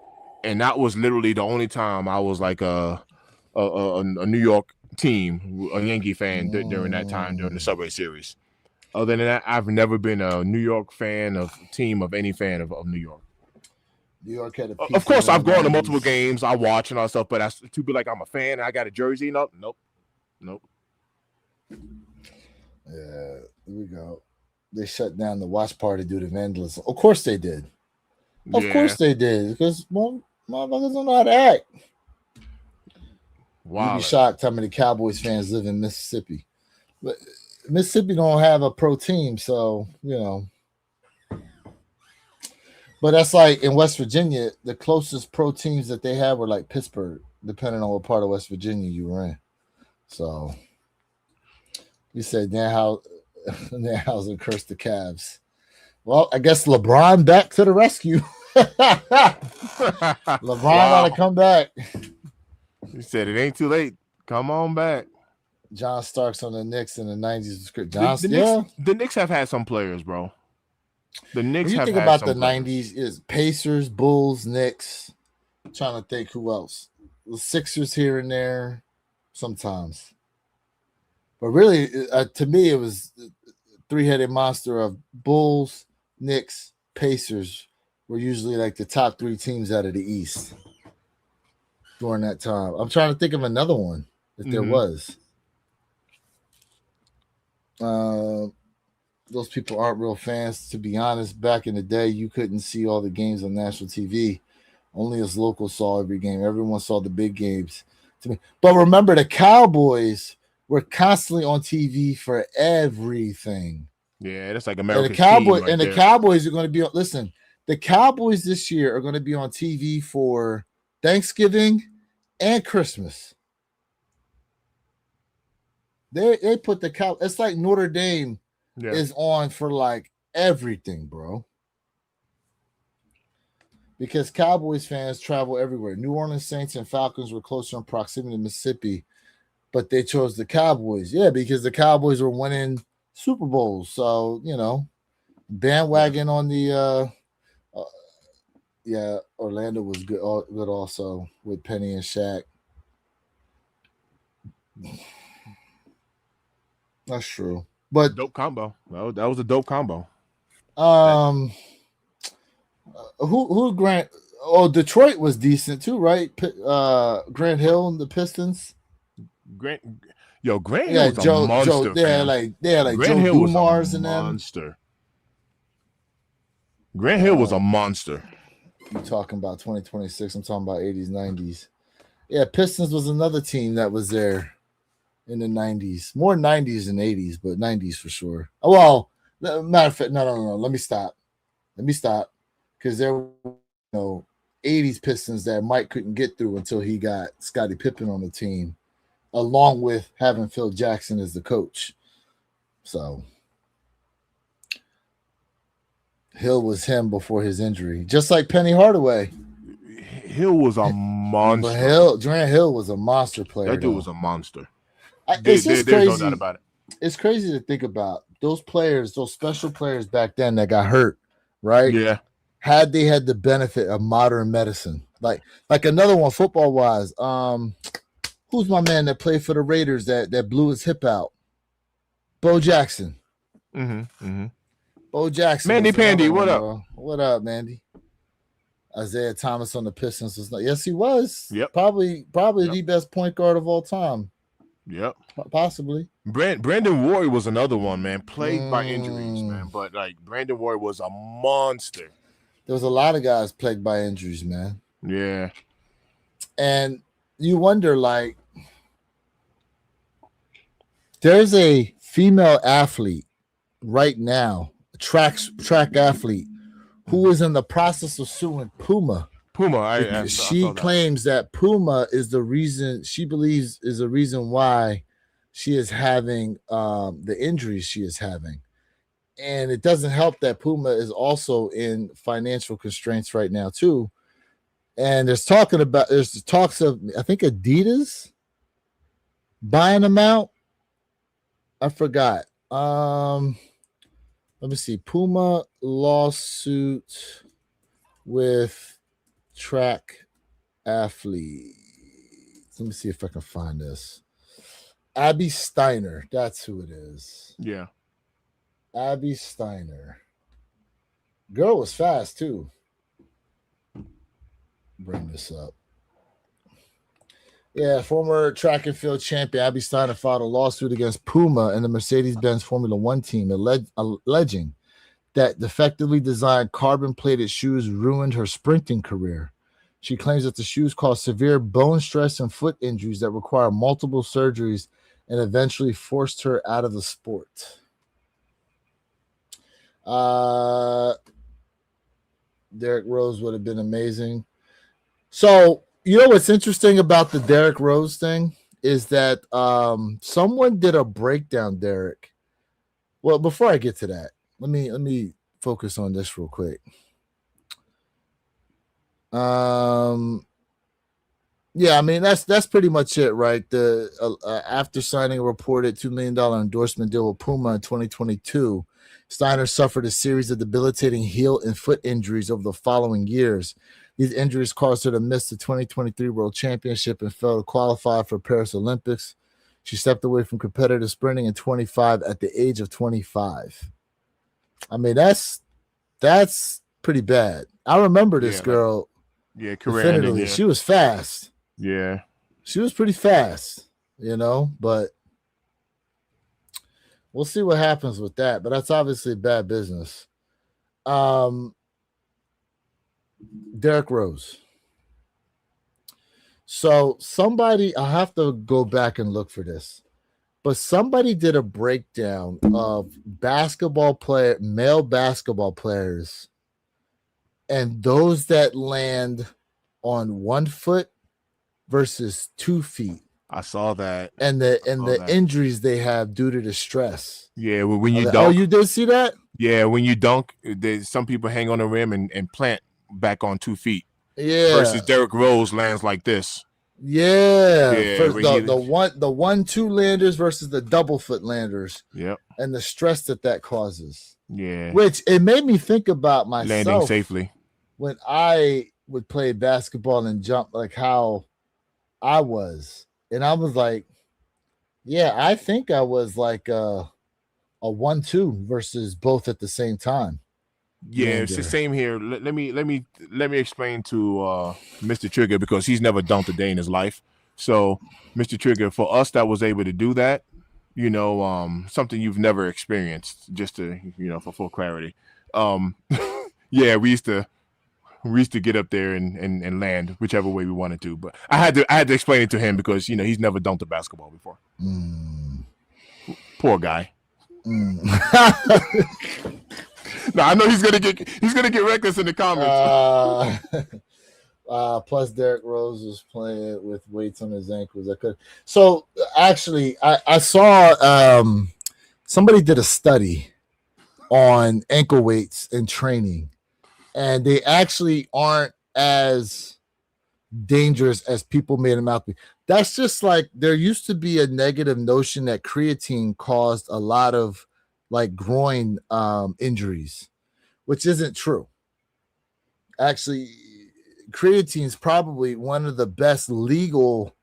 and that was literally the only time I was like a New York team, a Yankee fan during that time during the Subway Series. Other than that, I've never been a New York fan of team of any fan of New York. New York had a of course, I've gone to multiple games. I watch and all that stuff, but to be like I'm a fan and I got a jersey, nope. Yeah, here we go. They shut down the watch party due to vandalism. Of course they did. Of course they did, because motherfuckers don't know how to act. Wow. You'd be shocked how many Cowboys fans live in Mississippi. But Mississippi don't have a pro team, so you know. But that's like in West Virginia, the closest pro teams that they had were like Pittsburgh, depending on what part of West Virginia you were in. So you said Danhausen cursed the Cavs. Well, I guess LeBron back to the rescue. LeBron gotta come back. He said it ain't too late. Come on back. John Starks on the Knicks in the 90s. The Knicks have had some players, bro. The Knicks when you have think had about some the players. 90s is Pacers, Bulls, Knicks. I'm trying to think who else. The Sixers here and there sometimes. But really, to me, it was a three-headed monster of Bulls, Knicks, Pacers were usually like the top three teams out of the East during that time. I'm trying to think of another one if there was. Those people aren't real fans. To be honest, back in the day, you couldn't see all the games on national TV. Only us locals saw every game. Everyone saw the big games. To me, but remember, the Cowboys were constantly on TV for everything. Yeah, that's like America's And the Cowboys team right there. the Cowboys are going to be. Listen, the Cowboys this year are going to be on TV for Thanksgiving and Christmas. They put the cow. It's like Notre Dame is on for like everything, bro. Because Cowboys fans travel everywhere. New Orleans Saints and Falcons were closer in proximity to Mississippi, but they chose the Cowboys. Yeah, because the Cowboys were winning Super Bowls. So, you know, bandwagon on the Orlando was good also with Penny and Shaq. That's true. But Dope combo. That was a dope combo. Who Grant? Oh, Detroit was decent too, right? Grant Hill and the Pistons. Grant Hill Yeah, was a monster. They had fam. like Grant Joe Hill was Dumars a and them. monster. Grant Hill was a monster. You talking about 2026? I'm talking about 80s, 90s. Yeah, Pistons was another team that was there in the 90s. More 90s than 80s, but 90s for sure. Well, matter of fact, no. Let me stop. Because there were 80s Pistons that Mike couldn't get through until he got Scottie Pippen on the team, along with having Phil Jackson as the coach. So Hill was him before his injury, just like Penny Hardaway. Hill was a monster. But Grant Hill was a monster player. That dude was a monster. It's just crazy. There's no doubt about it. It's crazy to think about those players, those special players back then that got hurt, right? Yeah. Had they had the benefit of modern medicine, like another one, football wise. Who's my man that played for the Raiders that blew his hip out? Bo Jackson. Bo Jackson. Mandy Pandy, what up? Bro. What up, Mandy? Isaiah Thomas on the Pistons was not. Yes, he was. Yep. Probably the best point guard of all time. Yep. Possibly. Brandon Roy was another one, man. Plagued by injuries, man. But like Brandon Roy was a monster. There was a lot of guys plagued by injuries, man. Yeah. And you wonder, like, there's a female athlete right now, a track athlete, who is in the process of suing Puma. She claims that Puma is the reason, she believes is the reason why she is having the injuries she is having. And it doesn't help that Puma is also in financial constraints right now too. And there's talks of, I think, Adidas buying them out. I forgot. Let me see. Puma lawsuit with track athletes. Let me see if I can find this. Abby Steiner. That's who it is. Yeah. Abby Steiner. Girl was fast too. Bring this up. Yeah, former track and field champion Abby Steiner filed a lawsuit against Puma and the Mercedes-Benz Formula One team, alleging that defectively designed carbon-plated shoes ruined her sprinting career. She claims that the shoes caused severe bone stress and foot injuries that require multiple surgeries and eventually forced her out of the sport. Derrick Rose would have been amazing. So, you know what's interesting about the Derrick Rose thing is that someone did a breakdown, Derrick. Well, before I get to that, let me focus on this real quick. Yeah, I mean that's pretty much it, right? The after signing a reported $2 million endorsement deal with Puma in 2022, Steiner suffered a series of debilitating heel and foot injuries over the following years. These injuries caused her to miss the 2023 World Championship and failed to qualify for Paris Olympics. She stepped away from competitive sprinting in 25 at the age of 25. I mean, that's pretty bad. I remember this girl. Yeah, career. Yeah. She was fast. Yeah. She was pretty fast, but we'll see what happens with that. But that's obviously bad business. Derrick Rose. So I have to go back and look for this, but somebody did a breakdown of male basketball players, and those that land on 1 foot versus 2 feet. I saw that. And the injuries they have due to the stress. Yeah, well, when you dunk. Oh, you did see that? Yeah, when you dunk, some people hang on the rim and plant back on 2 feet. Yeah. Versus Derrick Rose lands like this. Yeah. The 1-2 landers versus the double foot landers. Yep. And the stress that causes. Yeah. Which it made me think about myself. Landing safely. When I would play basketball and jump, like how I was. And I was like, yeah, I think I was like a 1-2 versus both at the same time. Yeah, it's the same here. Let me explain to Mr. Trigger, because he's never dunked a day in his life. So, Mr. Trigger, for us that was able to do that, you know, something you've never experienced, just to, you know, for full clarity. Yeah, we used to get up there and land whichever way we wanted to. But I had to explain it to him because, you know, he's never dunked a basketball before. Poor guy. No, I know he's gonna get reckless in the comments. Plus, Derrick Rose was playing with weights on his ankles. So actually, I saw somebody did a study on ankle weights in training, and they actually aren't as dangerous as people made them out to be. That's just like, there used to be a negative notion that creatine caused a lot of like groin injuries, which isn't true. Actually, creatine is probably one of the best legal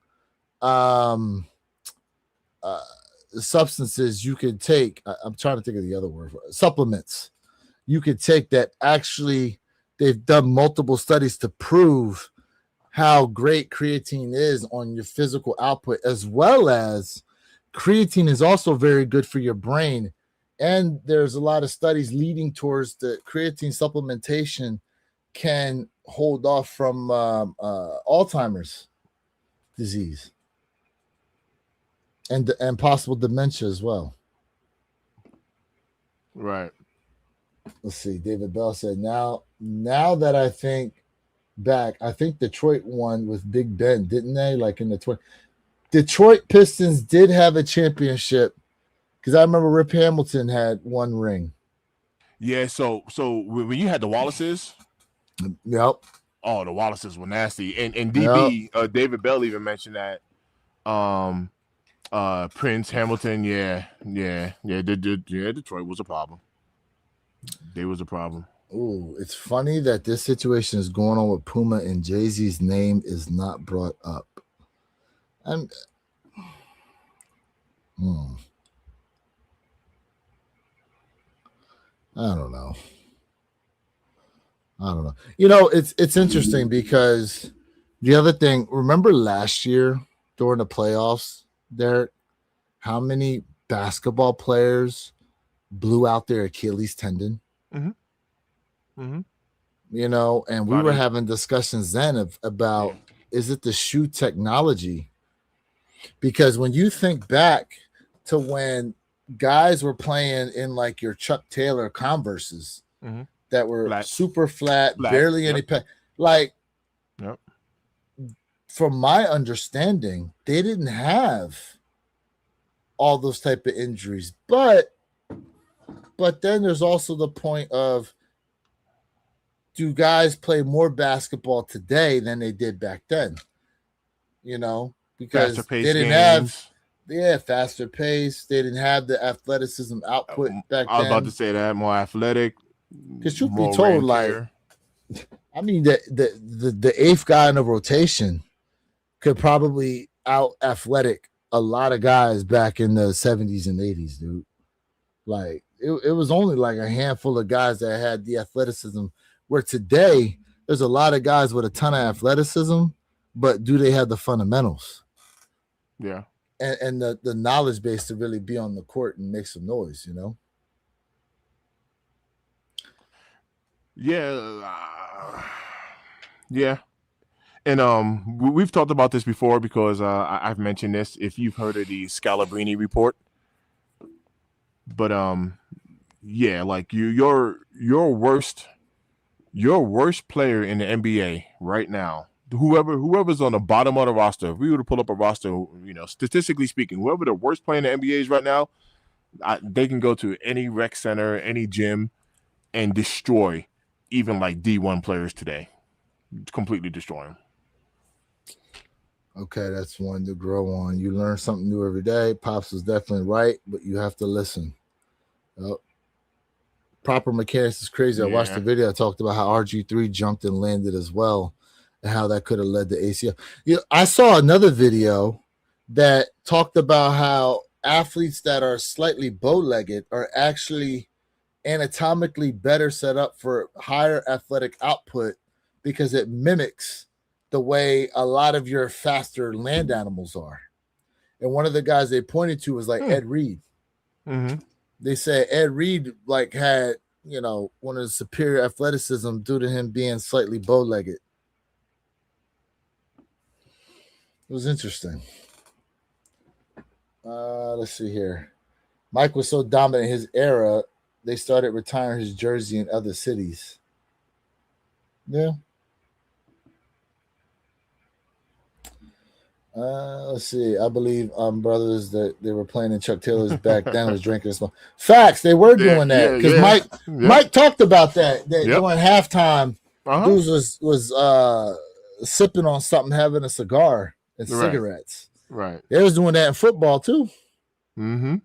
substances you could take. I'm trying to think of the other word. Supplements you could take that actually they've done multiple studies to prove how great creatine is on your physical output, as well as creatine is also very good for your brain. And there's a lot of studies leading towards the creatine supplementation can hold off from Alzheimer's disease and possible dementia as well. Right. Let's see. David Bell said, now that I think back, I think Detroit won with Big Ben, didn't they? Like in the 20. Detroit Pistons did have a championship, because I remember Rip Hamilton had one ring. Yeah, so when you had the Wallaces, yep. Oh, the Wallaces were nasty. And DB, yep. David Bell even mentioned that. Prince, Hamilton, Detroit was a problem. They was a problem. Ooh, it's funny that this situation is going on with Puma and Jay-Z's name is not brought up. I don't know. You know, it's interesting because the other thing, remember last year during the playoffs, Derek, how many basketball players blew out their Achilles tendon? You know, and we were having discussions then about is it the shoe technology? Because when you think back to when guys were playing in like your Chuck Taylor Converses that were super flat, barely any like, from my understanding, they didn't have all those type of injuries. But then there's also the point of, do guys play more basketball today than they did back then? You know, because they didn't have faster pace. They didn't have the athleticism output back then. I was about to say that, more athletic. Because truth be told, like, I mean, the eighth guy in the rotation could probably out athletic a lot of guys back in the 70s and 80s, dude. Like, it was only like a handful of guys that had the athleticism, where today there's a lot of guys with a ton of athleticism, but do they have the fundamentals? Yeah. And the knowledge base to really be on the court and make some noise, you know? Yeah. And we've talked about this before because I've mentioned this, if you've heard of the Scalabrini report. But like your worst player in the NBA right now, whoever's on the bottom of the roster, if we were to pull up a roster, you know, statistically speaking, whoever the worst player in the NBA is right now, they can go to any rec center, any gym, and destroy even like D1 players today. Completely destroy them. Okay, that's one to grow on. You learn something new every day. Pops was definitely right, but you have to listen. Proper mechanics is crazy. I watched the video. I talked about how RG3 jumped and landed as well, and how that could have led to ACL. I saw another video that talked about how athletes that are slightly bow-legged are actually anatomically better set up for higher athletic output because it mimics the way a lot of your faster land animals are. And one of the guys they pointed to was like Ed Reed. Mm-hmm. They said Ed Reed like had, you know, one of the superior athleticism due to him being slightly bow-legged. It was interesting. Let's see here. Mike was so dominant in his era, they started retiring his jersey in other cities. Yeah. Let's see. I believe brothers that they were playing in Chuck Taylor's back then was drinking this. Facts. They were doing that because Mike talked about that during halftime. Dudes was sipping on something, having a cigar and cigarettes. Right. They was doing that in football too. Mm-hmm.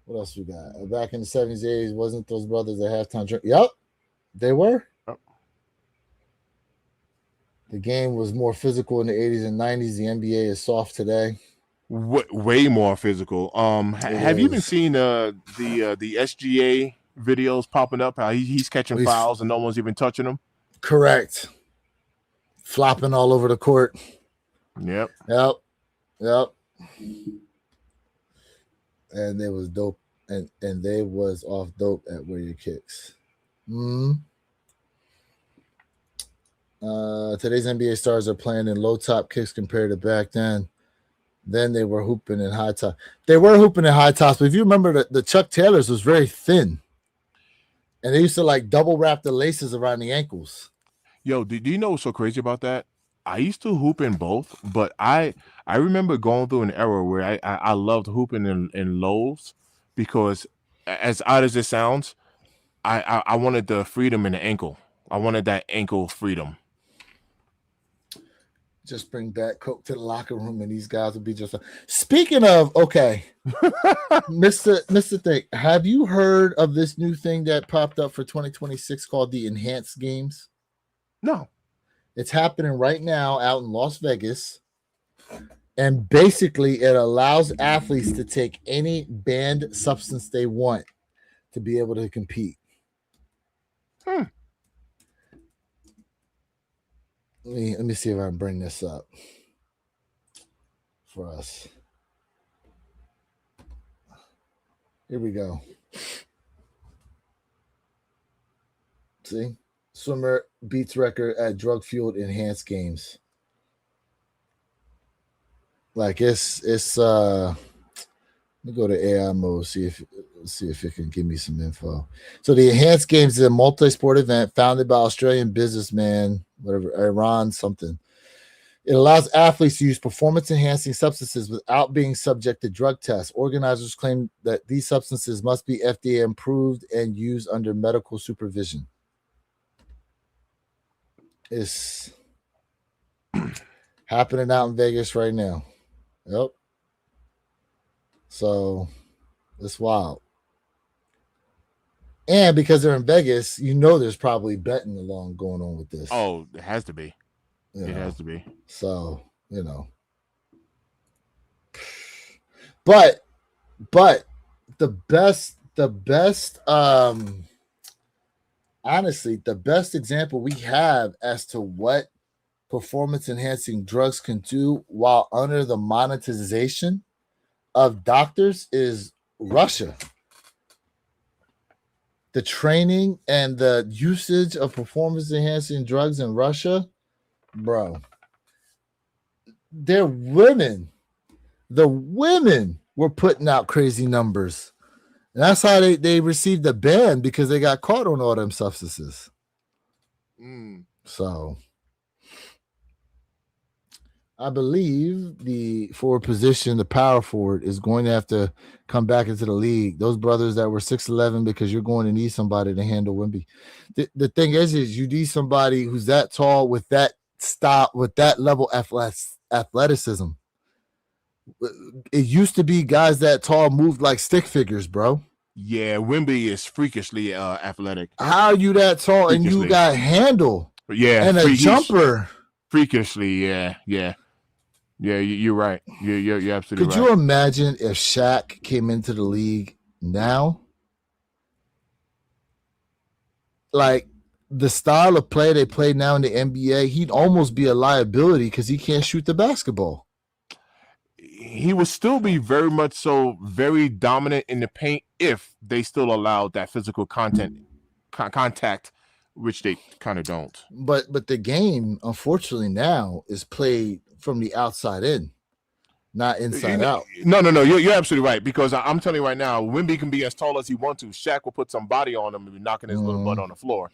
What else we got? Back in the 70s, 80s, wasn't those brothers at halftime drink? Yep, they were. Yep. The game was more physical in the 80s and 90s. The NBA is soft today. Way more physical. Have you been seeing the SGA videos popping up? How he's catching fouls and no one's even touching him? Correct. Flopping all over the court. Yep. And they was dope, and they was off dope at where your kicks. Today's NBA stars are playing in low top kicks compared to back then. Then they were hooping in high top. They were hooping in high tops, but if you remember, the Chuck Taylors was very thin, and they used to like double wrap the laces around the ankles. Yo, do you know what's so crazy about that? I used to hoop in both, but I remember going through an era where I loved hooping in lows because, as odd as it sounds, I wanted the freedom in the ankle. I wanted that ankle freedom. Just bring back Coke to the locker room, and these guys will be just. Speaking of, okay, Mr. Thick, have you heard of this new thing that popped up for 2026 called the Enhanced Games? No. It's happening right now out in Las Vegas. And basically, it allows athletes to take any banned substance they want to be able to compete. Let me see if I can bring this up for us. Here we go. See? Swimmer beats record at drug-fueled enhanced games. Like it's let me go to AI mode, see if it can give me some info. So the Enhanced Games is a multi-sport event founded by Australian businessman, whatever, Iran something. It allows athletes to use performance-enhancing substances without being subject to drug tests. Organizers claim that these substances must be FDA approved and used under medical supervision. It's happening out in Vegas right now. Yep. So it's wild. And because they're in Vegas, you know there's probably betting along going on with this. Oh, it has to be. It has to be. So, you know. But the best honestly, the best example we have as to what performance enhancing drugs can do while under the monetization of doctors is Russia. The training and the usage of performance enhancing drugs in Russia, bro. The women were putting out crazy numbers. And that's how they received a ban, because they got caught on all them substances. So I believe the forward position, the power forward, is going to have to come back into the league. Those brothers that were 6'11", because you're going to need somebody to handle Wemby. The thing is you need somebody who's that tall with that style, with that level of athleticism. It used to be guys that tall moved like stick figures, bro. Yeah, Wemby is freakishly athletic. How are you that tall and you got handle? Yeah, and a jumper. Freakishly, yeah. Yeah, you're right. You're absolutely Could right. you imagine if Shaq came into the league now? Like the style of play they play now in the NBA, he'd almost be a liability because he can't shoot the basketball. He would still be very much so very dominant in the paint if they still allowed that physical contact, which they kind of don't. But the game, unfortunately, now is played from the outside in, not inside out. No. You're absolutely right, because I'm telling you right now, Wemby can be as tall as he wants to. Shaq will put some body on him and be knocking his little butt on the floor.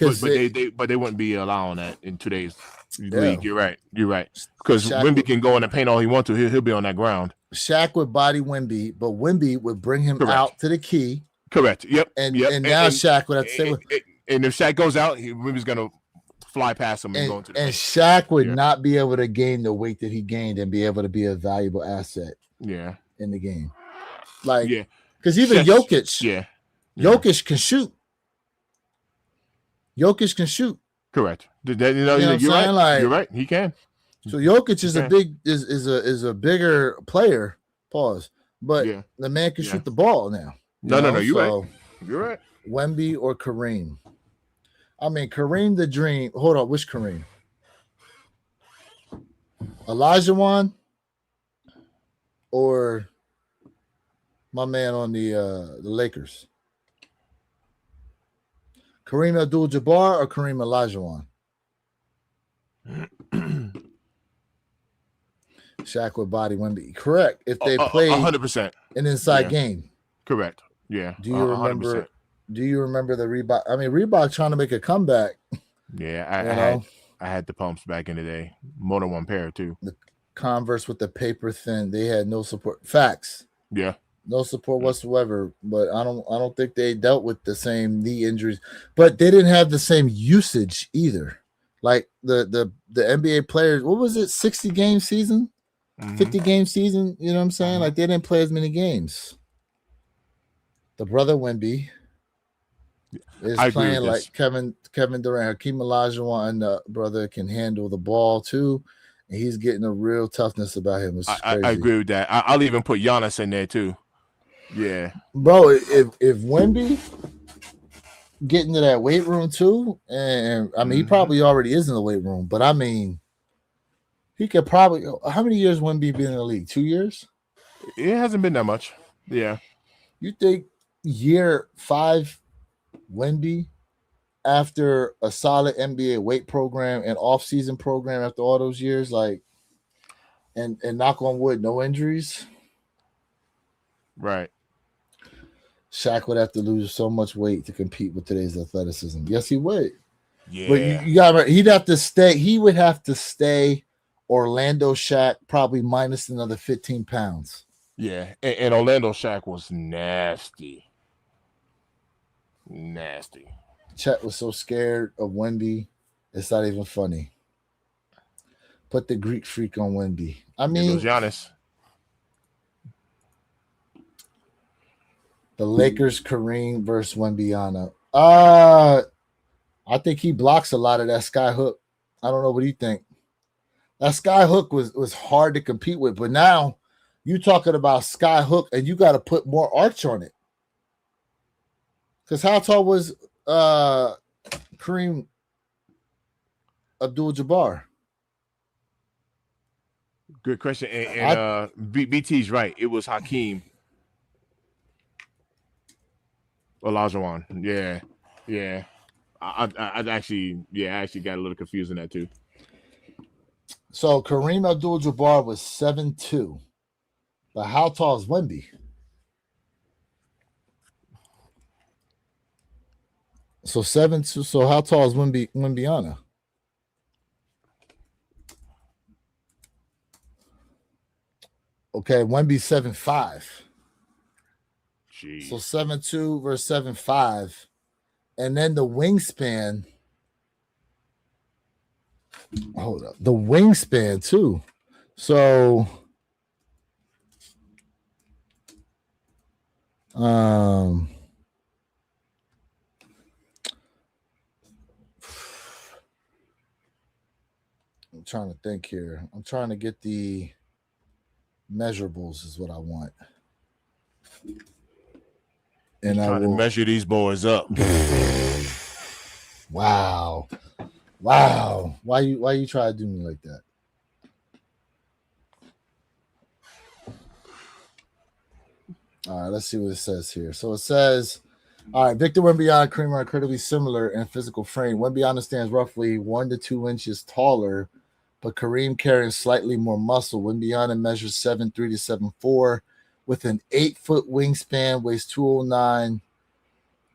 But they wouldn't be allowing that in today's league. You're right. Because Wemby can go in and paint all he wants to. He'll be on that ground. Shaq would body Wemby, but Wemby would bring him out to the key. Correct. Yep. And now Shaq would have to say, and if Shaq goes out, Wemby's gonna fly past him and go into the and Shaq would not be able to gain the weight that he gained and be able to be a valuable asset. Yeah. In the game, because even Jokic, Jokic can shoot. Jokic can shoot. Correct. You're right. Like, you're right. He can. So Jokic is a bigger player. Pause. But the man can shoot the ball now. No. You're right. You're right. Wemby or Kareem? I mean, Kareem the Dream. Hold on, which Kareem? Olajuwon or my man on the Lakers? Kareem Abdul-Jabbar or Kareem Olajuwon? Shaq would body Wemby. Correct. If they played 100% an inside game. Correct. Yeah. Do you remember? 100%. Do you remember the Reebok? I mean, Reebok trying to make a comeback. Yeah, I had the pumps back in the day. More than one pair too. The Converse with the paper thin. They had no support. Facts. Yeah. No support whatsoever. But I don't think they dealt with the same knee injuries. But they didn't have the same usage either. Like the NBA players, what was it? 60 game season? 50 game season? You know what I'm saying? Like they didn't play as many games. The brother Wemby is playing like Kevin Durant. Hakeem Olajuwon, the brother, can handle the ball too, and he's getting a real toughness about him. I agree with that. I'll even put Giannis in there too. Yeah, bro. If Wemby get into that weight room too, and I mean he probably already is in the weight room, but I mean he could probably. How many years Wemby been in the league? 2 years. It hasn't been that much. Yeah. You think year 5? Wemby, after a solid NBA weight program and off-season program after all those years, like, and knock on wood, no injuries. Right. Shaq would have to lose so much weight to compete with today's athleticism. Yes, he would. Yeah. But you got he'd have to stay. He would have to stay Orlando Shaq, probably minus another 15 pounds. Yeah, and Orlando Shaq was nasty. Chet was so scared of Wemby, it's not even funny. Put the Greek freak on Wemby. I mean, it was Giannis. The Lakers, Kareem versus Wembyana. I think he blocks a lot of that sky hook. I don't know. What do you think? That sky hook was hard to compete with, but now you're talking about sky hook, and you got to put more arch on it. Because how tall was Kareem Abdul-Jabbar? Good question. And BT's right. It was Hakeem Olajuwon. Yeah. I actually got a little confused in that too. So Kareem Abdul-Jabbar was 7'2", but how tall is Wemby? So 7'2". So how tall is Wembyana? Okay, Wemby's 7'5". Jeez. So 7'2" versus 7'5", and then the wingspan. Hold up, the wingspan too. So, I'm trying to think here. I'm trying to get the measurables is what I want. And I Trying to will measure these boys up. Wow. Why you try to do me like that? All right, let's see what it says here. So it says, all right, Victor Wembanyama and Kareem are incredibly similar in physical frame. Wembanyama stands roughly 1 to 2 inches taller, but Kareem carries slightly more muscle. Wembanyama measures 7'3" to 7'4", with an 8-foot wingspan, weighs 209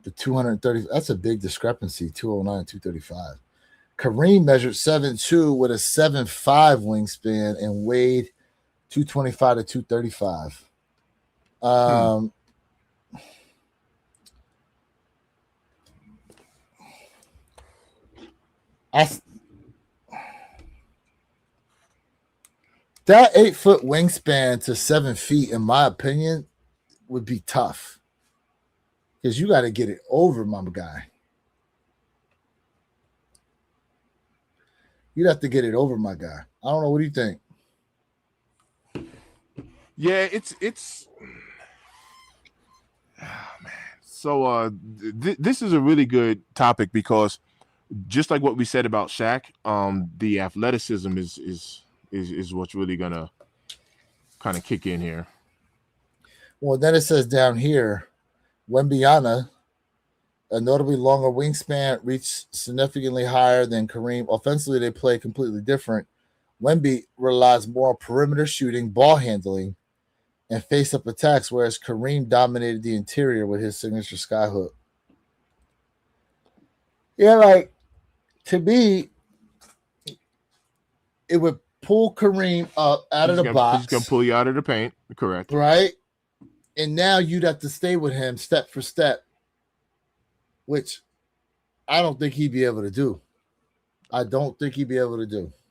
to 230. That's a big discrepancy, 209 to 235. Kareem measured 7'2" with a 7'5" wingspan and weighed 225 to 235. That 8-foot wingspan to 7 feet, in my opinion, would be tough because you got to get it over, my guy. You'd have to get it over, my guy. I don't know. What do you think? Yeah, it's oh, man. So this is a really good topic because just like what we said about Shaq, the athleticism is what's really gonna kind of kick in here. Well, then it says down here, Wembanyama, a notably longer wingspan, reached significantly higher than Kareem. Offensively, they play completely different. Wemby relies more on perimeter shooting, ball handling, and face-up attacks, whereas Kareem dominated the interior with his signature skyhook. Yeah, like, to me, it would pull Kareem up out of the box. He's going to pull you out of the paint. Correct. Right? And now you'd have to stay with him step for step, which I don't think he'd be able to do.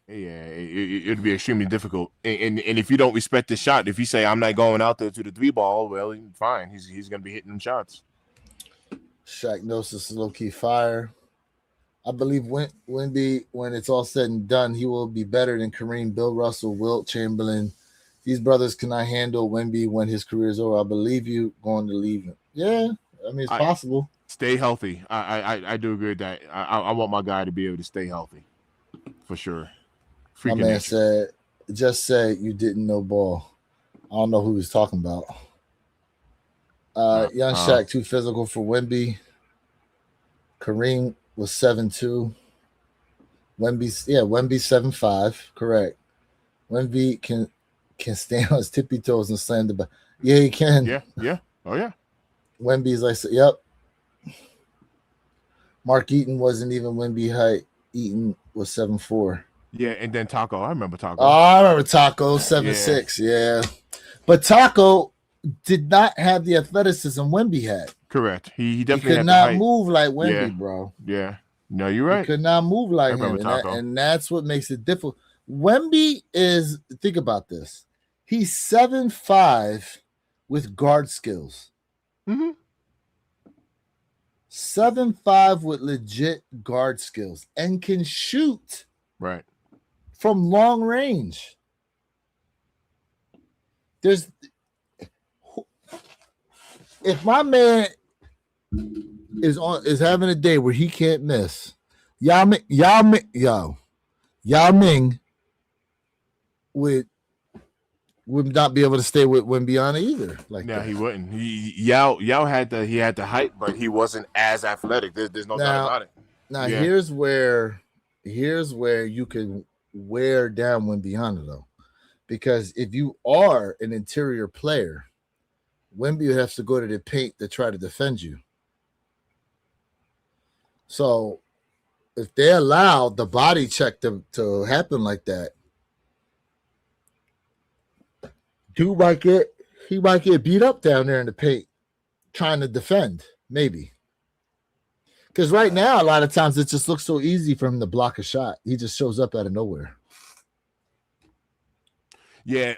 Yeah, it'd be extremely difficult. And if you don't respect the shot, if you say, I'm not going out there to the 3-ball, well, fine. He's going to be hitting them shots. Shaq Gnosis is low-key fire. I believe Wemby, when it's all said and done, he will be better than Kareem, Bill Russell, Wilt Chamberlain. These brothers cannot handle Wemby when his career is over. I believe you going to leave him. Yeah, I mean, it's possible. Stay healthy. I do agree with that. I want my guy to be able to stay healthy, for sure. My man said, just say you didn't know ball. I don't know who he's talking about. Young Shaq, too physical for Wemby. Kareem was 7'2". Wemby's 7'5". Correct. Wemby can stand on his tippy toes and slam the back. Yeah, he can. Yeah. Oh, yeah. Wemby's like, yep. Mark Eaton wasn't even Wemby height. Eaton was 7'4". Yeah, and then Taco. I remember Taco. Oh, I remember Taco, 7'6". Yeah. But Taco did not have the athleticism Wemby had. Correct. He definitely could not move like Wemby, bro. Yeah. No, you're right. He could not move like him. And that's what makes it difficult. Wemby is, think about this. He's 7'5" with guard skills. Mm-hmm. 7'5" with legit guard skills and can shoot. Right. From long range. If my man is having a day where he can't miss, Yao Ming would not be able to stay with Wembanyama either. He wouldn't. Yao had the height, but he wasn't as athletic. There's no doubt about it. Now here's where you can wear down Wembanyama though, because if you are an interior player, Wemby has to go to the paint to try to defend you. So if they allow the body check to happen like that, he might get beat up down there in the paint trying to defend, maybe. Because right now, a lot of times it just looks so easy for him to block a shot. He just shows up out of nowhere. Yeah,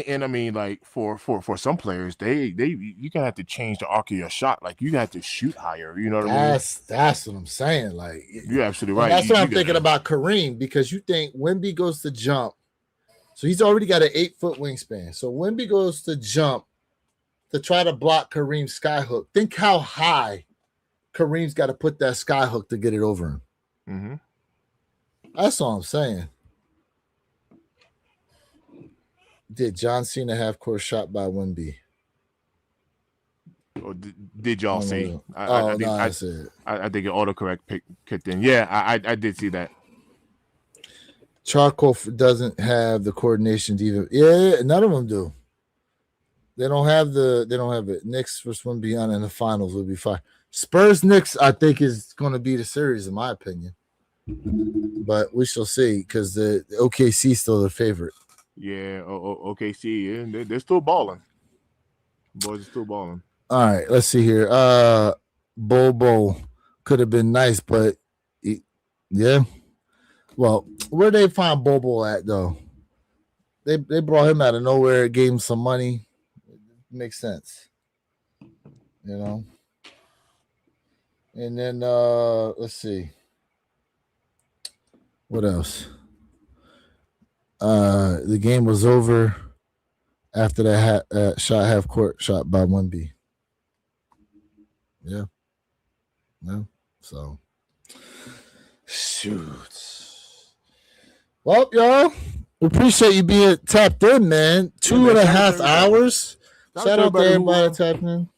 and I mean, like for some players, you gonna have to change the arc of your shot. Like you have to shoot higher. You know what I mean? That's what I'm saying. Like You're absolutely and right. that's what I'm gotta- thinking about Kareem, because you think Wemby goes to jump, so he's already got an 8-foot wingspan. So Wemby goes to jump to try to block Kareem's skyhook. Think how high Kareem's got to put that skyhook to get it over him. Mm-hmm. That's all I'm saying. Did John Cena have court shot by Wemby? Or did y'all see? No. I think your autocorrect kicked in. Yeah, I did see that. Charcoal doesn't have the coordination to even. Yeah, none of them do. They don't have it. Knicks versus Wemby in the finals would be fine. Spurs Knicks, I think, is going to be the series in my opinion. But we shall see, because the OKC is still the favorite. Yeah, OKC, yeah, they're still balling. Boys are still balling. All right, let's see here. Bobo could have been nice, but yeah. Well, where they find Bobo at though? They brought him out of nowhere, gave him some money. Makes sense, you know. And then let's see. What else? The game was over after that half court shot by Wemby. Yeah. No. So shoot. Well, y'all, we appreciate you being tapped in, man. 2.5 hours. Shout out to everybody tapped in.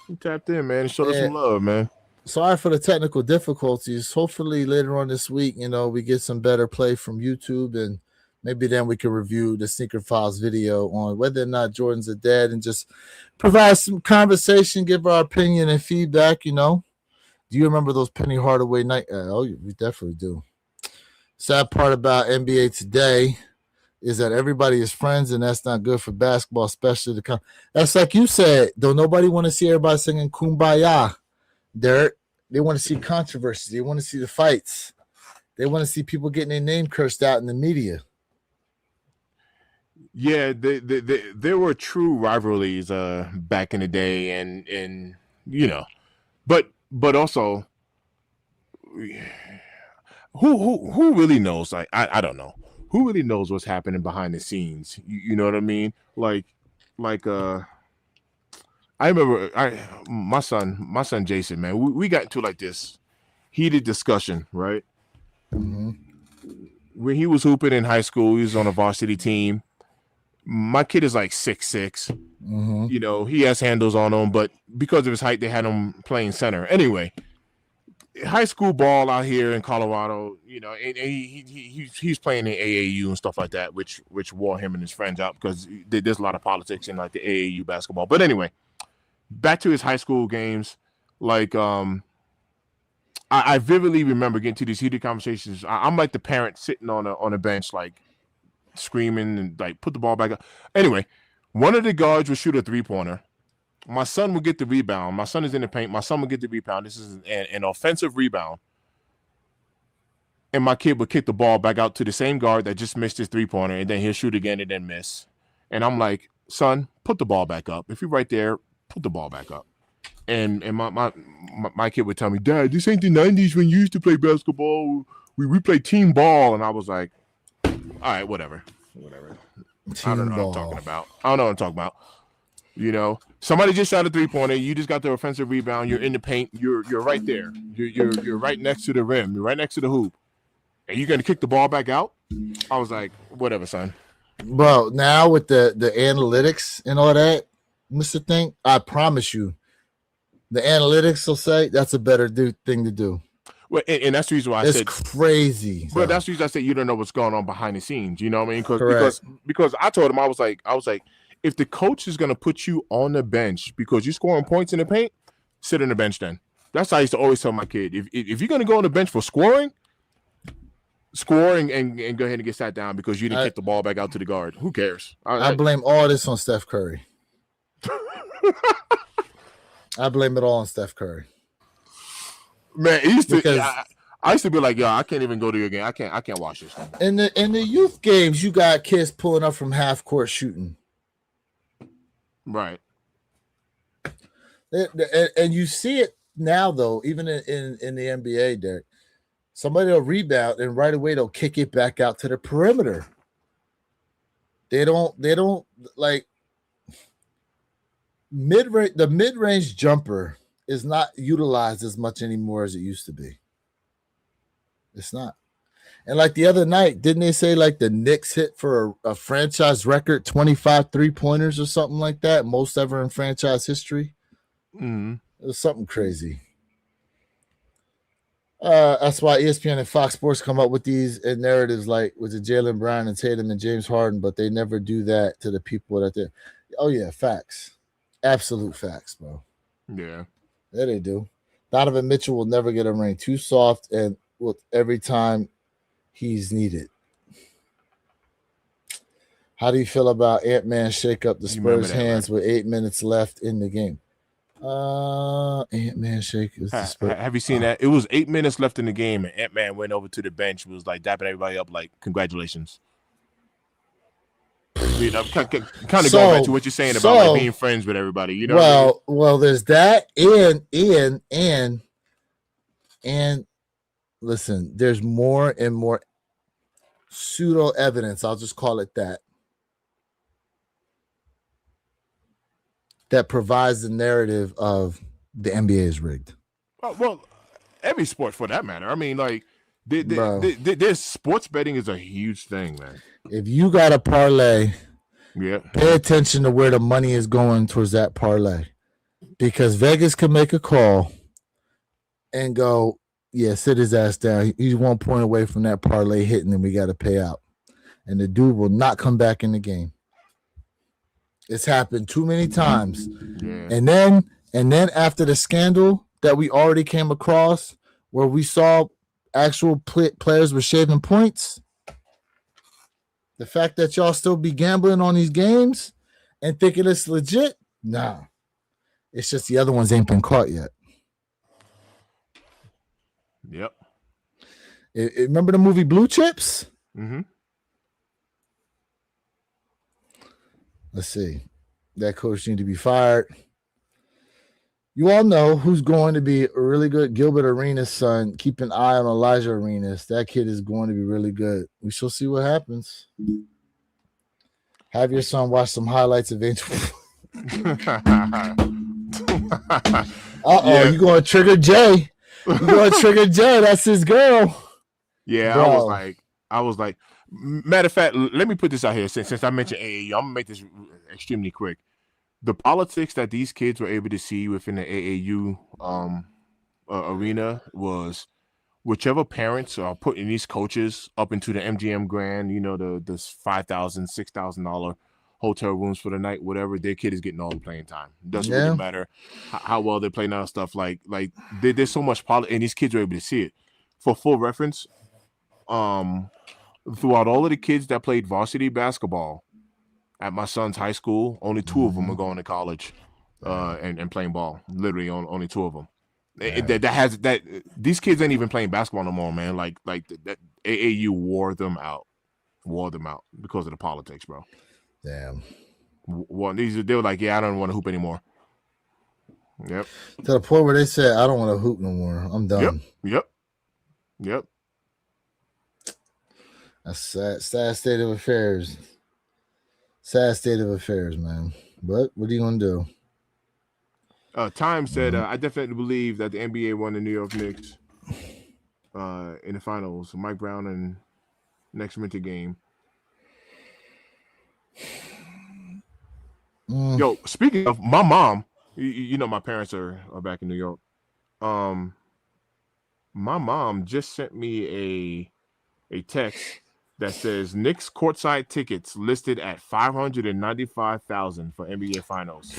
Who tapped in, man. Show us some love, man. Sorry for the technical difficulties. Hopefully later on this week, we get some better play from YouTube, and maybe then we can review the Sneaker Files video on whether or not Jordans are dead, and just provide some conversation, give our opinion and feedback. Do you remember those Penny Hardaway night? Oh, we definitely do. Sad part about NBA today is that everybody is friends, and that's not good for basketball, especially that's like you said. Don't nobody want to see everybody singing Kumbaya. Derek, they want to see controversy. They want to see the fights. They want to see people getting their name cursed out in the media. Yeah, there were true rivalries back in the day, and but also who really knows? Like I don't know. Who really knows what's happening behind the scenes? You know what I mean? Like I remember my son Jason, man, we got into like this heated discussion, right? Mm-hmm. When he was hooping in high school, he was on a varsity team. My kid is like 6'6". Mm-hmm. He has handles on him, but because of his height, they had him playing center. Anyway, high school ball out here in Colorado, and he's playing in AAU and stuff like that, which wore him and his friends out because there's a lot of politics in like the AAU basketball. But anyway, back to his high school games, like I vividly remember getting to these heated conversations. I'm like the parent sitting on a bench, like screaming and like put the ball back up. Anyway, one of the guards would shoot a 3-pointer. My son would get the rebound. My son is in the paint. My son would get the rebound. This is an offensive rebound. And my kid would kick the ball back out to the same guard that just missed his 3-pointer, and then he'll shoot again and then miss. And I'm like, son, put the ball back up. If you're right there, put the ball back up. And my kid would tell me, Dad, this ain't the 90s when you used to play basketball. We play team ball. And I was like, all right, whatever. I don't know what I'm talking about. I don't know what I'm talking about. Somebody just shot a 3-pointer. You just got the offensive rebound. You're in the paint. You're right there. You're right next to the rim. You're right next to the hoop. And you're gonna kick the ball back out? I was like, whatever, son. Bro, now with the analytics and all that, Mr. Thing, I promise you, the analytics will say that's a better thing to do. Well, and that's the reason why I said it's crazy. But that's the reason I said you don't know what's going on behind the scenes. You know what I mean? Because I told him I was like, if the coach is gonna put you on the bench because you're scoring points in the paint, sit on the bench then. That's how I used to always tell my kid. If you're gonna go on the bench for scoring and go ahead and get sat down because you didn't kick the ball back out to the guard. Who cares? I blame all this on Steph Curry. I blame it all on Steph Curry. Man, I used to be like, yo, I can't even go to your game. I can't watch this. In the youth games, you got kids pulling up from half court shooting. Right. And you see it now, though, even in the NBA, Derek. Somebody will rebound and right away they'll kick it back out to the perimeter. They don't like the mid-range jumper is not utilized as much anymore as it used to be. It's not. And like the other night, didn't they say like the Knicks hit for a franchise record 25 3-pointers or something like that, most ever in franchise history? Mm-hmm. It was something crazy. That's why ESPN and Fox Sports come up with these narratives like with the Jaylen Brown and Tatum and James Harden, but they never do that to the people that they. Oh yeah, facts, absolute facts, bro. Yeah, they do. Donovan Mitchell will never get a ring. Too soft, and every time he's needed. How do you feel about Ant-Man shake up the Spurs' hands with 8 minutes left in the game? Ant-Man shake. Have you seen that? It was 8 minutes left in the game, and Ant-Man went over to the bench, was like dapping everybody up, like congratulations. You know, kind of going back to what you're saying about like being friends with everybody. You know. Well, there's that, and listen, there's more and more pseudo evidence. I'll just call it that. That provides the narrative of the NBA is rigged. Well, every sport for that matter. I mean, like, there's sports betting is a huge thing, man. If you got a parlay, pay attention to where the money is going towards that parlay, because Vegas can make a call and go, yeah, sit his ass down. He's 1 point away from that parlay hitting, and we got to pay out. And the dude will not come back in the game. It's happened too many times. Yeah. And then after the scandal that we already came across where we saw actual players were shaving points, the fact that y'all still be gambling on these games and thinking it's legit, nah. It's just the other ones ain't been caught yet. Yep. Remember the movie Blue Chips? Mm-hmm. Let's see. That coach need to be fired. You all know who's going to be really good. Gilbert Arenas' son. Keep an eye on Elijah Arenas. That kid is going to be really good. We shall see what happens. Have your son watch some highlights of Angel. Yeah. You going to trigger Jay. You going to trigger Jay. That's his girl. Yeah, Bro. I was like, matter of fact, let me put this out here. Since I mentioned AAU, I'm going to make this extremely quick. The politics that these kids were able to see within the AAU arena was whichever parents are putting these coaches up into the MGM Grand, you know, the $5,000, $6,000 hotel rooms for the night, whatever, their kid is getting all the playing time. Doesn't really matter how well they play now, stuff like there's so much politics, and these kids are able to see it. For full reference, throughout all of the kids that played varsity basketball at my son's high school, only 2 of them are going to college and playing ball. Literally, only 2 of them. These kids ain't even playing basketball no more, man. Like that AAU wore them out because of the politics, bro. Damn. They were like, yeah, I don't want to hoop anymore. Yep. To the point where they said, I don't want to hoop no more. I'm done. Yep. That's sad state of affairs. Sad state of affairs, man. But what are you gonna do? Time said, I definitely believe that the NBA won the New York Knicks in the finals. Mike Brown and next winter game. Yo, speaking of my mom, you know my parents are back in New York. My mom just sent me a text that says Knicks courtside tickets listed at $595,000 for NBA Finals.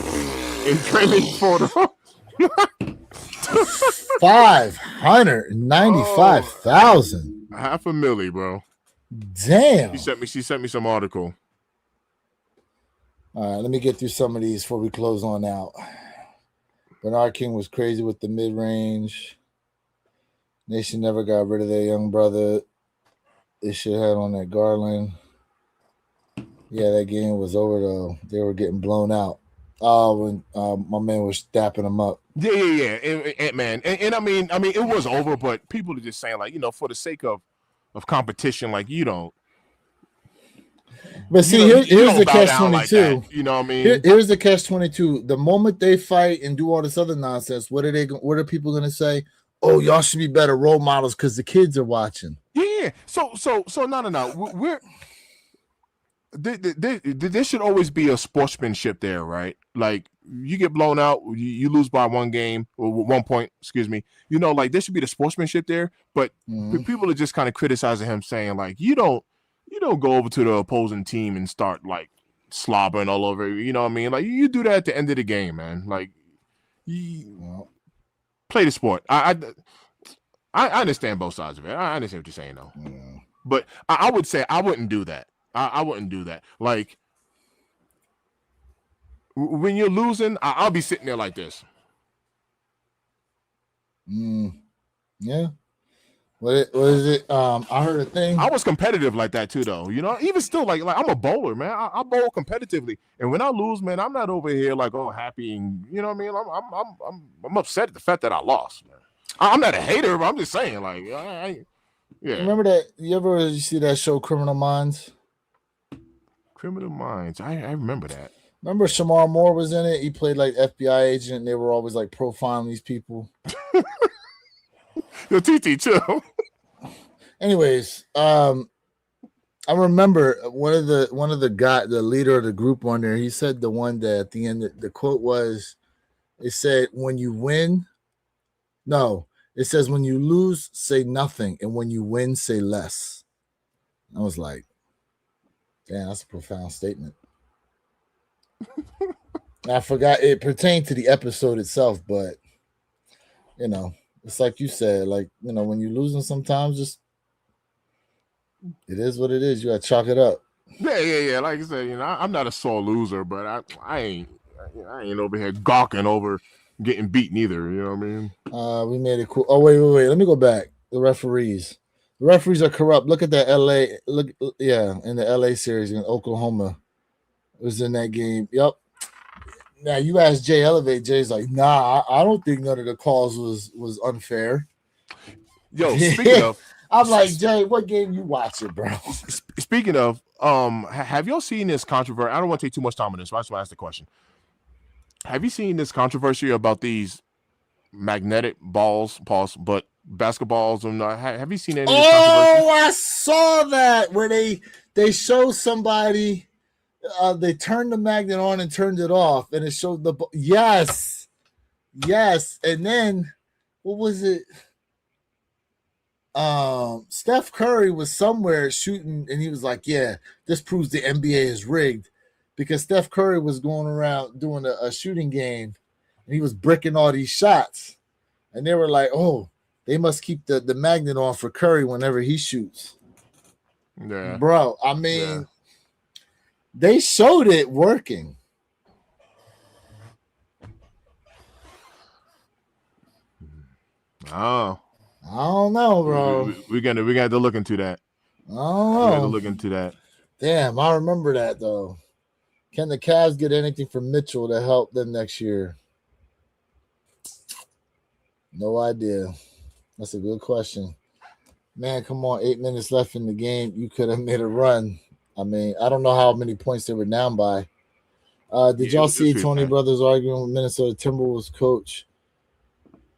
In training photo. $595,000. $500,000, bro. Damn. She sent me some article. All right, let me get through some of these before we close on out. Bernard King was crazy with the mid-range. Nation never got rid of their young brother. They should have on that Garland. Yeah, that game was over though. They were getting blown out. When my man was dapping them up. Yeah. Man, and I mean, it was over, but people are just saying like, for the sake of competition, like you don't. But see, here's the catch-22. Like that, you know what I mean? Here's the catch-22. The moment they fight and do all this other nonsense, what are people gonna say? Oh, y'all should be better role models because the kids are watching. Yeah. So no. There should always be a sportsmanship there, right? Like you get blown out, you lose by 1 game or 1 point, excuse me. Like there should be the sportsmanship there, but people are just kind of criticizing him, saying like, you don't go over to the opposing team and start like slobbering all over. You know what I mean? Like you do that at the end of the game, man. Like you play the sport. I understand both sides of it. I understand what you're saying though, but I would say I wouldn't do that. I wouldn't do that. Like when you're losing, I'll be sitting there like this. Yeah. What is it? I heard a thing. I was competitive like that too, though. Even still, like I'm a bowler, man. I bowl competitively, and when I lose, man, I'm not over here like happy, and you know what I mean. I'm upset at the fact that I lost. Man. I'm not a hater, but I'm just saying, like, yeah. Remember that? You see that show, Criminal Minds? Criminal Minds. I remember that. Remember Shamar Moore was in it? He played like FBI agent, and they were always like profiling these people. Yo, TT, chill. Anyways, I remember one of the leader of the group on there. He said the one that at the end the quote was, it said, "When you win, no, it says when you lose, say nothing, and when you win, say less." I was like, damn, that's a profound statement. I forgot it pertained to the episode itself, but it's like you said, like, when you're losing sometimes, just it is what it is. You gotta chalk it up. Yeah. Like I said, I'm not a sore loser, but I ain't over here gawking over getting beaten either. You know what I mean? We made it cool. Oh, wait. Let me go back. The referees are corrupt. Look at that LA. In the LA series in Oklahoma. It was in that game. Yep. Now you ask Jay Elevate. Jay's like, nah, I don't think none of the calls was unfair. Yo, speaking of, I'm like, Jay, what game you watching, bro? Speaking of, have y'all seen this controversy? I don't want to take too much time on this, but I just want to ask the question. Have you seen this controversy about these magnetic balls, but basketballs? Have you seen any of this controversy? Oh, I saw that where they show somebody. They turned the magnet on and turned it off, and it showed the yes, and then what was it? Steph Curry was somewhere shooting, and he was like, "Yeah, this proves the NBA is rigged," because Steph Curry was going around doing a shooting game, and he was bricking all these shots, and they were like, "Oh, they must keep the magnet on for Curry whenever he shoots." Yeah, bro. I mean. They showed it working. Oh, I don't know, bro. We got to look into that. I don't know. We got to look into that. Damn, I remember that though. Can the Cavs get anything from Mitchell to help them next year? No idea. That's a good question. Man, come on. 8 minutes left in the game. You could have made a run. I mean, I don't know how many points they were down by. Did y'all see Tony Brothers arguing with Minnesota Timberwolves coach?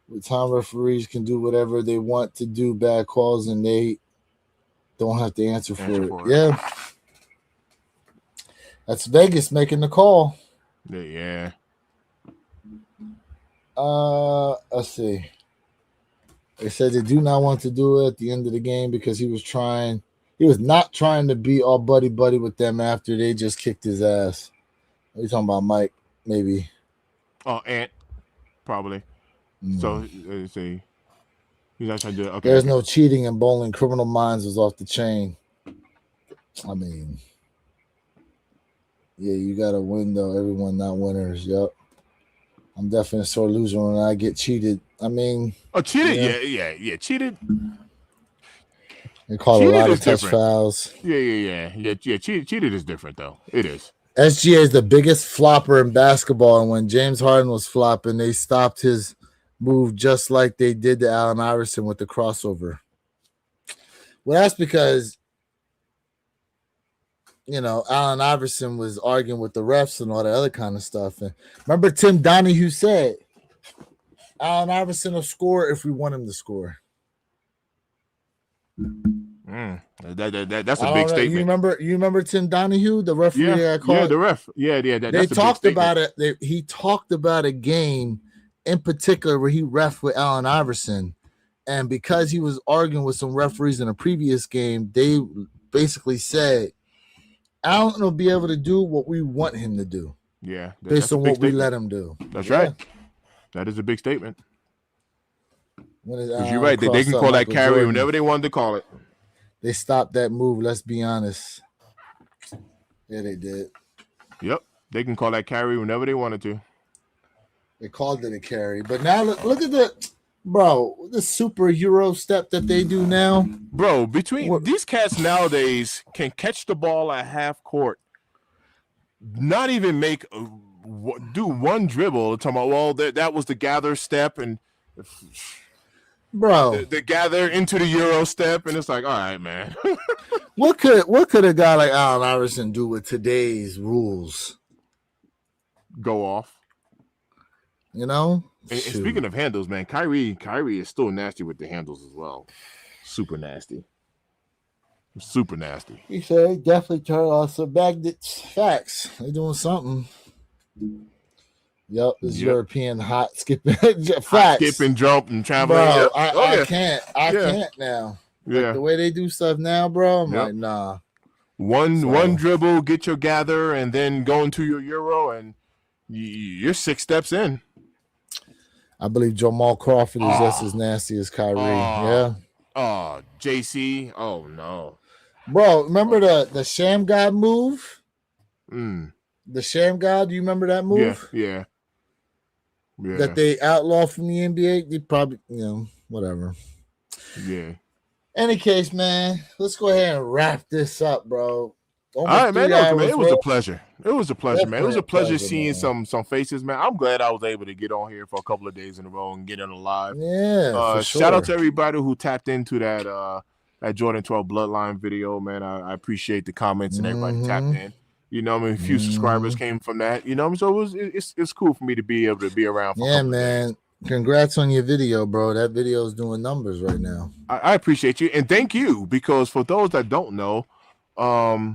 The time referees can do whatever they want to do, bad calls, and they don't have to answer for it. Yeah. That's Vegas making the call. Yeah. Let's see. They said they do not want to do it at the end of the game because he was not trying to be all buddy with them after they just kicked his ass. Are you talking about Mike? Maybe. Oh, Ant, probably. So let's see. He's not trying to do it. Okay. There's no cheating in bowling. Criminal Minds was off the chain. I mean, yeah, you got to win though. Everyone not winners. Yep. I'm definitely a sore loser when I get cheated. I mean, cheated? yeah. Cheated. They call a Cheated lot is of touch different. fouls. Yeah. Cheated is different though. It is. SGA is the biggest flopper in basketball, and when James Harden was flopping, they stopped his move just like they did to Allen Iverson with the crossover. Well, that's because, Allen Iverson was arguing with the refs and all that other kind of stuff. And remember Tim Donahue said, Allen Iverson will score if we want him to score. That's a big statement. You remember Tim Donahue, the referee that called? Yeah, the ref. Yeah. They talked about it. He talked about a game in particular where he ref with Allen Iverson. And because he was arguing with some referees in a previous game, they basically said, Allen will be able to do what we want him to do. Yeah. Based on what we let him do. That's right. That is a big statement. You're right. They can call that carry whenever they wanted to call it. They stopped that move. Let's be honest. Yeah, they did. Yep. They can call that carry whenever they wanted to. They called it a carry. But now look at the super Euro step that they do now. Bro, these cats nowadays can catch the ball at half court, not even do one dribble. Talking about, well, that was the gather step, and bro, the gather into the Euro step, and it's like, all right, man. What could a guy like Allen Iverson do with today's rules? Go off. And speaking of handles, man, Kyrie is still nasty with the handles as well. Super nasty. He said he definitely turned on some magnets. Facts. They doing something. Yep, this European hot skipping. Facts. Hot skipping, jump, and traveling. Bro, I can't now. Yeah. Like the way they do stuff now, bro, I'm like, nah. One dribble, get your gather, and then go into your Euro, and you're 6 steps in. I believe Jamal Crawford is just as nasty as Kyrie. JC. Oh no, bro. Remember the Sham God move? The Sham God. Do you remember that move? Yeah. That they outlawed from the NBA. They probably, whatever. Yeah. Any case, man. Let's go ahead and wrap this up, bro. All right, man. It was a pleasure. It was a pleasure, man. It was a pleasure seeing some faces, man. I'm glad I was able to get on here for a couple of days in a row and get on live. Yeah, for sure. Shout out to everybody who tapped into that Jordan 12 Bloodline video, man. I appreciate the comments and everybody tapped in. A few subscribers came from that. So it's cool for me to be able to be around. For man. Days. Congrats on your video, bro. That video is doing numbers right now. I appreciate you, and thank you, because for those that don't know,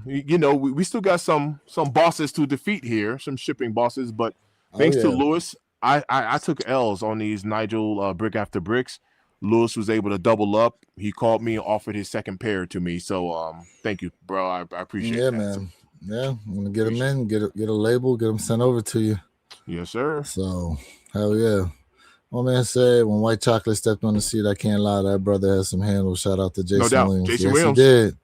we still got some bosses to defeat here, some shipping bosses, but thanks to Lewis, I took L's on these Nigel brick after bricks. Lewis was able to double up. He called me and offered his second pair to me. So thank you, bro. I appreciate it. Yeah, man. Yeah, I'm gonna get them in, get a label, get them sent over to you. Yes, sir. So hell yeah. My man said when White Chocolate stepped on the seat, I can't lie, that brother has some handles. Shout out to Jason Williams. Jason Williams. He did.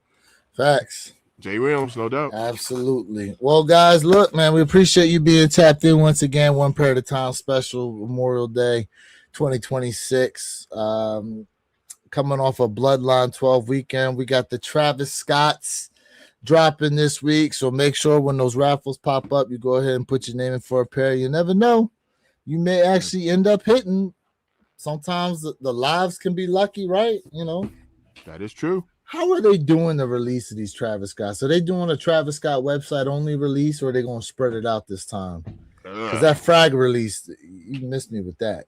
Facts. Jay Williams, no doubt. Absolutely. Well, guys, look, man, we appreciate you being tapped in once again. One Pair at a Time special, Memorial Day 2026. Coming off a Bloodline 12 weekend. We got the Travis Scotts dropping this week. So make sure when those raffles pop up, you go ahead and put your name in for a pair. You never know. You may actually end up hitting. Sometimes the lives can be lucky, right? That is true. How are they doing the release of these Travis Scotts? Are they doing a Travis Scott website only release, or are they going to spread it out this time? Because that Frag release, you missed me with that.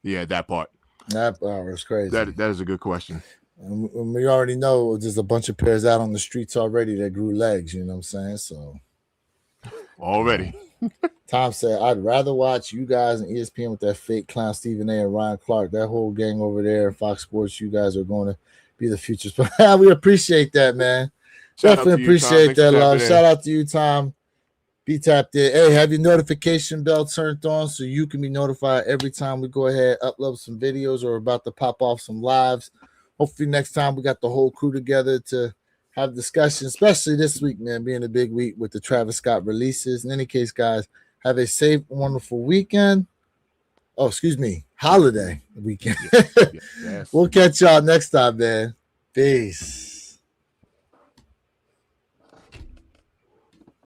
Yeah, that part. That was crazy. That is a good question. And we already know there's a bunch of pairs out on the streets already that grew legs. You know what I'm saying? So already. Tom said, I'd rather watch you guys and ESPN with that fake clown Stephen A. and Ryan Clark. That whole gang over there, Fox Sports, you guys are going to be the future. We appreciate that, man. Definitely appreciate that, love. Shout out to you, Tom. Be tapped in. Hey, have your notification bell turned on so you can be notified every time we go ahead, upload some videos or about to pop off some lives. Hopefully next time we got the whole crew together to have discussion, especially this week, man, being a big week with the Travis Scott releases. In any case, guys, Have a safe, wonderful weekend. Oh, excuse me, holiday weekend. Yes. We'll catch y'all next time, man. Peace.